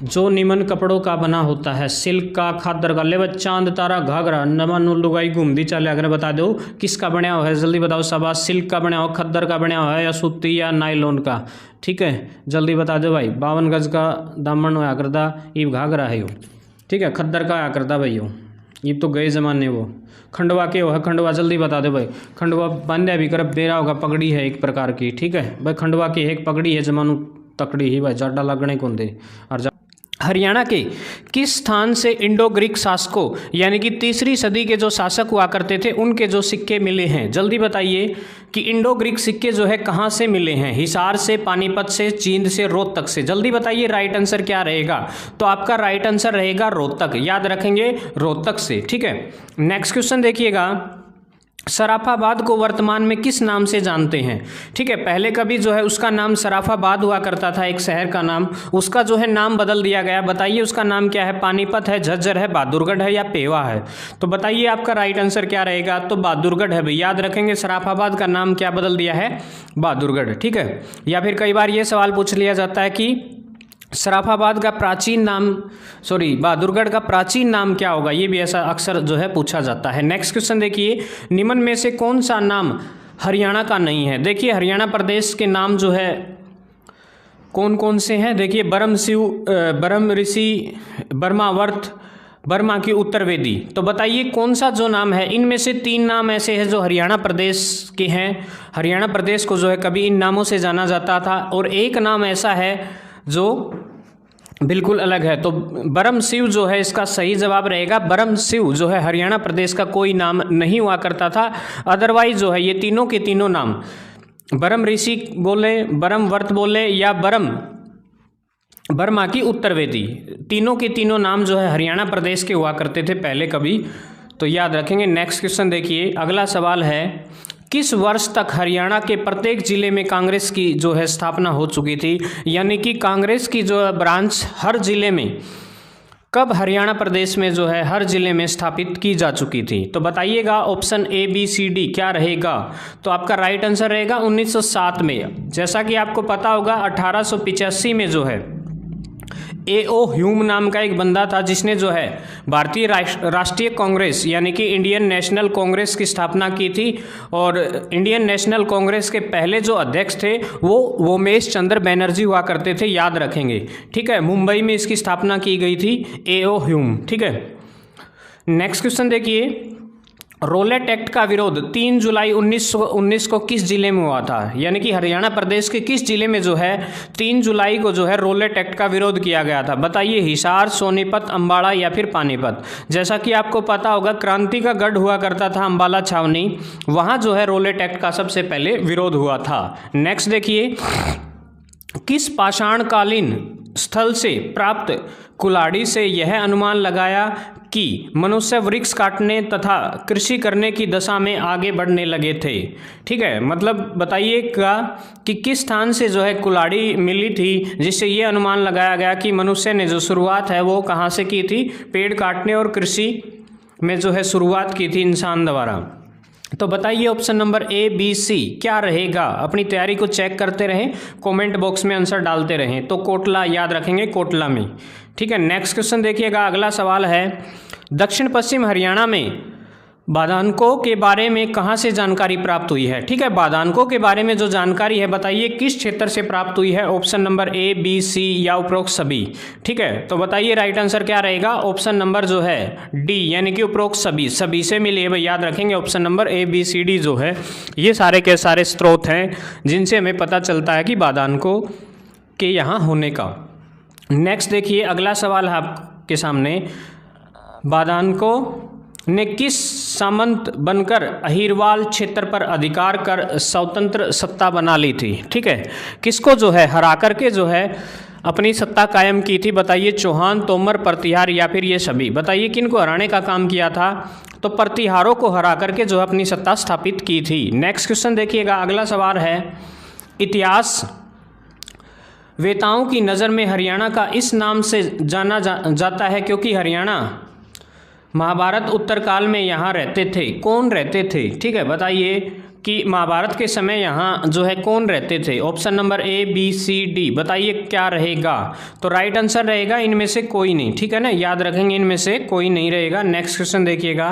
जो निम्न कपड़ों का बना होता है, सिल्क का, खादर का। ले चांद तारा घाघरा नमन लुगाई घूमती चले, अगर बता दो किसका बना हुआ है। जल्दी बताओ शाबाश, सिल्क का बना हुआ, खद्दर का बना हुआ है, या सूती या नायलॉन का, ठीक है। जल्दी बता दो भाई, 52 गज का दामन होया करता, ये घाघरा है यो, ठीक है। खद्दर का आया करता भाई यो, ये तो गए जमाने वो। खंडवा के हो है, खंडवा जल्दी बता दो भाई। खंडवा बांध्या भी कर बेरा होगा, पगड़ी है एक प्रकार की, ठीक है भाई। खंडवा की एक पगड़ी है जमानू तकड़ी ही भाई, जाडा लगने को दे। और हरियाणा के किस स्थान से इंडो ग्रीक शासकों यानी कि 3री सदी के जो शासक हुआ करते थे उनके जो सिक्के मिले हैं। जल्दी बताइए कि इंडो ग्रीक सिक्के जो है कहाँ से मिले हैं। हिसार से, पानीपत से, जींद से, रोहतक से। जल्दी बताइए राइट आंसर क्या रहेगा। तो आपका राइट आंसर रहेगा रोहतक, याद रखेंगे रोहतक से, ठीक है। नेक्स्ट क्वेश्चन देखिएगा, सराफाबाद को वर्तमान में किस नाम से जानते हैं। ठीक है, पहले कभी जो है उसका नाम सराफाबाद हुआ करता था, एक शहर का नाम, उसका जो है नाम बदल दिया गया। बताइए उसका नाम क्या है। पानीपत है, झज्जर है, बहादुरगढ़ है या पेवा है। तो बताइए आपका राइट आंसर क्या रहेगा। तो बहादुरगढ़ है भाई, याद रखेंगे। सराफाबाद का नाम क्या बदल दिया है, बहादुरगढ़, ठीक है। या फिर कई बार ये सवाल पूछ लिया जाता है कि सराफाबाद का प्राचीन नाम, बहादुरगढ़ का प्राचीन नाम क्या होगा, ये भी ऐसा अक्सर जो है पूछा जाता है। नेक्स्ट क्वेश्चन देखिए, निम्न में से कौन सा नाम हरियाणा का नहीं है। देखिए हरियाणा प्रदेश के नाम जो है कौन कौन से हैं। देखिए बरम शिव, बरम ऋषि, बर्मावर्त, बर्मा की उत्तरवेदी। तो बताइए कौन सा जो नाम है, इनमें से 3 नाम ऐसे हैं जो हरियाणा प्रदेश के हैं। हरियाणा प्रदेश को जो है कभी इन नामों से जाना जाता था, और एक नाम ऐसा है जो बिल्कुल अलग है। तो बरम शिव जो है इसका सही जवाब रहेगा। बरम शिव जो है हरियाणा प्रदेश का कोई नाम नहीं हुआ करता था। अदरवाइज जो है ये तीनों के तीनों नाम, बरम ऋषि बोले, बरम वर्त बोले या बर्मा की उत्तरवेदी, तीनों के तीनों नाम जो है हरियाणा प्रदेश के हुआ करते थे पहले कभी, तो याद रखेंगे। नेक्स्ट क्वेश्चन देखिए, अगला सवाल है, किस वर्ष तक हरियाणा के प्रत्येक जिले में कांग्रेस की जो है स्थापना हो चुकी थी, यानी कि कांग्रेस की जो ब्रांच हर जिले में कब हरियाणा प्रदेश में जो है हर जिले में स्थापित की जा चुकी थी। तो बताइएगा option A B C D क्या रहेगा। तो आपका राइट आंसर रहेगा 1907 में। जैसा कि आपको पता होगा 1885 में जो है A.O. ह्यूम नाम का एक बंदा था जिसने जो है भारतीय राष्ट्रीय कांग्रेस यानी कि इंडियन नेशनल कांग्रेस की स्थापना की थी। और इंडियन नेशनल कांग्रेस के पहले जो अध्यक्ष थे वो उमेश चंद्र बनर्जी हुआ करते थे, याद रखेंगे। ठीक है, मुंबई में इसकी स्थापना की गई थी A.O. ह्यूम। ठीक है, नेक्स्ट क्वेश्चन देखिए, रोलेट एक्ट का विरोध 3 जुलाई 1919 को किस जिले में हुआ था, यानी कि हरियाणा प्रदेश के किस जिले में जो है 3 जुलाई को जो है रोलेट एक्ट का विरोध किया गया था। बताइए हिसार, सोनीपत, अंबाला या फिर पानीपत। जैसा कि आपको पता होगा क्रांति का गढ़ हुआ करता था अंबाला छावनी, वहाँ जो है रोलेट एक्ट का सबसे पहले विरोध हुआ था। नेक्स्ट देखिए, किस पाषाणकालीन स्थल से प्राप्त कुल्हाड़ी से यह अनुमान लगाया कि मनुष्य वृक्ष काटने तथा कृषि करने की दशा में आगे बढ़ने लगे थे। ठीक है, मतलब बताइएगा कि किस स्थान से जो है कुल्हाड़ी मिली थी जिससे ये अनुमान लगाया गया कि मनुष्य ने जो शुरुआत है वो कहाँ से की थी, पेड़ काटने और कृषि में जो है शुरुआत की थी इंसान द्वारा। तो बताइए option number A B C क्या रहेगा। अपनी तैयारी को चेक करते रहें, कमेंट बॉक्स में आंसर डालते रहें। तो कोटला, याद रखेंगे कोटला में। ठीक है, नेक्स्ट क्वेश्चन देखिएगा, अगला सवाल है, दक्षिण पश्चिम हरियाणा में बादानको के बारे में कहाँ से जानकारी प्राप्त हुई है। ठीक है, बादानको के बारे में जो जानकारी है बताइए किस क्षेत्र से प्राप्त हुई है। Option number A B C या उपरोक्त सभी। ठीक है, तो बताइए राइट आंसर क्या रहेगा। ऑप्शन नंबर जो है D यानी कि उपरोक्त सभी, सभी से मिली है भाई, याद रखेंगे। Option number A B C D जो है ये सारे के सारे स्रोत हैं जिनसे हमें पता चलता है कि बादानको के यहाँ होने का। नेक्स्ट देखिए, अगला सवाल है आपके सामने, बादानको ने किस सामंत बनकर अहिरवाल क्षेत्र पर अधिकार कर स्वतंत्र सत्ता बना ली थी। ठीक है, किसको जो है हरा करके जो है अपनी सत्ता कायम की थी। बताइए चौहान, तोमर, प्रतिहार या फिर ये सभी। बताइए किन को हराने का काम किया था। तो प्रतिहारों को हरा करके जो है अपनी सत्ता स्थापित की थी। नेक्स्ट क्वेश्चन देखिएगा, अगला सवाल है, इतिहास वेताओं की नज़र में हरियाणा का इस नाम से जाना जाता है क्योंकि हरियाणा महाभारत उत्तरकाल में यहाँ रहते थे। कौन रहते थे। ठीक है, बताइए कि महाभारत के समय यहाँ जो है कौन रहते थे। Option number A B C D बताइए क्या रहेगा। तो राइट आंसर रहेगा इनमें से कोई नहीं। ठीक है ना, याद रखेंगे इनमें से कोई नहीं रहेगा। नेक्स्ट क्वेश्चन देखिएगा,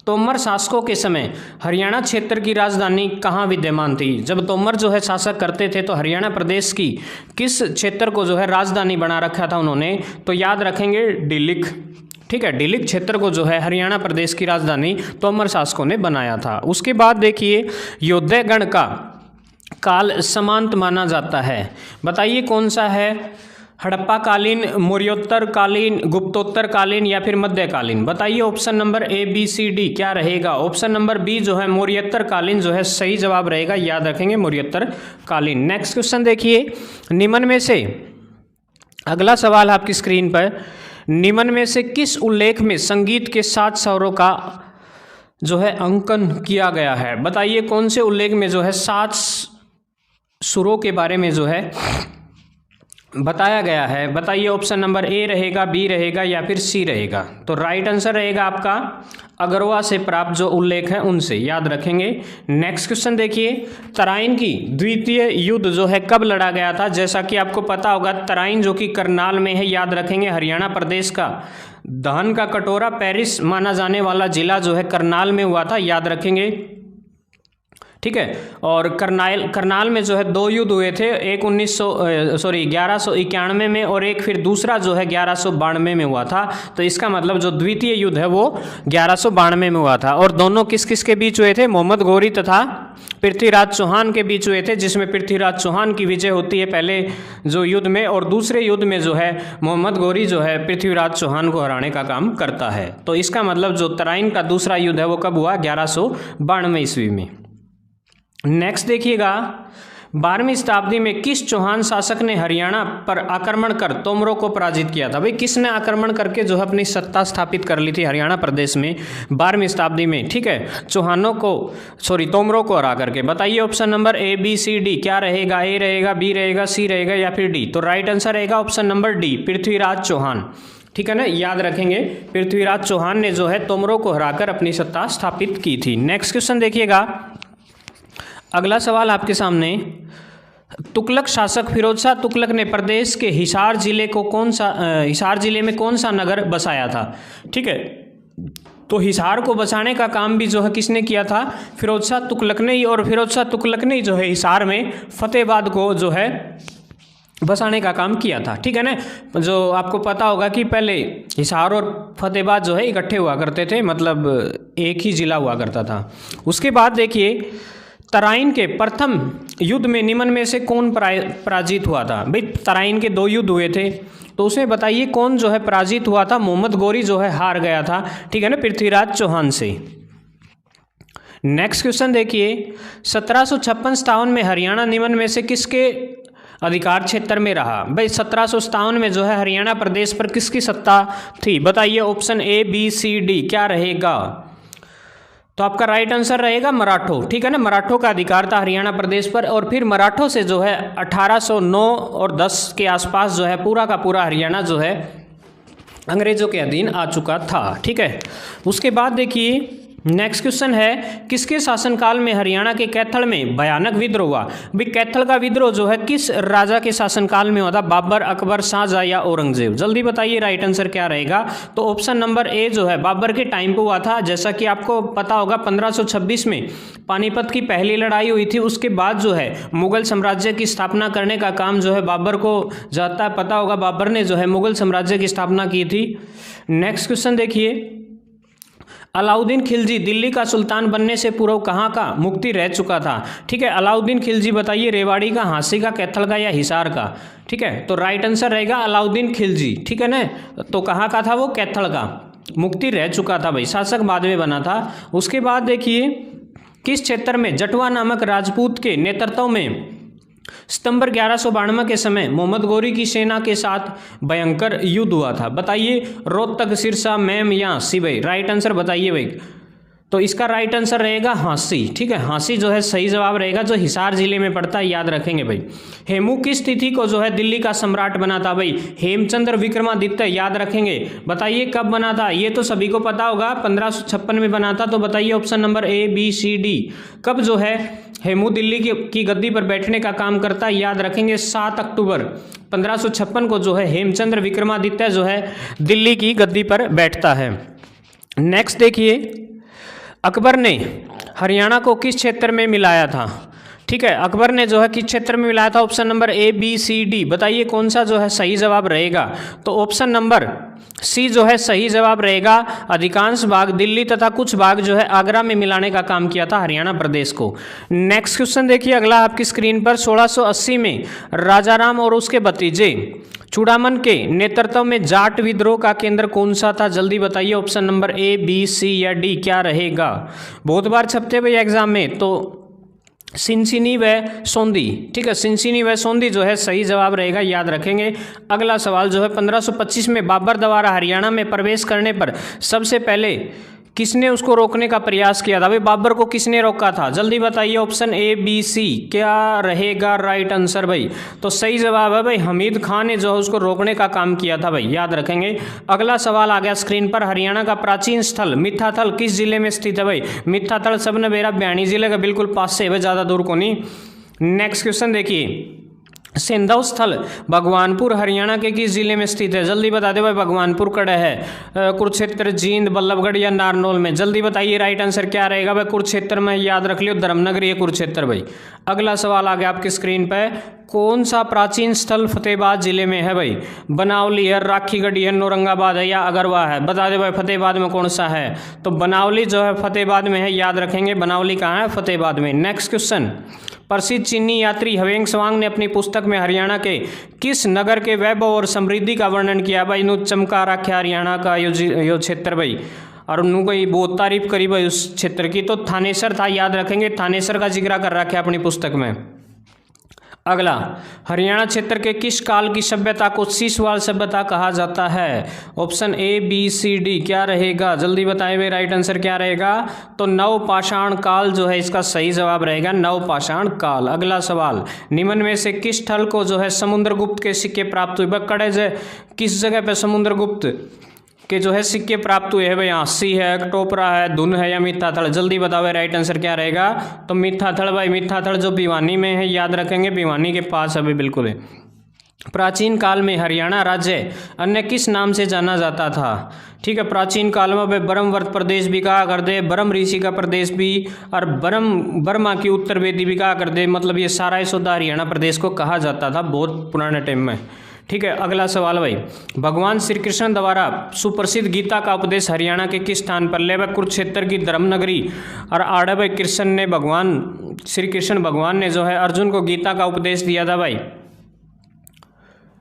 तोमर शासकों के समय हरियाणा क्षेत्र की राजधानी कहाँ विद्यमान थी। जब तोमर जो है शासक करते थे तो हरियाणा प्रदेश की किस क्षेत्र को जो है राजधानी बना रखा था उन्होंने। तो याद रखेंगे डिलिक। ठीक है, डिलिक क्षेत्र को जो है हरियाणा प्रदेश की राजधानी तोमर शासकों ने बनाया था। उसके बाद देखिए, योद्धगण का काल समांत माना जाता है। बताइए कौन सा है। हड़प्पा कालीन, मौर्योत्तर कालीन, गुप्तोत्तर कालीन या फिर मध्यकालीन। बताइए option number A B C D क्या रहेगा। ऑप्शन नंबर B जो है मौर्योत्तर कालीन जो है सही जवाब रहेगा, याद रखेंगे मौर्योत्तर कालीन। नेक्स्ट क्वेश्चन देखिए, निम्न में से, अगला सवाल आपकी स्क्रीन पर, निम्न में से किस उल्लेख में संगीत के 7 स्वरों का जो है अंकन किया गया है। बताइए कौन से उल्लेख में जो है 7 सुरों के बारे में जो है बताया गया है। बताइए ऑप्शन नंबर ए रहेगा, बी रहेगा या फिर सी रहेगा। तो राइट आंसर रहेगा आपका अगरवा से प्राप्त जो उल्लेख है उनसे, याद रखेंगे। नेक्स्ट क्वेश्चन देखिए, तराइन की द्वितीय युद्ध जो है कब लड़ा गया था। जैसा कि आपको पता होगा, तराइन जो कि करनाल में है, याद रखेंगे, हरियाणा प्रदेश का धान का कटोरा पेरिस माना जाने वाला जिला जो है करनाल में हुआ था, याद रखेंगे। ठीक है, और करनाल में जो है 2 युद्ध हुए थे, एक 1191 में और एक फिर दूसरा जो है 1192 में हुआ था। तो इसका मतलब जो द्वितीय युद्ध है वो 1192 में हुआ था। और दोनों किस किस के बीच हुए थे, मोहम्मद गौरी तथा पृथ्वीराज चौहान के बीच हुए थे, जिसमें पृथ्वीराज चौहान की विजय होती है पहले जो युद्ध में, और दूसरे युद्ध में जो है मोहम्मद गौरी जो है पृथ्वीराज चौहान को हराने का काम करता है। तो इसका मतलब जो तराइन का दूसरा युद्ध है वो कब हुआ, 1192 ईस्वी में। नेक्स्ट देखिएगा, 12वीं शताब्दी में किस चौहान शासक ने हरियाणा पर आक्रमण कर तोमरों को पराजित किया था। भाई किसने आक्रमण करके जो है अपनी सत्ता स्थापित कर ली थी हरियाणा प्रदेश में 12वीं शताब्दी में। ठीक है, तोमरों को हरा करके। बताइए option number A, B, C, D क्या रहेगा, ए रहेगा, बी रहेगा, सी रहेगा या फिर डी। तो राइट आंसर रहेगा option number D, Prithviraj Chauhan. ठीक है ना, याद रखेंगे, पृथ्वीराज चौहान ने जो है तोमरों को हराकर अपनी सत्ता स्थापित की थी। नेक्स्ट क्वेश्चन देखिएगा, अगला सवाल आपके सामने, तुगलक शासक फिरोज शाह तुगलक ने प्रदेश के हिसार जिले में कौन सा नगर बसाया था। ठीक है, तो हिसार को बसाने का काम भी जो है किसने किया था, फिरोज शाह तुगलक ने ही। और फिरोज शाह तुगलक ने ही जो है हिसार में फतेहाबाद को जो है बसाने का काम किया था। ठीक है ना, जो आपको पता होगा कि पहले हिसार और फतेहाबाद जो है इकट्ठे हुआ करते थे, मतलब एक ही जिला हुआ करता था। उसके बाद देखिए, तराइन के प्रथम युद्ध में निम्न में से कौन पराजित हुआ था। भाई तराइन के 2 युद्ध हुए थे, तो उसमें बताइए कौन जो है पराजित हुआ था। मोहम्मद गौरी जो है हार गया था, ठीक है ना, पृथ्वीराज चौहान से। नेक्स्ट क्वेश्चन देखिए, 1756-57 में हरियाणा निम्न में से किसके अधिकार क्षेत्र में रहा। भाई 1757 में जो है हरियाणा प्रदेश पर किसकी सत्ता थी। बताइए option A, B, C, D क्या रहेगा। तो आपका राइट आंसर रहेगा मराठों। ठीक है ना, मराठों का अधिकार था हरियाणा प्रदेश पर। और फिर मराठों से जो है 1809 और 10 के आसपास जो है पूरा का पूरा हरियाणा जो है अंग्रेजों के अधीन आ चुका था। ठीक है, उसके बाद देखिए नेक्स्ट क्वेश्चन है, किसके शासनकाल में हरियाणा के कैथल में भयानक विद्रोह हुआ। भाई कैथल का विद्रोह जो है किस राजा के शासनकाल में हुआ था, बाबर, अकबर, शाहजहां या औरंगजेब। जल्दी बताइए राइट आंसर क्या रहेगा। तो ऑप्शन नंबर ए जो है बाबर के टाइम पे हुआ था। जैसा कि आपको पता होगा 1526 में पानीपत की पहली लड़ाई हुई थी। उसके बाद जो है मुगल साम्राज्य की स्थापना करने का काम जो है बाबर को जाता है, पता होगा बाबर ने जो है मुगल साम्राज्य की स्थापना की थी। नेक्स्ट क्वेश्चन देखिए, अलाउद्दीन खिलजी दिल्ली का सुल्तान बनने से पूर्व कहाँ का मुक्ति रह चुका था। ठीक है, अलाउद्दीन खिलजी बताइए रेवाड़ी का, झांसी का, कैथल का या हिसार का। ठीक है, तो राइट आंसर रहेगा अलाउद्दीन खिलजी। ठीक है ना, तो कहाँ का था वो, कैथल का मुक्ति रह चुका था। भाई शासक बाद में बना था। उसके बाद देखिए, किस क्षेत्र में जटवा नामक राजपूत के नेतृत्व में सितंबर 1192 के समय मोहम्मद गौरी की सेना के साथ भयंकर युद्ध हुआ था। बताइए रोहतक, सिरसा, मैम या सिवई। राइट आंसर बताइए भाई। तो इसका राइट आंसर रहेगा झांसी। ठीक है, झांसी जो है सही जवाब रहेगा, जो हिसार जिले में पड़ता है, याद रखेंगे भाई। हेमू किस तिथि को जो है दिल्ली का सम्राट बना था। भाई हेमचंद्र विक्रमादित्य, याद रखेंगे। बताइए कब बना था, ये तो सभी को पता होगा 1556 में बना था। तो बताइए option number A, B, C, D कब जो है हेमू दिल्ली की गद्दी पर बैठने का काम करता है। याद रखेंगे 7 अक्टूबर 1556 को जो है हेमचंद्र विक्रमादित्य जो है दिल्ली की गद्दी पर बैठता है। नेक्स्ट देखिए, अकबर ने हरियाणा को किस क्षेत्र में मिलाया था। ठीक है, अकबर ने जो है किस क्षेत्र में मिलाया था। Option number A, B, C, D बताइए कौन सा जो है सही जवाब रहेगा। तो ऑप्शन नंबर सी जो है सही जवाब रहेगा। अधिकांश भाग दिल्ली तथा कुछ भाग जो है आगरा में मिलाने का काम किया था हरियाणा प्रदेश को। नेक्स्ट क्वेश्चन देखिए अगला आपकी स्क्रीन पर, 1680 में राजाराम और उसके भतीजे चूड़ामन के नेतृत्व में जाट विद्रोह का केंद्र कौन सा था। जल्दी बताइए option number A, B, C या डी क्या रहेगा। बहुत बार छपते हुए एग्जाम में, तो सिंसिनी व सोंदी। ठीक है, सिंसिनी व सोंदी जो है सही जवाब रहेगा, याद रखेंगे। अगला सवाल जो है 1525 में बाबर द्वारा हरियाणा में प्रवेश करने पर सबसे पहले किसने उसको रोकने का प्रयास किया था भाई? बाबर को किसने रोका था? जल्दी बताइए, ऑप्शन ए बी सी क्या रहेगा राइट आंसर भाई? तो सही जवाब है भाई, हमीद खान ने जो है उसको रोकने का काम किया था भाई, याद रखेंगे। अगला सवाल आ गया स्क्रीन पर, हरियाणा का प्राचीन स्थल मिथ्याथल किस जिले में स्थित है भाई? मिथ्याथल सबने मेरा बयानी जिले का बिल्कुल पास से है, ज़्यादा दूर को नहीं। नेक्स्ट क्वेश्चन देखिए, सिंधव स्थल भगवानपुर हरियाणा के किस जिले में स्थित है? जल्दी बता दे भाई, भगवानपुर कड़ा है, कुरुक्षेत्र, जींद, बल्लभगढ़ या नारनौल में? जल्दी बताइए राइट आंसर क्या रहेगा भाई? कुरुक्षेत्र में, याद रख लियो, धर्मनगरी है कुरुक्षेत्र भाई। अगला सवाल आ गया आपकी स्क्रीन पे, कौन सा प्राचीन स्थल फतेहाबाद जिले में है भाई? बनावली है, राखीगढ़ी है, औरंगाबाद है या अगरवा है? बता दे भाई फतेहाबाद में कौन सा है? तो बनावली जो है फतेहाबाद में है, याद रखेंगे, बनावली कहाँ है? फतेहाबाद में। नेक्स्ट क्वेश्चन, प्रसिद्ध चीनी यात्री हवेंग स्वांग ने अपनी पुस्तक में हरियाणा के किस नगर के वैभव और समृद्धि का वर्णन किया भाई? नु चमका रखा हरियाणा का यो क्षेत्र भाई, और उन्होंने कोई बहुत तारीफ करी भाई उस क्षेत्र की। तो थानेसर था, याद रखेंगे, थानेसर का जिक्र कर रखा है अपनी पुस्तक में। अगला, हरियाणा क्षेत्र के किस काल की सभ्यता को सीसवाल सभ्यता कहा जाता है? Option A B C D क्या रहेगा? जल्दी बताएं भाई राइट आंसर क्या रहेगा? तो नवपाषाण काल जो है इसका सही जवाब रहेगा, नवपाषाण काल। अगला सवाल, निम्न में से किस स्थल को जो है समुद्रगुप्त के सिक्के प्राप्त हुए? कड़े जो किस जगह पे समुद्रगुप्त के जो है सिक्के प्राप्त हुए हैं भाई? हांसी है, टोपरा है, धुन है या मिथ्याथल? जल्दी बताओ राइट आंसर क्या रहेगा? तो मिथ्याथल भाई, मिथ्याथल जो भिवानी में है, याद रखेंगे, भिवानी के पास अभी बिल्कुल है। प्राचीन काल में हरियाणा राज्य अन्य किस नाम से जाना जाता था? ठीक है, प्राचीन काल में भाई ब्रह्मवर्त प्रदेश भी कहा करते, ब्रह्म ऋषि का प्रदेश भी, और बर्मा की उत्तर वेदी भी कहा करते, मतलब ये सारा सौदा हरियाणा प्रदेश को कहा जाता था बहुत पुराने टाइम में। ठीक है, अगला सवाल भाई, भगवान श्री कृष्ण द्वारा सुप्रसिद्ध गीता का उपदेश हरियाणा के किस स्थान पर ले? कुरुक्षेत्र की धर्मनगरी और आड़े भाई कृष्ण ने भगवान श्री कृष्ण भगवान ने जो है अर्जुन को गीता का उपदेश दिया था भाई।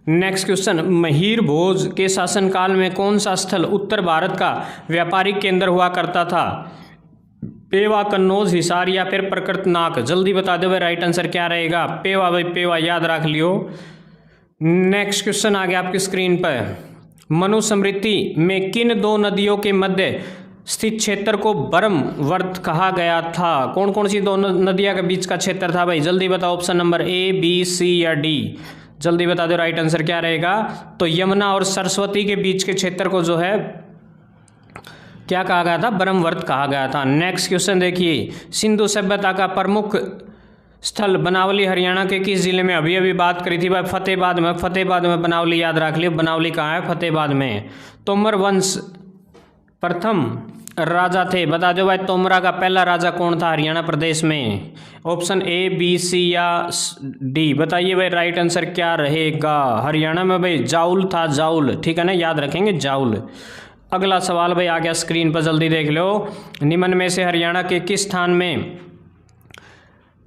नेक्स्ट क्वेश्चन, महीर भोज के शासनकाल में कौन सा स्थल उत्तर भारत का व्यापारिक केंद्र हुआ करता था? पेवा, कन्नौज, हिसार या फिर प्रकृतनाक? जल्दी बता दो भाई राइट आंसर क्या रहेगा? पेवा भाई, पेवा, याद रख लियो। नेक्स्ट क्वेश्चन आ गया आपकी स्क्रीन पर, मनुस्मृति में किन दो नदियों के मध्य स्थित क्षेत्र को ब्रह्मवर्त कहा गया था? कौन कौन सी दो नदियां के बीच का क्षेत्र था भाई? जल्दी बताओ, option number A B C या डी? जल्दी बता दो राइट आंसर क्या रहेगा? तो यमुना और सरस्वती के बीच के क्षेत्र को जो है क्या कहा गया था? ब्रह्मवर्त कहा गया था। नेक्स्ट क्वेश्चन देखिए, सिंधु सभ्यता का प्रमुख स्थल बनावली हरियाणा के किस जिले में? अभी अभी बात करी थी भाई, फतेहाबाद में। फतेहाबाद में बनावली, याद रख लियो, बनावली कहाँ है? फतेहाबाद में। तोमर वंश प्रथम राजा थे, बता दो भाई तोमरा का पहला राजा कौन था हरियाणा प्रदेश में? ऑप्शन ए बी सी या डी? बताइए भाई राइट आंसर क्या रहेगा? हरियाणा में भाई जाउल था, जाउल, ठीक है ना, याद रखेंगे, जाउल। अगला सवाल भाई आ गया स्क्रीन पर, जल्दी देख लो, निम्न में से हरियाणा के किस स्थान में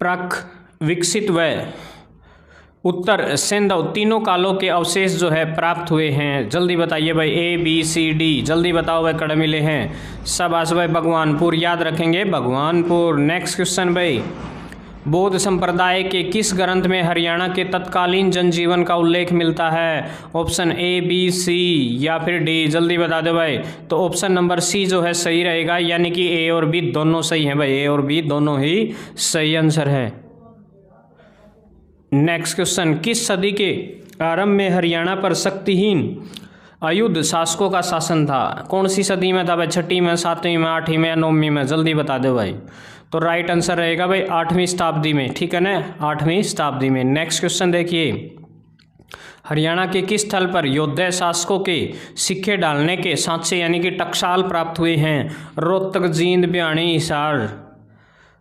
प्राक विकसित व उत्तर सिंधव तीनों कालों के अवशेष जो है प्राप्त हुए हैं? जल्दी बताइए भाई, ए बी सी डी? जल्दी बताओ भाई, कड़े मिले हैं सब आस भाई, भगवानपुर, याद रखेंगे, भगवानपुर। नेक्स्ट क्वेश्चन भाई, बौद्ध संप्रदाय के किस ग्रंथ में हरियाणा के तत्कालीन जनजीवन का उल्लेख मिलता है? ऑप्शन ए बी सी या फिर डी? जल्दी बता दो भाई। तो ऑप्शन नंबर सी जो है सही रहेगा, यानी कि ए और बी दोनों सही हैं भाई, ए और बी दोनों ही सही आंसर है। नेक्स्ट क्वेश्चन, किस सदी के आरंभ में हरियाणा पर शक्तिहीन अयुद्ध शासकों का शासन था? कौन सी सदी में था भाई? छठी में, सातवीं में, आठवीं में या नौवीं में? जल्दी बता दो भाई। तो राइट आंसर रहेगा भाई 8वीं शताब्दी में, ठीक है ना, 8वीं शताब्दी में। नेक्स्ट क्वेश्चन देखिए, हरियाणा के किस स्थल पर योद्धा शासकों के सिक्के डालने के सांचे यानी कि टकसाल प्राप्त हुए हैं? रोहतक, जींद, भिवानी, हिसार?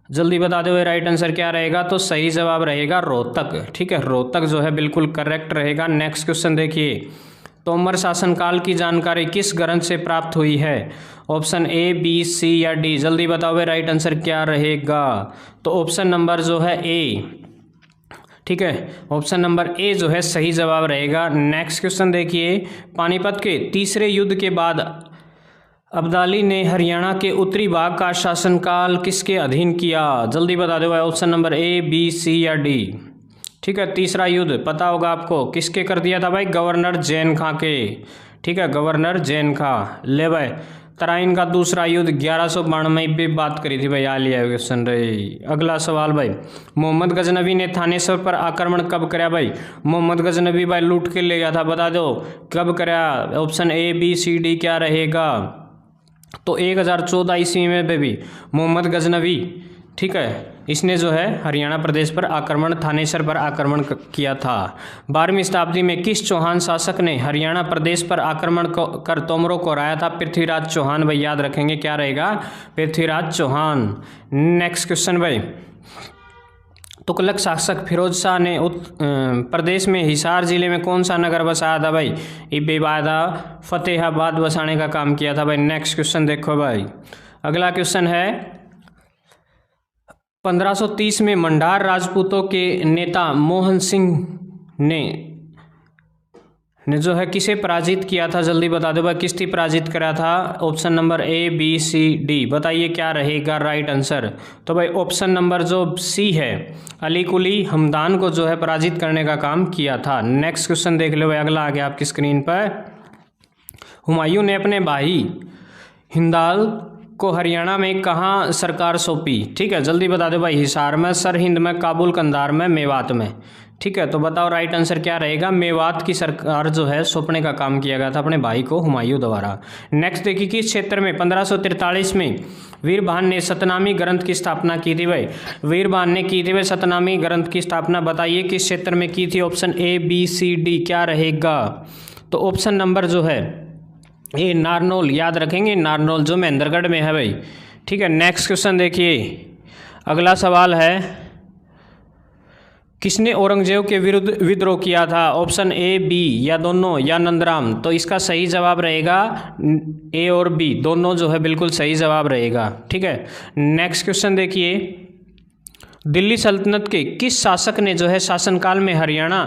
जल्दी बता दो राइट आंसर क्या रहेगा? तो सही जवाब रहेगा रोहतक, ठीक है, रोहतक जो है बिल्कुल करेक्ट रहेगा। नेक्स्ट क्वेश्चन देखिए, तोमर शासनकाल की जानकारी किस ग्रंथ से प्राप्त हुई है? ऑप्शन ए बी सी या डी? जल्दी बताओ राइट आंसर क्या रहेगा? तो ऑप्शन नंबर जो है ए, ठीक है, ऑप्शन नंबर ए जो है सही जवाब रहेगा। नेक्स्ट क्वेश्चन देखिए, पानीपत के तीसरे युद्ध के बाद अब्दाली ने हरियाणा के उत्तरी भाग का शासनकाल किसके अधीन किया? जल्दी बता दो भाई, option number A B C या डी? ठीक है, तीसरा युद्ध पता होगा आपको, किसके कर दिया था भाई? गवर्नर जैन खां के, ठीक है, गवर्नर जैन खां। ले भाई, तराइन का दूसरा युद्ध 1192 में भी बात करी थी भाई, आ लिया क्वेश्चन रही। अगला सवाल भाई, मोहम्मद गजनवी ने थानेश्वर पर आक्रमण कब कराया भाई? मोहम्मद गजनवी भाई लूट के ले गया था, बता दो कब कराया? Option A B C D क्या रहेगा? तो 1014 ईस्वी में बेबी मोहम्मद गजनवी, ठीक है, इसने जो है हरियाणा प्रदेश पर आक्रमण, थानेसर पर आक्रमण किया था। 12वीं शताब्दी में किस चौहान शासक ने हरियाणा प्रदेश पर आक्रमण कर तोमरों को हराया था? पृथ्वीराज चौहान भाई, याद रखेंगे क्या रहेगा? पृथ्वीराज चौहान। नेक्स्ट क्वेश्चन भाई, तुगलक शासक फिरोज शाह ने प्रदेश में हिसार जिले में कौन सा नगर बसाया था भाई? इब्बादा फतेहाबाद बसाने का काम किया था भाई। नेक्स्ट क्वेश्चन देखो भाई, अगला क्वेश्चन है 1530 में मंडार राजपूतों के नेता मोहन सिंह ने जो है किसे पराजित किया था? जल्दी बता दो भाई, किसने पराजित करा था? Option number A B C D, बताइए क्या रहेगा राइट आंसर? तो भाई ऑप्शन नंबर जो सी है, अली कुली हमदान को जो है पराजित करने का काम किया था। नेक्स्ट क्वेश्चन देख लो भाई, अगला आ गया आपकी स्क्रीन पर। हुमायूं ने अपने भाई हिंदाल को हरियाणा में कहाँ सरकार सौंपी? ठीक है, जल्दी बता दो भाई, हिसार में, सरहिंद में, काबुल, कंधार में, मेवात में। ठीक है, तो बताओ राइट आंसर क्या रहेगा? मेवात की सरकार जो है सौंपने का काम किया गया था अपने भाई को हुमायूं द्वारा। नेक्स्ट देखिए, किस क्षेत्र में 1543 में वीरभान ने सतनामी ग्रंथ की स्थापना की थी भाई? वीरभान ने की थी भाई सतनामी ग्रंथ की स्थापना, बताइए किस क्षेत्र में की थी? Option A B C D क्या रहेगा? तो ऑप्शन नंबर जो है ये नारनौल, याद रखेंगे नारनौल जो महेंद्रगढ़ में है भाई। ठीक है, नेक्स्ट क्वेश्चन देखिए, अगला सवाल है, किसने औरंगजेब के विरुद्ध विद्रोह किया था? ऑप्शन ए बी या दोनों या नंदराम? तो इसका सही जवाब रहेगा ए और बी, दोनों जो है बिल्कुल सही जवाब रहेगा। ठीक है, नेक्स्ट क्वेश्चन देखिए, दिल्ली सल्तनत के किस शासक ने जो है शासनकाल में हरियाणा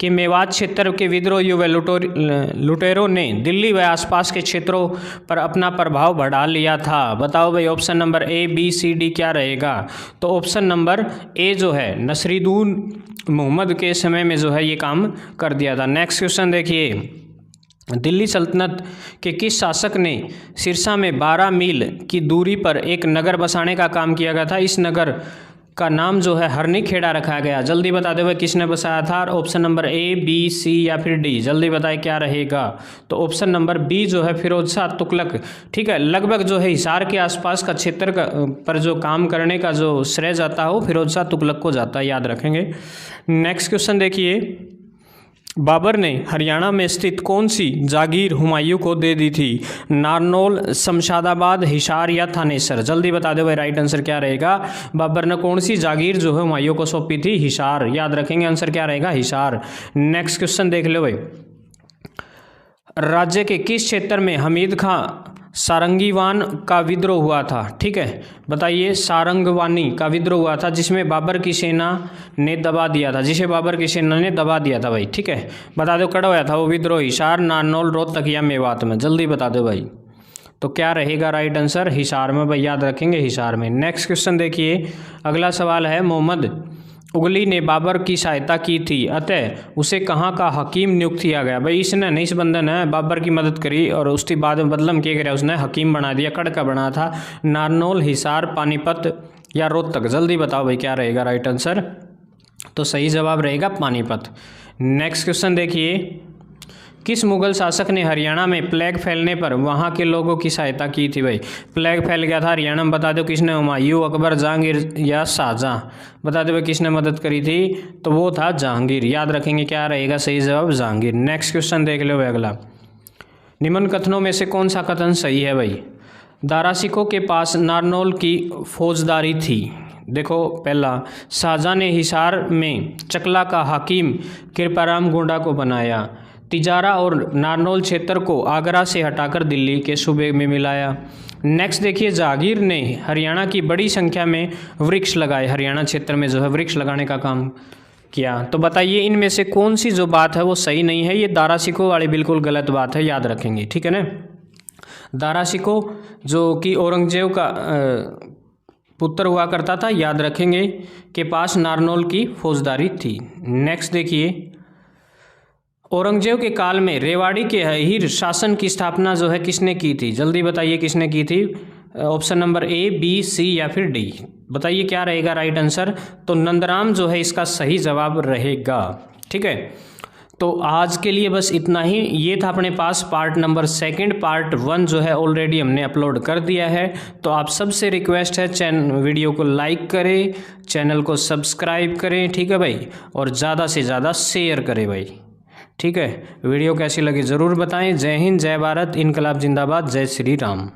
के मेवात क्षेत्र के विद्रोहियों व लुटेरों ने दिल्ली व आसपास के क्षेत्रों पर अपना प्रभाव बढ़ा लिया था? बताओ भाई, option number A B C D क्या रहेगा? तो ऑप्शन नंबर ए जो है नसरुद्दीन मोहम्मद के समय में जो है ये काम कर दिया था। नेक्स्ट क्वेश्चन देखिए, दिल्ली सल्तनत के किस शासक ने सिरसा में 12 मील की दूरी पर एक नगर बसाने का काम किया गया था? इस नगर का नाम जो है हरनी खेड़ा रखा गया। जल्दी बता दो भाई किसने बसाया था? Option number A B C या फिर डी, जल्दी बताए क्या रहेगा? तो ऑप्शन नंबर बी जो है फिरोज शाह तुगलक। ठीक है, लगभग जो है हिसार के आसपास का क्षेत्र का पर जो काम करने का जो श्रेय जाता है वो फिरोज शाह तुगलक को जाता है, याद रखेंगे। नेक्स्ट क्वेश्चन देखिए, बाबर ने हरियाणा में स्थित कौन सी जागीर हुमायूं को दे दी थी? नारनौल, शमशादाबाद, हिसार या थानेसर? जल्दी बता दो भाई राइट आंसर क्या रहेगा? बाबर ने कौन सी जागीर जो है हुमायूं को सौंपी थी? हिसार, याद रखेंगे आंसर क्या रहेगा? हिसार। नेक्स्ट क्वेश्चन देख लो भाई, राज्य के किस क्षेत्र में हमीद खां सारंगीवान का विद्रोह हुआ था? ठीक है, बताइए, सारंगवानी का विद्रोह हुआ था जिसमें बाबर की सेना ने दबा दिया था, जिसे बाबर की सेना ने दबा दिया था भाई। ठीक है, बता दो कड़ा हुआ था वो विद्रोह, हिसार, नारनौल, रोहतक या मेवात में? जल्दी बता दो भाई, तो क्या रहेगा राइट आंसर? हिसार में भाई, याद रखेंगे हिसार में। नेक्स्ट क्वेश्चन देखिए, अगला सवाल है, मोहम्मद उगली ने बाबर की सहायता की थी, अतः उसे कहाँ का हकीम नियुक्त किया गया? भाई इसने नहीं बंधन है, बाबर की मदद करी और उसके बाद में बदलम किया गया, उसने हकीम बना दिया, कड़का बना था। नारनौल, हिसार, पानीपत या रोहतक? जल्दी बताओ भाई क्या रहेगा राइट आंसर? तो सही जवाब रहेगा पानीपत। नेक्स्ट क्वेश्चन देखिए, किस मुगल शासक ने हरियाणा में प्लेग फैलने पर वहां के लोगों की सहायता की थी भाई? प्लेग फैल गया था हरियाणा में, बता दो किसने? हुमायूं, अकबर, जहांगीर या शाहजहां? बता दो भाई किसने मदद करी थी? तो वो था जहांगीर, याद रखेंगे क्या रहेगा सही जवाब? जहांगीर। नेक्स्ट क्वेश्चन देख लो भाई अगला, निम्न कथनों में से कौन सा कथन सही है भाई? दारा सिखों के पास नारनौल की फौजदारी थी। देखो, पहला, शाहजहां ने हिसार में चकला का हाकिम कृपाराम गोंडा को बनाया। तिजारा और नारनौल क्षेत्र को आगरा से हटाकर दिल्ली के सूबे में मिलाया। नेक्स्ट देखिए, जहांगीर ने हरियाणा की बड़ी संख्या में वृक्ष लगाए, हरियाणा क्षेत्र में जो है वृक्ष लगाने का काम किया। तो बताइए इनमें से कौन सी जो बात है वो सही नहीं है? ये दारा सिखों वाली बिल्कुल गलत बात है, याद रखेंगे। ठीक है ना, दारा सिखों जो कि औरंगजेब का पुत्र हुआ करता था, याद रखेंगे, के पास नारनौल की फौजदारी थी। नेक्स्ट देखिए, औरंगजेब के काल में रेवाड़ी के अहीर शासन की स्थापना जो है किसने की थी? जल्दी बताइए किसने की थी। Option number A, B, C या फिर डी। बताइए क्या रहेगा राइट आंसर। तो नंदराम जो है इसका सही जवाब रहेगा। ठीक है, तो आज के लिए बस इतना ही। ये था अपने पास पार्ट नंबर 2। पार्ट 1 जो है ऑलरेडी हमने अपलोड कर दिया है। तो आप सबसे रिक्वेस्ट है वीडियो को लाइक करें, चैनल को सब्सक्राइब करें, ठीक है भाई, और ज़्यादा से ज़्यादा शेयर करें भाई। ठीक है, वीडियो कैसी लगी ज़रूर बताएं। जय हिंद, जय भारत, इनकलाब जिंदाबाद, जय श्री राम।